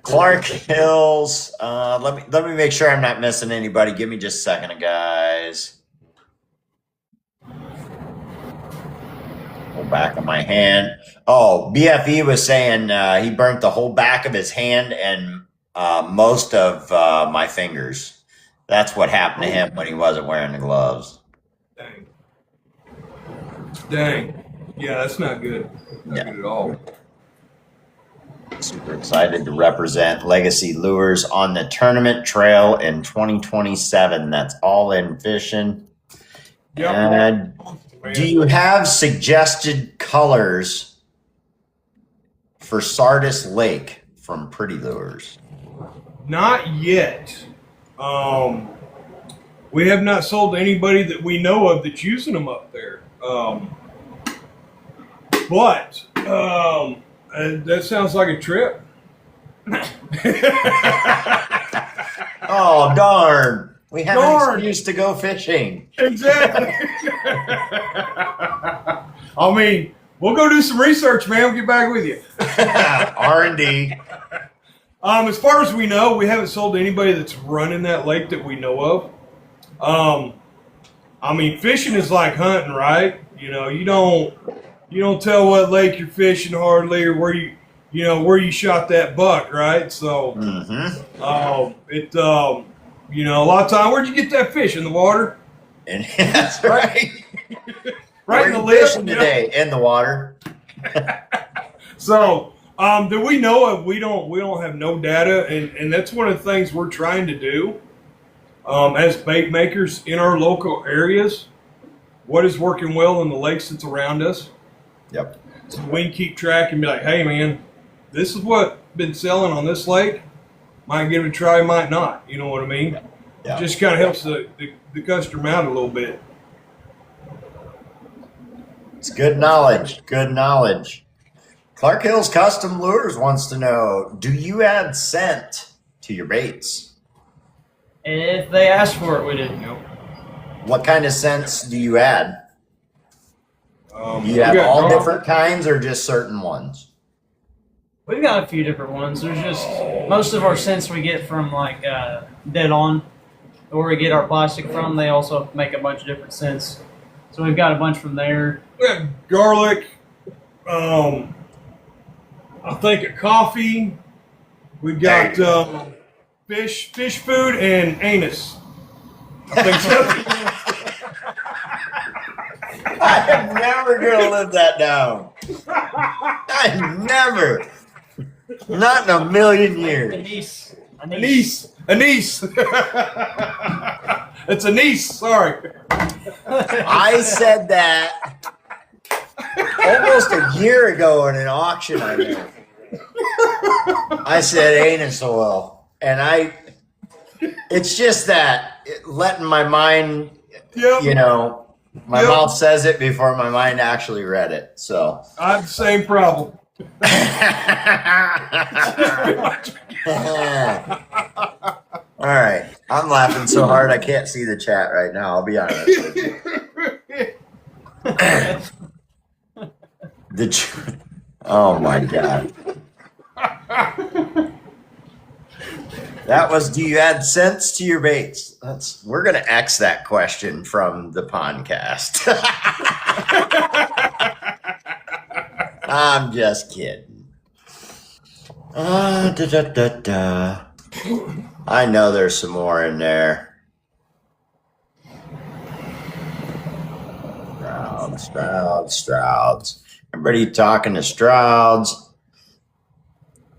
Clark Hills. Let me make sure I'm not missing anybody. Give me just a second, guys. Whole back of my hand. Oh, BFE was saying he burnt the whole back of his hand and most of my fingers. That's what happened to him when he wasn't wearing the gloves. Dang. Yeah, that's not good. Not good at all. Super excited to represent Legacy Lures on the tournament trail in 2027. That's All In Fishing. Yep. Do you have suggested colors for Sardis Lake from Pretty Lures? Not yet. We have not sold to anybody that we know of that's using them up there. But that sounds like a trip. Oh, darn. We have an excuse to go fishing. Exactly. I mean, we'll go do some research, man. We'll get back with you. R&D. As far as we know, we haven't sold to anybody that's running that lake that we know of. I mean, fishing is like hunting, right? You know, you don't tell what lake you're fishing hardly, or where you shot that buck, right? So, you know, a lot of time, where'd you get that fish? In the water? And that's right. Right in the lip lip today, in the water. So, that we know of, we don't have no data, and that's one of the things we're trying to do as bait makers in our local areas. What is working well in the lakes that's around us? Yep. So we can keep track and be like, hey man, this is what been selling on this lake. Might give it a try, might not. You know what I mean? Yeah. Just kind of helps the customer out a little bit. It's good knowledge. Good knowledge. Clark Hills Custom Lures wants to know, do you add scent to your baits? If they ask for it, we do. You know? What kind of scents do you add? Do you we have got all garlic. different kinds or just certain ones? We've got a few different ones. There's just most of our scents we get from like Dead On, where we get our plastic from. They also make a bunch of different scents. So we've got a bunch from there. We got garlic. I think a coffee. We got fish food, and anus. I think so. I am never going to live that down. I never. Not in a million years. Anise. Anise. It's anise. Sorry. I said that almost a year ago in an auction I did. I said anus oil. And it's just that letting my mind, Yep. you know, my mouth says it before my mind actually read it. So. I have the same problem. All right. I'm laughing so hard I can't see the chat right now. I'll be honest with you. Oh my God. That was, do you add scents to your baits? We're gonna X that question from the podcast. I'm just kidding. I know there's some more in there. Strouds. Everybody talking to Strouds.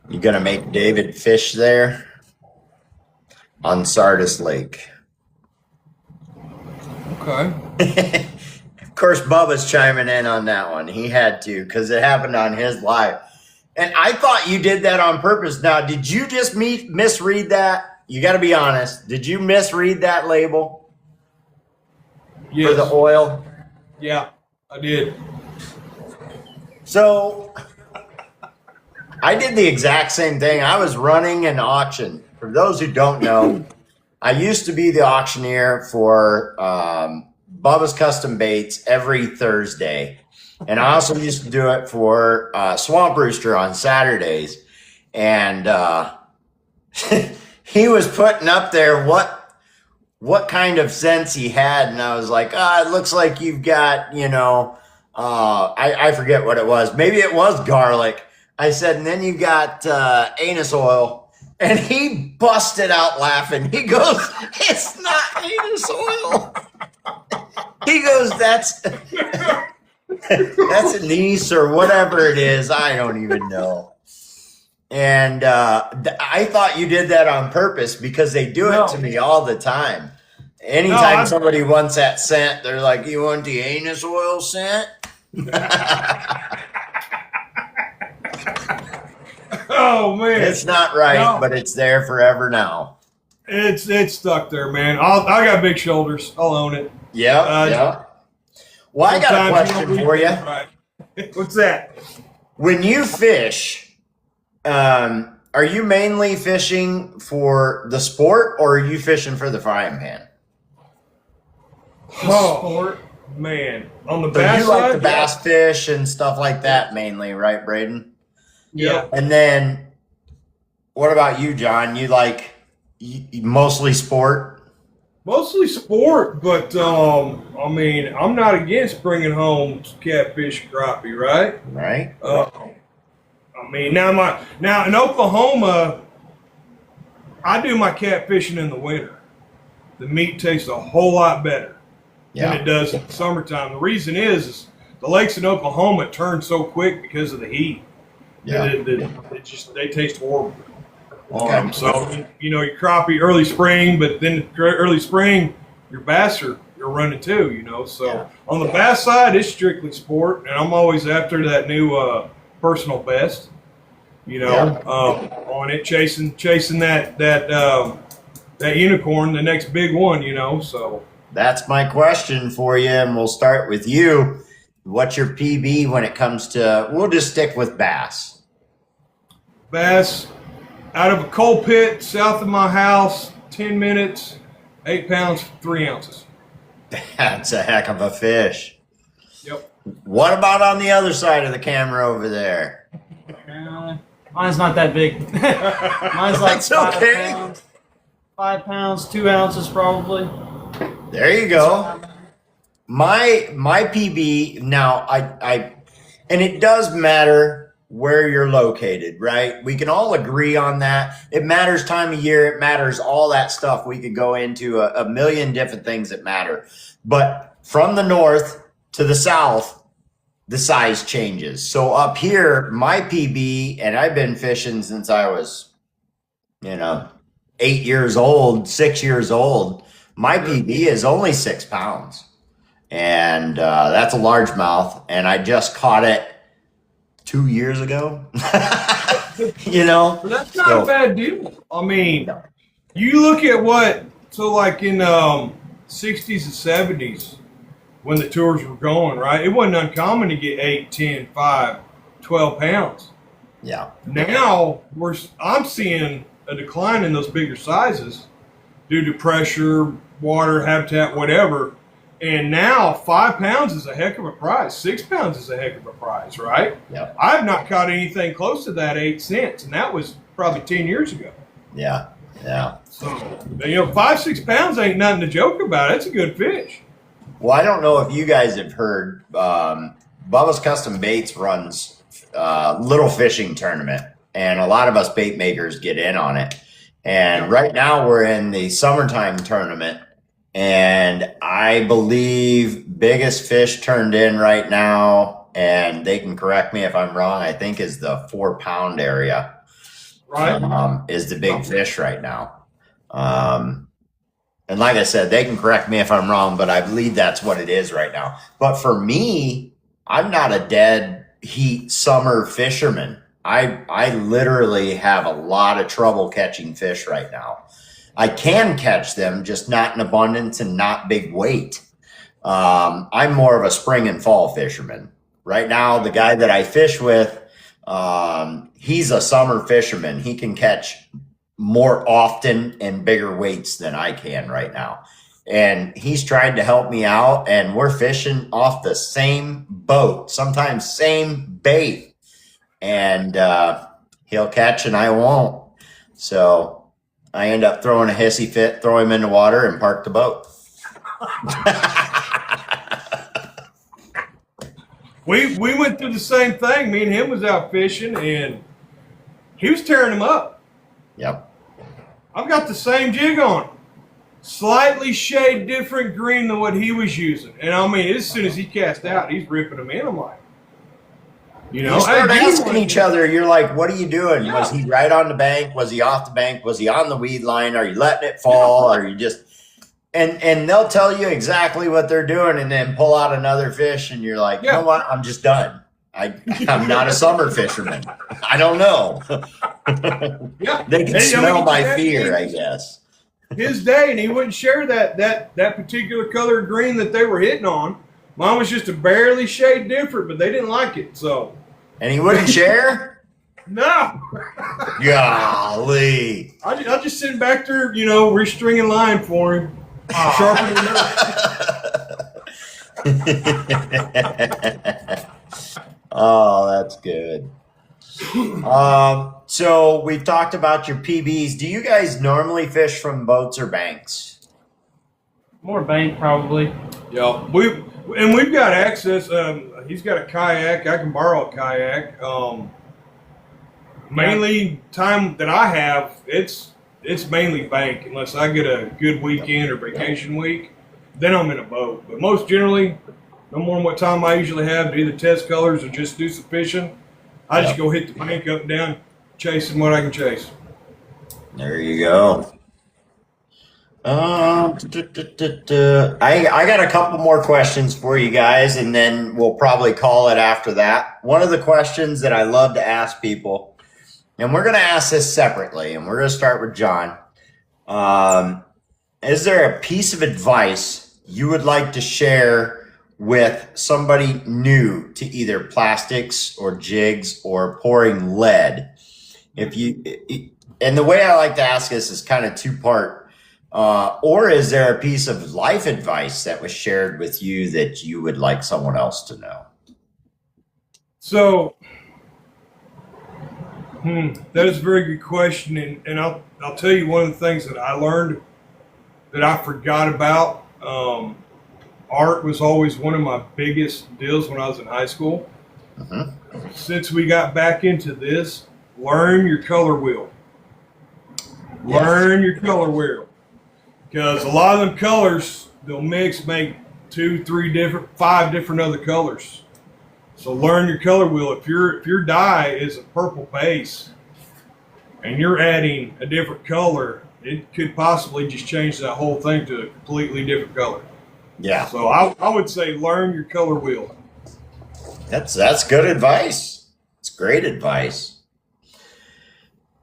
You gonna make David fish there? on Sardis Lake. Okay. Of course, Bubba's chiming in on that one. He had to because it happened on his live. And I thought you did that on purpose. Now, did you just misread that? You got to be honest. Did you misread that label Yes. for the oil? Yeah, I did. So I did the exact same thing. I was running an auction. For those who don't know, I used to be the auctioneer for Bubba's Custom Baits every Thursday. And I also used to do it for Swamp Rooster on Saturdays. And he was putting up there what kind of sense he had. And I was like, it looks like you've got, I forget what it was. Maybe it was garlic. I said, and then you got anus oil. And he busted out laughing. He goes, it's not anus oil. He goes, that's anise or whatever it is. I don't even know. And I thought you did that on purpose because they do it to me all the time. Anytime somebody wants that scent, they're like, you want the anus oil scent? Oh man, It's not right, but it's there forever now. it's stuck there, man. I got big shoulders. I'll own it. Yeah. Well, I got a question for you. Right. What's that? When you fish, are you mainly fishing for the sport or are you fishing for the frying pan? Oh man, on the So bass you like side, the bass fish and stuff like that mainly, right, Braden? Yeah. And then, what about you, John? You like mostly sport? Mostly sport, but I mean, I'm not against bringing home catfish, crappie, right? Right. I mean, now in Oklahoma, I do my catfishing in the winter. The meat tastes a whole lot better than it does in the summertime. The reason is the lakes in Oklahoma turn so quick because of the heat. Yeah. They taste horrible. Okay. So your crappie early spring, but then early spring your bass you're running too. So on the bass side it's strictly sport, and I'm always after that new personal best. On it chasing that unicorn, the next big one. So That's my question for you, and we'll start with you. What's your PB when it comes to? We'll just stick with bass. bass out of a coal pit south of my house, 10 minutes, 8 pounds, 3 ounces. That's a heck of a fish. Yep. What about on the other side of the camera over there? Mine's not that big. Mine's like That's 5 okay. pounds. 5 pounds, 2 ounces probably. There you go. My PB now, I and it does matter where you're located, right? We can all agree on that. It matters time of year. It matters all that stuff. We could go into a million different things that matter. But from the north to the south, the size changes. So up here, my PB, and I've been fishing since I was, 8 years old, 6 years old. My PB is only 6 pounds. And that's a largemouth. And I just caught it 2 years ago. But that's not a bad deal. I mean, you look at like in 60s and 70s when the tours were going, right? It wasn't uncommon to get 8, 10, 5, 12 pounds. Yeah. Now I'm seeing a decline in those bigger sizes due to pressure, water, habitat, whatever. And now 5 pounds is a heck of a prize. 6 pounds is a heck of a prize, right? Yep. I've not caught anything close to that 8 cents, and that was probably 10 years ago. Yeah. Yeah. So 5, 6 pounds ain't nothing to joke about. It's a good fish. Well, I don't know if you guys have heard, Bubba's Custom Baits runs a little fishing tournament, and a lot of us bait makers get in on it. And right now we're in the summertime tournament, and I believe biggest fish turned in right now, and they can correct me if I'm wrong, I think is the 4 pound area. Right. Is the big fish right now. And like I said, they can correct me if I'm wrong, but I believe that's what it is right now. But for me, I'm not a dead heat summer fisherman. I literally have a lot of trouble catching fish right now. I can catch them, just not in abundance and not big weight. I'm more of a spring and fall fisherman. Right now, the guy that I fish with, he's a summer fisherman. He can catch more often and bigger weights than I can right now. And he's tried to help me out, and we're fishing off the same boat, sometimes same bait. And he'll catch and I won't. So I end up throwing a hissy fit, throw him in the water, and park the boat. We went through the same thing. Me and him was out fishing, and he was tearing them up. Yep. I've got the same jig on, slightly shade different green than what he was using. And I mean, as soon as he cast out, he's ripping them in. I'm like, you know, You start hey, asking each other, you're like, what are you doing? Yeah. Was he right on the bank? Was he off the bank? Was he on the weed line? Are you letting it fall? Are you just and they'll tell you exactly what they're doing and then pull out another fish and you're like, you know what? I'm just done. I'm not a summer fisherman. I don't know. Yeah, They can And, I smell mean, my that- fear, I guess. his day, and he wouldn't share that particular color of green that they were hitting on. Mine was just a barely shade different, but they didn't like it. So And he wouldn't share? no, Golly. I just sitting back there, you know, restringing line for him, sharpening it up. Oh, that's good. So we've talked about your PBs. Do you guys normally fish from boats or banks? More bank probably. Yeah, we've got access. He's got a kayak. I can borrow a kayak. Mainly time that I have, it's mainly bank unless I get a good weekend or vacation week. Then I'm in a boat. But most generally, no more than what time I usually have to either test colors or just do some fishing. I just go hit the bank up and down, chasing what I can chase. There you go. I got a couple more questions for you guys, and then we'll probably call it after that. One of the questions that I love to ask people, and we're going to ask this separately, and we're going to start with John. Is there a piece of advice you would like to share with somebody new to either plastics or jigs or pouring lead? And the way I like to ask this is kind of two-part. Or is there a piece of life advice that was shared with you that you would like someone else to know? So, that is a very good question, and I'll tell you one of the things that I learned that I forgot about. Art was always one of my biggest deals when I was in high school. Since we got back into this, learn your color wheel. Learn your color wheel. Because a lot of them colors, they'll mix, make 2, 3 5 different other colors. So learn your color wheel. If your dye is a purple base and you're adding a different color, it could possibly just change that whole thing to a completely different color. Yeah. So I would say learn your color wheel. That's good advice. It's great advice.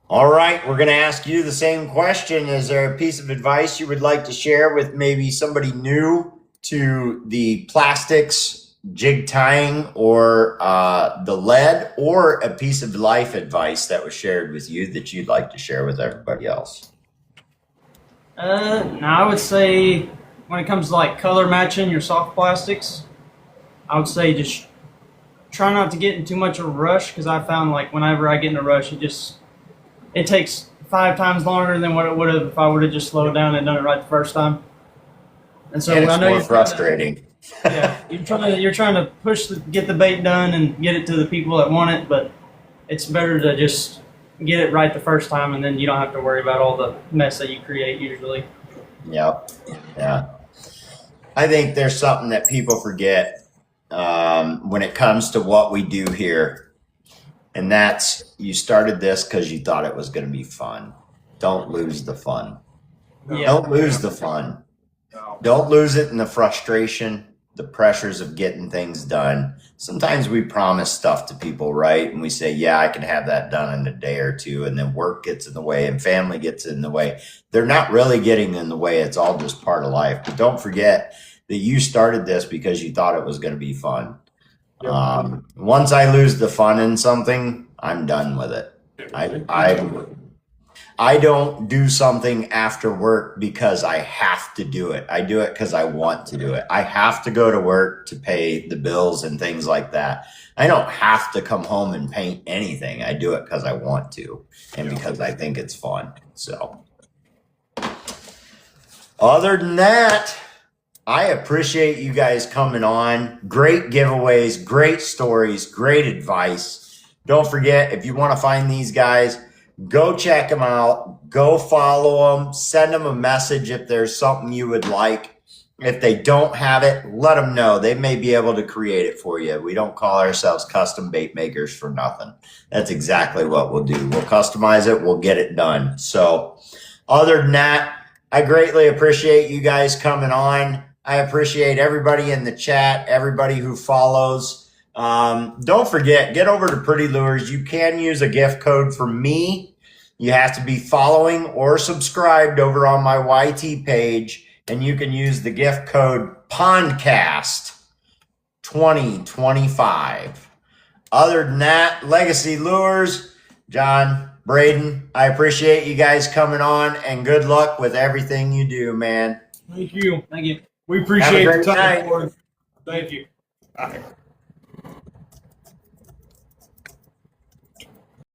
All right, we're going to ask you the same question. Is there a piece of advice you would like to share with maybe somebody new to the plastics, jig tying, or the lead, or a piece of life advice that was shared with you that you'd like to share with everybody else? No, I would say when it comes to like color matching your soft plastics, I would say just try not to get in too much of a rush, because I found like whenever I get in a rush, it takes 5 times longer than what it would have if I would have just slowed down and done it right the first time. And so And it's I know more frustrating. you're trying to get the bait done and get it to the people that want it, but it's better to just get it right the first time, and then you don't have to worry about all the mess that you create usually. Yep. Yeah. I think there's something that people forget when it comes to what we do here. And that's, you started this because you thought it was going to be fun. Don't lose the fun. Yeah. Don't lose the fun. No. Don't lose it in the frustration, the pressures of getting things done. Sometimes we promise stuff to people, right? And we say, yeah, I can have that done in a day or two. And then work gets in the way and family gets in the way. They're not really getting in the way. It's all just part of life. But don't forget that you started this because you thought it was going to be fun. Yep. Once I lose the fun in something, I'm done with it. I don't do something after work because I have to do it. I do it because I want to do it. I have to go to work to pay the bills and things like that. I don't have to come home and paint anything. I do it because I want to and because I think it's fun. So, other than that, I appreciate you guys coming on. Great giveaways, great stories, great advice. Don't forget, if you want to find these guys, go check them out. Go follow them. Send them a message if there's something you would like. If they don't have it, let them know. They may be able to create it for you. We don't call ourselves custom bait makers for nothing. That's exactly what we'll do. We'll customize it. We'll get it done. So other than that, I greatly appreciate you guys coming on. I appreciate everybody in the chat, everybody who follows. Don't forget, get over to Pretty Lures. You can use a gift code for me. You have to be following or subscribed over on my YT page, and you can use the gift code PONDCAST2025. Other than that, Legacy Lures, John, Braden, I appreciate you guys coming on, and good luck with everything you do, man. Thank you. Thank you. We appreciate Have a the great time. night. Lord. Thank you. All right.